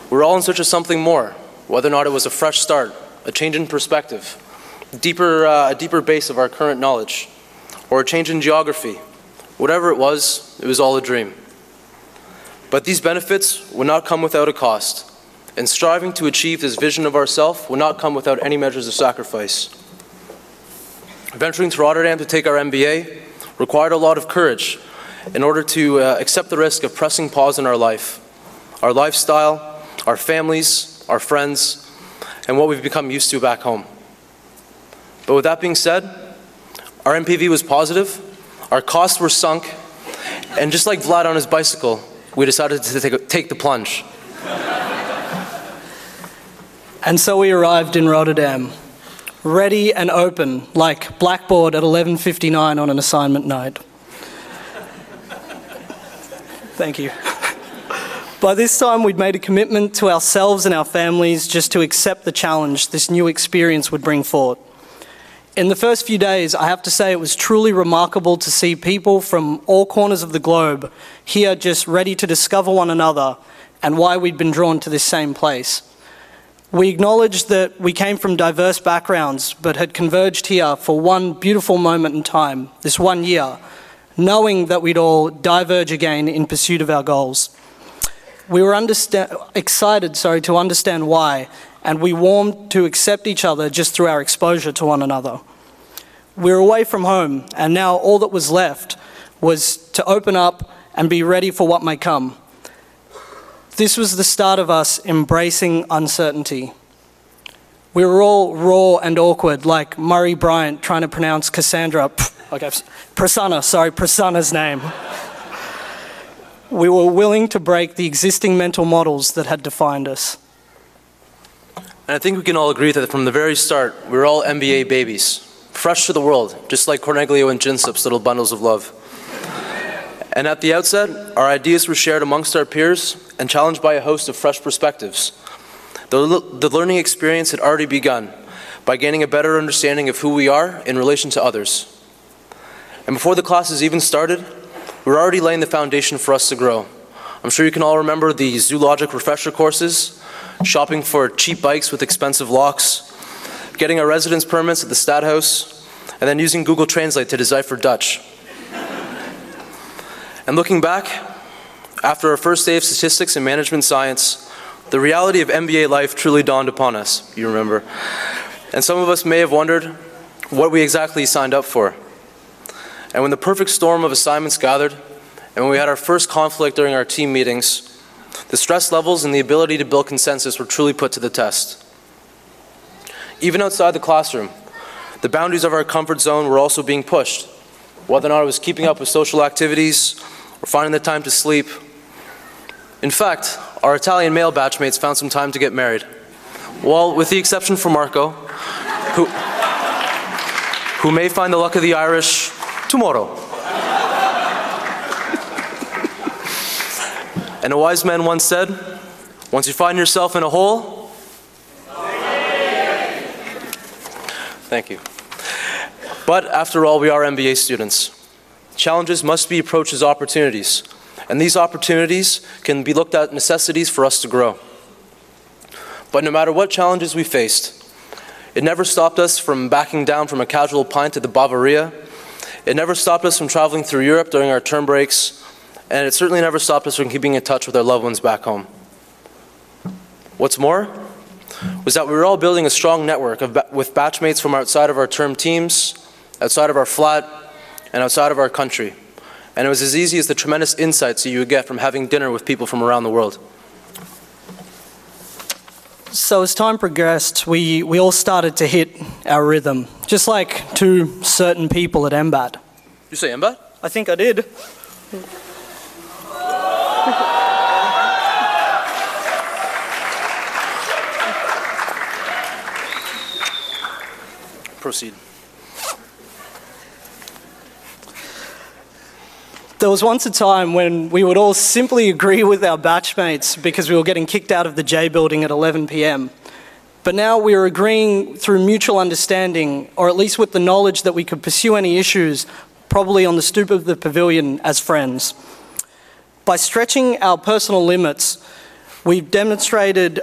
We're all in search of something more, whether or not it was a fresh start, a change in perspective, a deeper base of our current knowledge, or a change in geography. Whatever it was all a dream. But these benefits would not come without a cost, and striving to achieve this vision of ourself would not come without any measures of sacrifice. Venturing to Rotterdam to take our MBA required a lot of courage in order to accept the risk of pressing pause in our life, our lifestyle, our families, our friends, and what we've become used to back home. But with that being said, our MPV was positive, our costs were sunk, and just like Vlad on his bicycle, we decided to take the plunge. And so we arrived in Rotterdam, ready and open, like Blackboard at 11:59 on an assignment night. Thank you. By this time, we'd made a commitment to ourselves and our families just to accept the challenge this new experience would bring forth. In the first few days, I have to say it was truly remarkable to see people from all corners of the globe here just ready to discover one another and why we'd been drawn to this same place. We acknowledged that we came from diverse backgrounds but had converged here for one beautiful moment in time, this 1 year, knowing that we'd all diverge again in pursuit of our goals. We were excited to understand why, and we warmed to accept each other just through our exposure to one another. We were away from home, and now all that was left was to open up and be ready for what might come. This was the start of us embracing uncertainty. We were all raw and awkward, like Murray Bryant trying to pronounce Prasanna's name. We were willing to break the existing mental models that had defined us. And I think we can all agree that from the very start, we were all MBA babies, fresh to the world, just like Corneglio and Jinsup's little bundles of love. And at the outset, our ideas were shared amongst our peers and challenged by a host of fresh perspectives. The learning experience had already begun by gaining a better understanding of who we are in relation to others. And before the classes even started, we were already laying the foundation for us to grow. I'm sure you can all remember the zoologic refresher courses, shopping for cheap bikes with expensive locks, getting our residence permits at the Stadhuis, and then using Google Translate to decipher Dutch. And looking back, after our first day of statistics and management science, the reality of MBA life truly dawned upon us, you remember. And some of us may have wondered what we exactly signed up for. And when the perfect storm of assignments gathered, and when we had our first conflict during our team meetings, the stress levels and the ability to build consensus were truly put to the test. Even outside the classroom, the boundaries of our comfort zone were also being pushed. whether or not it was keeping up with social activities or finding the time to sleep. In fact, our Italian male batchmates found some time to get married. Well, with the exception for Marco, who may find the luck of the Irish tomorrow. And a wise man once said, once you find yourself in a hole, thank you. But after all, we are MBA students. Challenges must be approached as opportunities, and these opportunities can be looked at necessities for us to grow. But no matter what challenges we faced, it never stopped us from backing down from a casual pint at the Bavaria. It never stopped us from traveling through Europe during our term breaks, and it certainly never stopped us from keeping in touch with our loved ones back home. What's more, was that we were all building a strong network with batchmates from outside of our term teams, outside of our flat, and outside of our country. And it was as easy as the tremendous insights that you would get from having dinner with people from around the world. So as time progressed, we all started to hit our rhythm, just like two certain people at MBAT. Did you say MBAT? I think I did. Proceed. There was once a time when we would all simply agree with our batchmates because we were getting kicked out of the J building at 11 p.m. But now we are agreeing through mutual understanding, or at least with the knowledge that we could pursue any issues, probably on the stoop of the pavilion as friends. By stretching our personal limits, we've demonstrated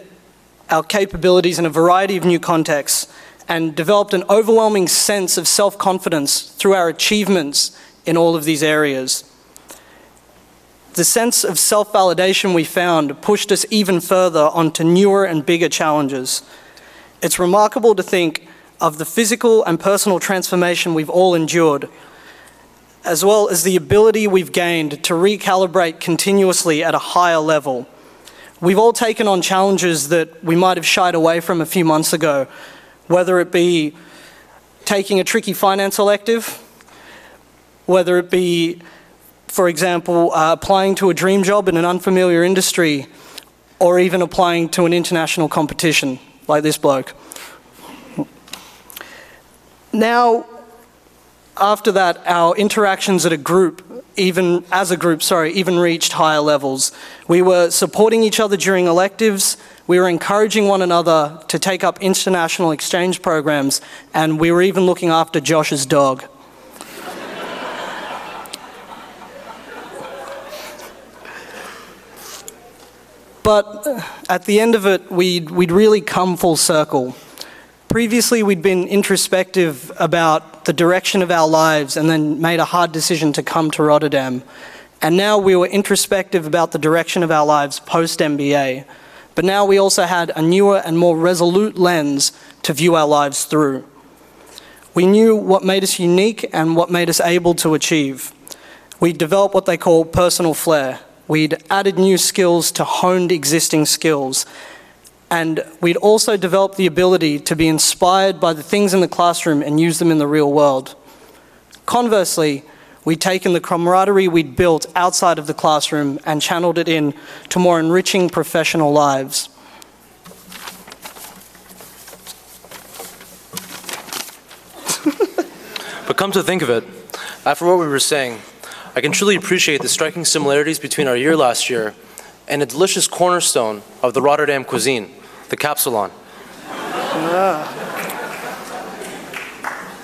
our capabilities in a variety of new contexts and developed an overwhelming sense of self-confidence through our achievements in all of these areas. The sense of self-validation we found pushed us even further onto newer and bigger challenges. It's remarkable to think of the physical and personal transformation we've all endured, as well as the ability we've gained to recalibrate continuously at a higher level. We've all taken on challenges that we might have shied away from a few months ago, whether it be taking a tricky finance elective, whether it be, for example, applying to a dream job in an unfamiliar industry, or even applying to an international competition like this bloke. Now, after that, our interactions as a group even reached higher levels. We were supporting each other during electives, we were encouraging one another to take up international exchange programs, and we were even looking after Josh's dog. But at the end of it, we'd really come full circle. Previously, we'd been introspective about the direction of our lives and then made a hard decision to come to Rotterdam. And now we were introspective about the direction of our lives post-MBA. But now we also had a newer and more resolute lens to view our lives through. We knew what made us unique and what made us able to achieve. We developed what they call personal flair. We'd added new skills to honed existing skills. And we'd also developed the ability to be inspired by the things in the classroom and use them in the real world. Conversely, we'd taken the camaraderie we'd built outside of the classroom and channeled it in to more enriching professional lives. But come to think of it, after what we were saying, I can truly appreciate the striking similarities between our year last year and a delicious cornerstone of the Rotterdam cuisine, the kapsalon.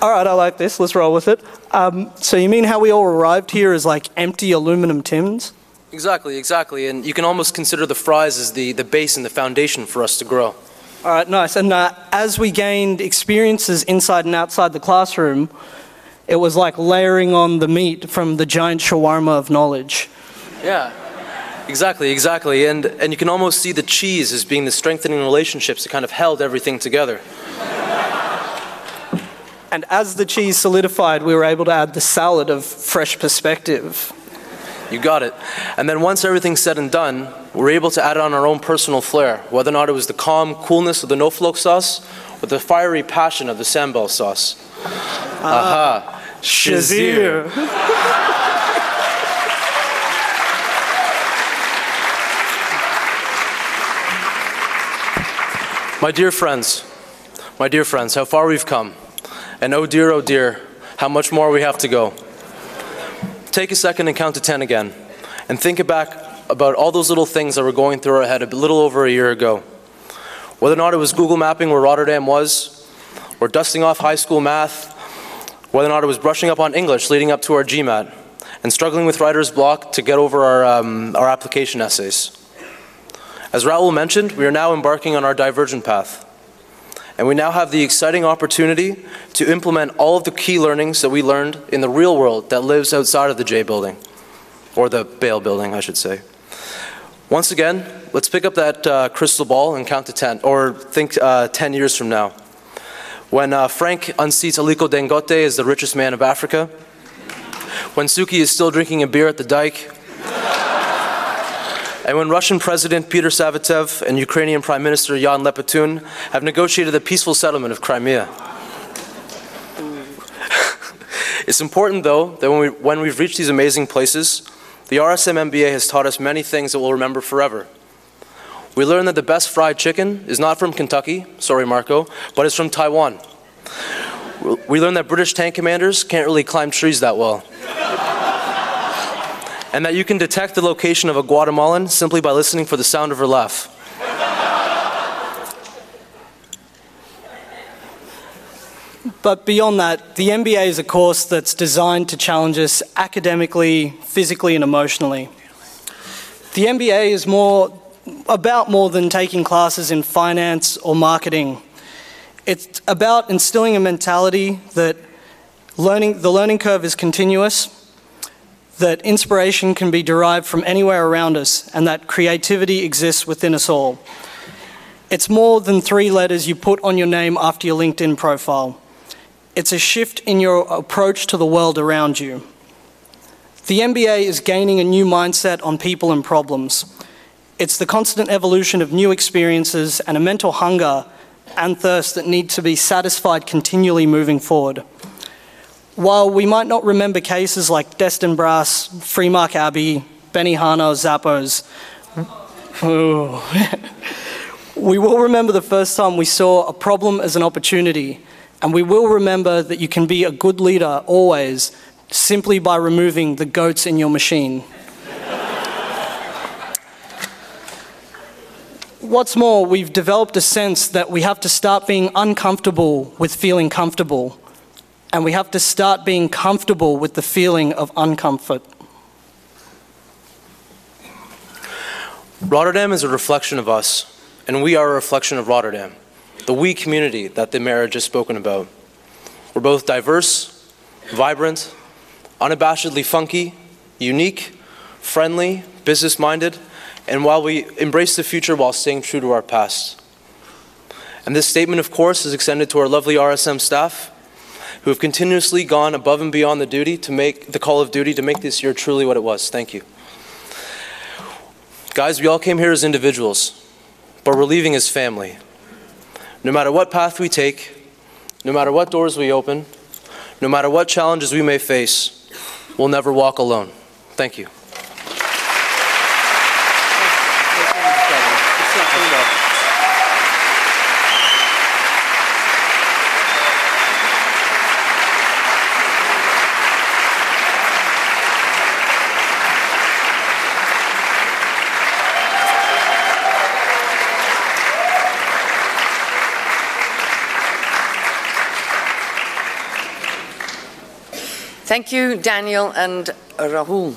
All right, I like this. Let's roll with it. So you mean how we all arrived here as like empty aluminum tins? Exactly, exactly. And you can almost consider the fries as the base and the foundation for us to grow. All right, nice. And as we gained experiences inside and outside the classroom, it was like layering on the meat from the giant shawarma of knowledge. Yeah, exactly, exactly. And you can almost see the cheese as being the strengthening relationships that kind of held everything together. And as the cheese solidified, we were able to add the salad of fresh perspective. You got it. And then once everything's said and done, we're able to add on our own personal flair, whether or not it was the calm coolness of the no-float sauce or the fiery passion of the sambal sauce. Aha. Shazir. My dear friends, how far we've come. And oh dear, how much more we have to go. Take a second and count to 10 again. And think back about all those little things that were going through our head a little over a year ago. Whether or not it was Google mapping where Rotterdam was, or dusting off high school math, whether or not it was brushing up on English leading up to our GMAT, and struggling with writer's block to get over our application essays. As Raoul mentioned, we are now embarking on our divergent path. And we now have the exciting opportunity to implement all of the key learnings that we learned in the real world that lives outside of the J building, or the Bale building, I should say. Once again, let's pick up that crystal ball and count to 10, or think 10 years from now. When Frank unseats Aliko Dangote as the richest man of Africa, when Suki is still drinking a beer at the dike, and when Russian President Peter Savitsev and Ukrainian Prime Minister Jan Lepetun have negotiated a peaceful settlement of Crimea. It's important, though, that when we've reached these amazing places, the RSM MBA has taught us many things that we'll remember forever. We learned that the best fried chicken is not from Kentucky, sorry Marco, but it's from Taiwan. We learned that British tank commanders can't really climb trees that well. And that you can detect the location of a Guatemalan simply by listening for the sound of her laugh. But beyond that, the MBA is a course that's designed to challenge us academically, physically, and emotionally. The MBA is about more than taking classes in finance or marketing. It's about instilling a mentality that the learning curve is continuous, that inspiration can be derived from anywhere around us, and that creativity exists within us all. It's more than 3 letters you put on your name after your LinkedIn profile. It's a shift in your approach to the world around you. The MBA is gaining a new mindset on people and problems. It's the constant evolution of new experiences and a mental hunger and thirst that need to be satisfied continually moving forward. While we might not remember cases like Destin Brass, Freemark Abbey, Benihana, Zappos, we will remember the first time we saw a problem as an opportunity, and we will remember that you can be a good leader always simply by removing the goats in your machine. What's more, we've developed a sense that we have to start being uncomfortable with feeling comfortable. And we have to start being comfortable with the feeling of uncomfort. Rotterdam is a reflection of us, and we are a reflection of Rotterdam, the we community that the mayor had just spoken about. We're both diverse, vibrant, unabashedly funky, unique, friendly, business-minded, and while we embrace the future while staying true to our past. And this statement, of course, is extended to our lovely RSM staff, who have continuously gone above and beyond the call of duty to make this year truly what it was. Thank you. Guys, we all came here as individuals, but we're leaving as family. No matter what path we take, no matter what doors we open, no matter what challenges we may face, we'll never walk alone. Thank you. Thank you, Daniel and Rahul.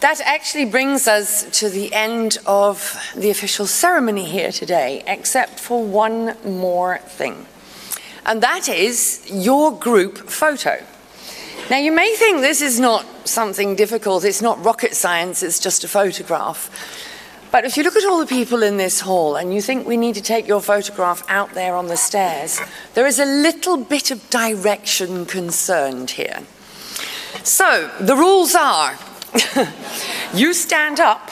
That actually brings us to the end of the official ceremony here today, except for one more thing. And that is your group photo. Now, you may think this is not something difficult, it's not rocket science, it's just a photograph. But if you look at all the people in this hall and you think we need to take your photograph out there on the stairs, there is a little bit of direction concerned here. So, the rules are, you stand up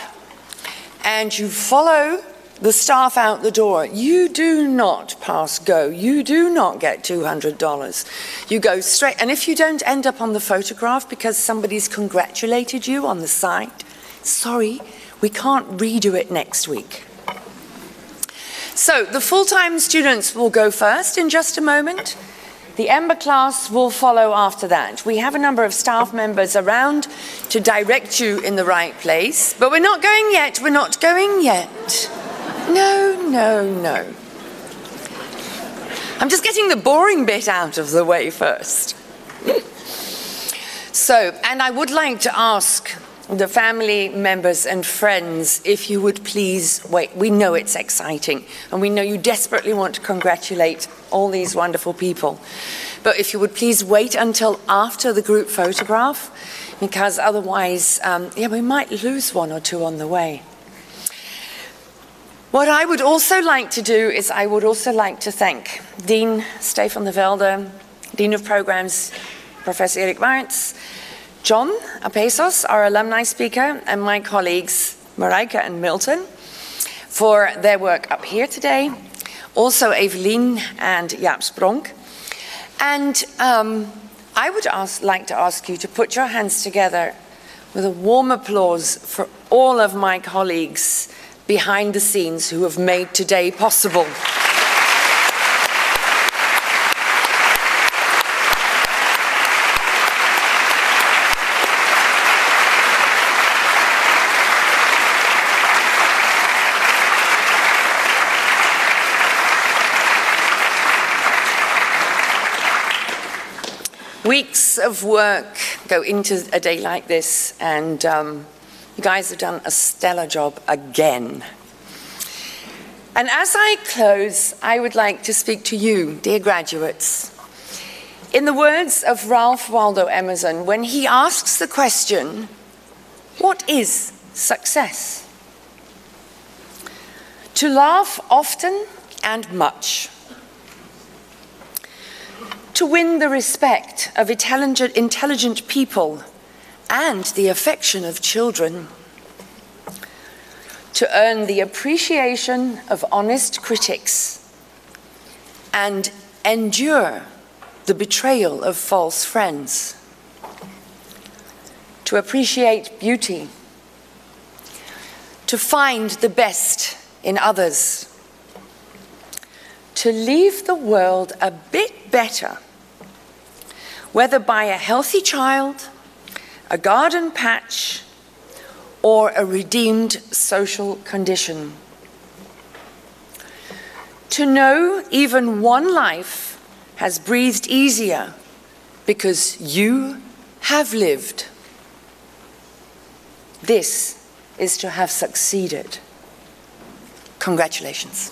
and you follow the staff out the door, you do not pass go. You do not get $200. You go straight, and if you don't end up on the photograph because somebody's congratulated you on the site, sorry, we can't redo it next week. So the full-time students will go first in just a moment. The EMBA class will follow after that. We have a number of staff members around to direct you in the right place, but we're not going yet, we're not going yet. No, no, no. I'm just getting the boring bit out of the way first. So, and I would like to ask the family members and friends if you would please wait. We know it's exciting and we know you desperately want to congratulate all these wonderful people. But if you would please wait until after the group photograph, because otherwise, we might lose one or two on the way. What I would also like to do is I would also like to thank Dean Stefan de Velde, Dean of Programs, Professor Erik Martz, John Apesos, our alumni speaker, and my colleagues Marijke and Milton for their work up here today. Also Evelien and Jaap Spronk. And I would like to ask you to put your hands together with a warm applause for all of my colleagues behind the scenes who have made today possible. Weeks of work go into a day like this, and you guys have done a stellar job again. And as I close, I would like to speak to you, dear graduates. In the words of Ralph Waldo Emerson, when he asks the question, what is success? To laugh often and much. To win the respect of intelligent people and the affection of children. To earn the appreciation of honest critics and endure the betrayal of false friends. To appreciate beauty. To find the best in others. To leave the world a bit better, whether by a healthy child, a garden patch, or a redeemed social condition. To know even one life has breathed easier because you have lived. This is to have succeeded. Congratulations.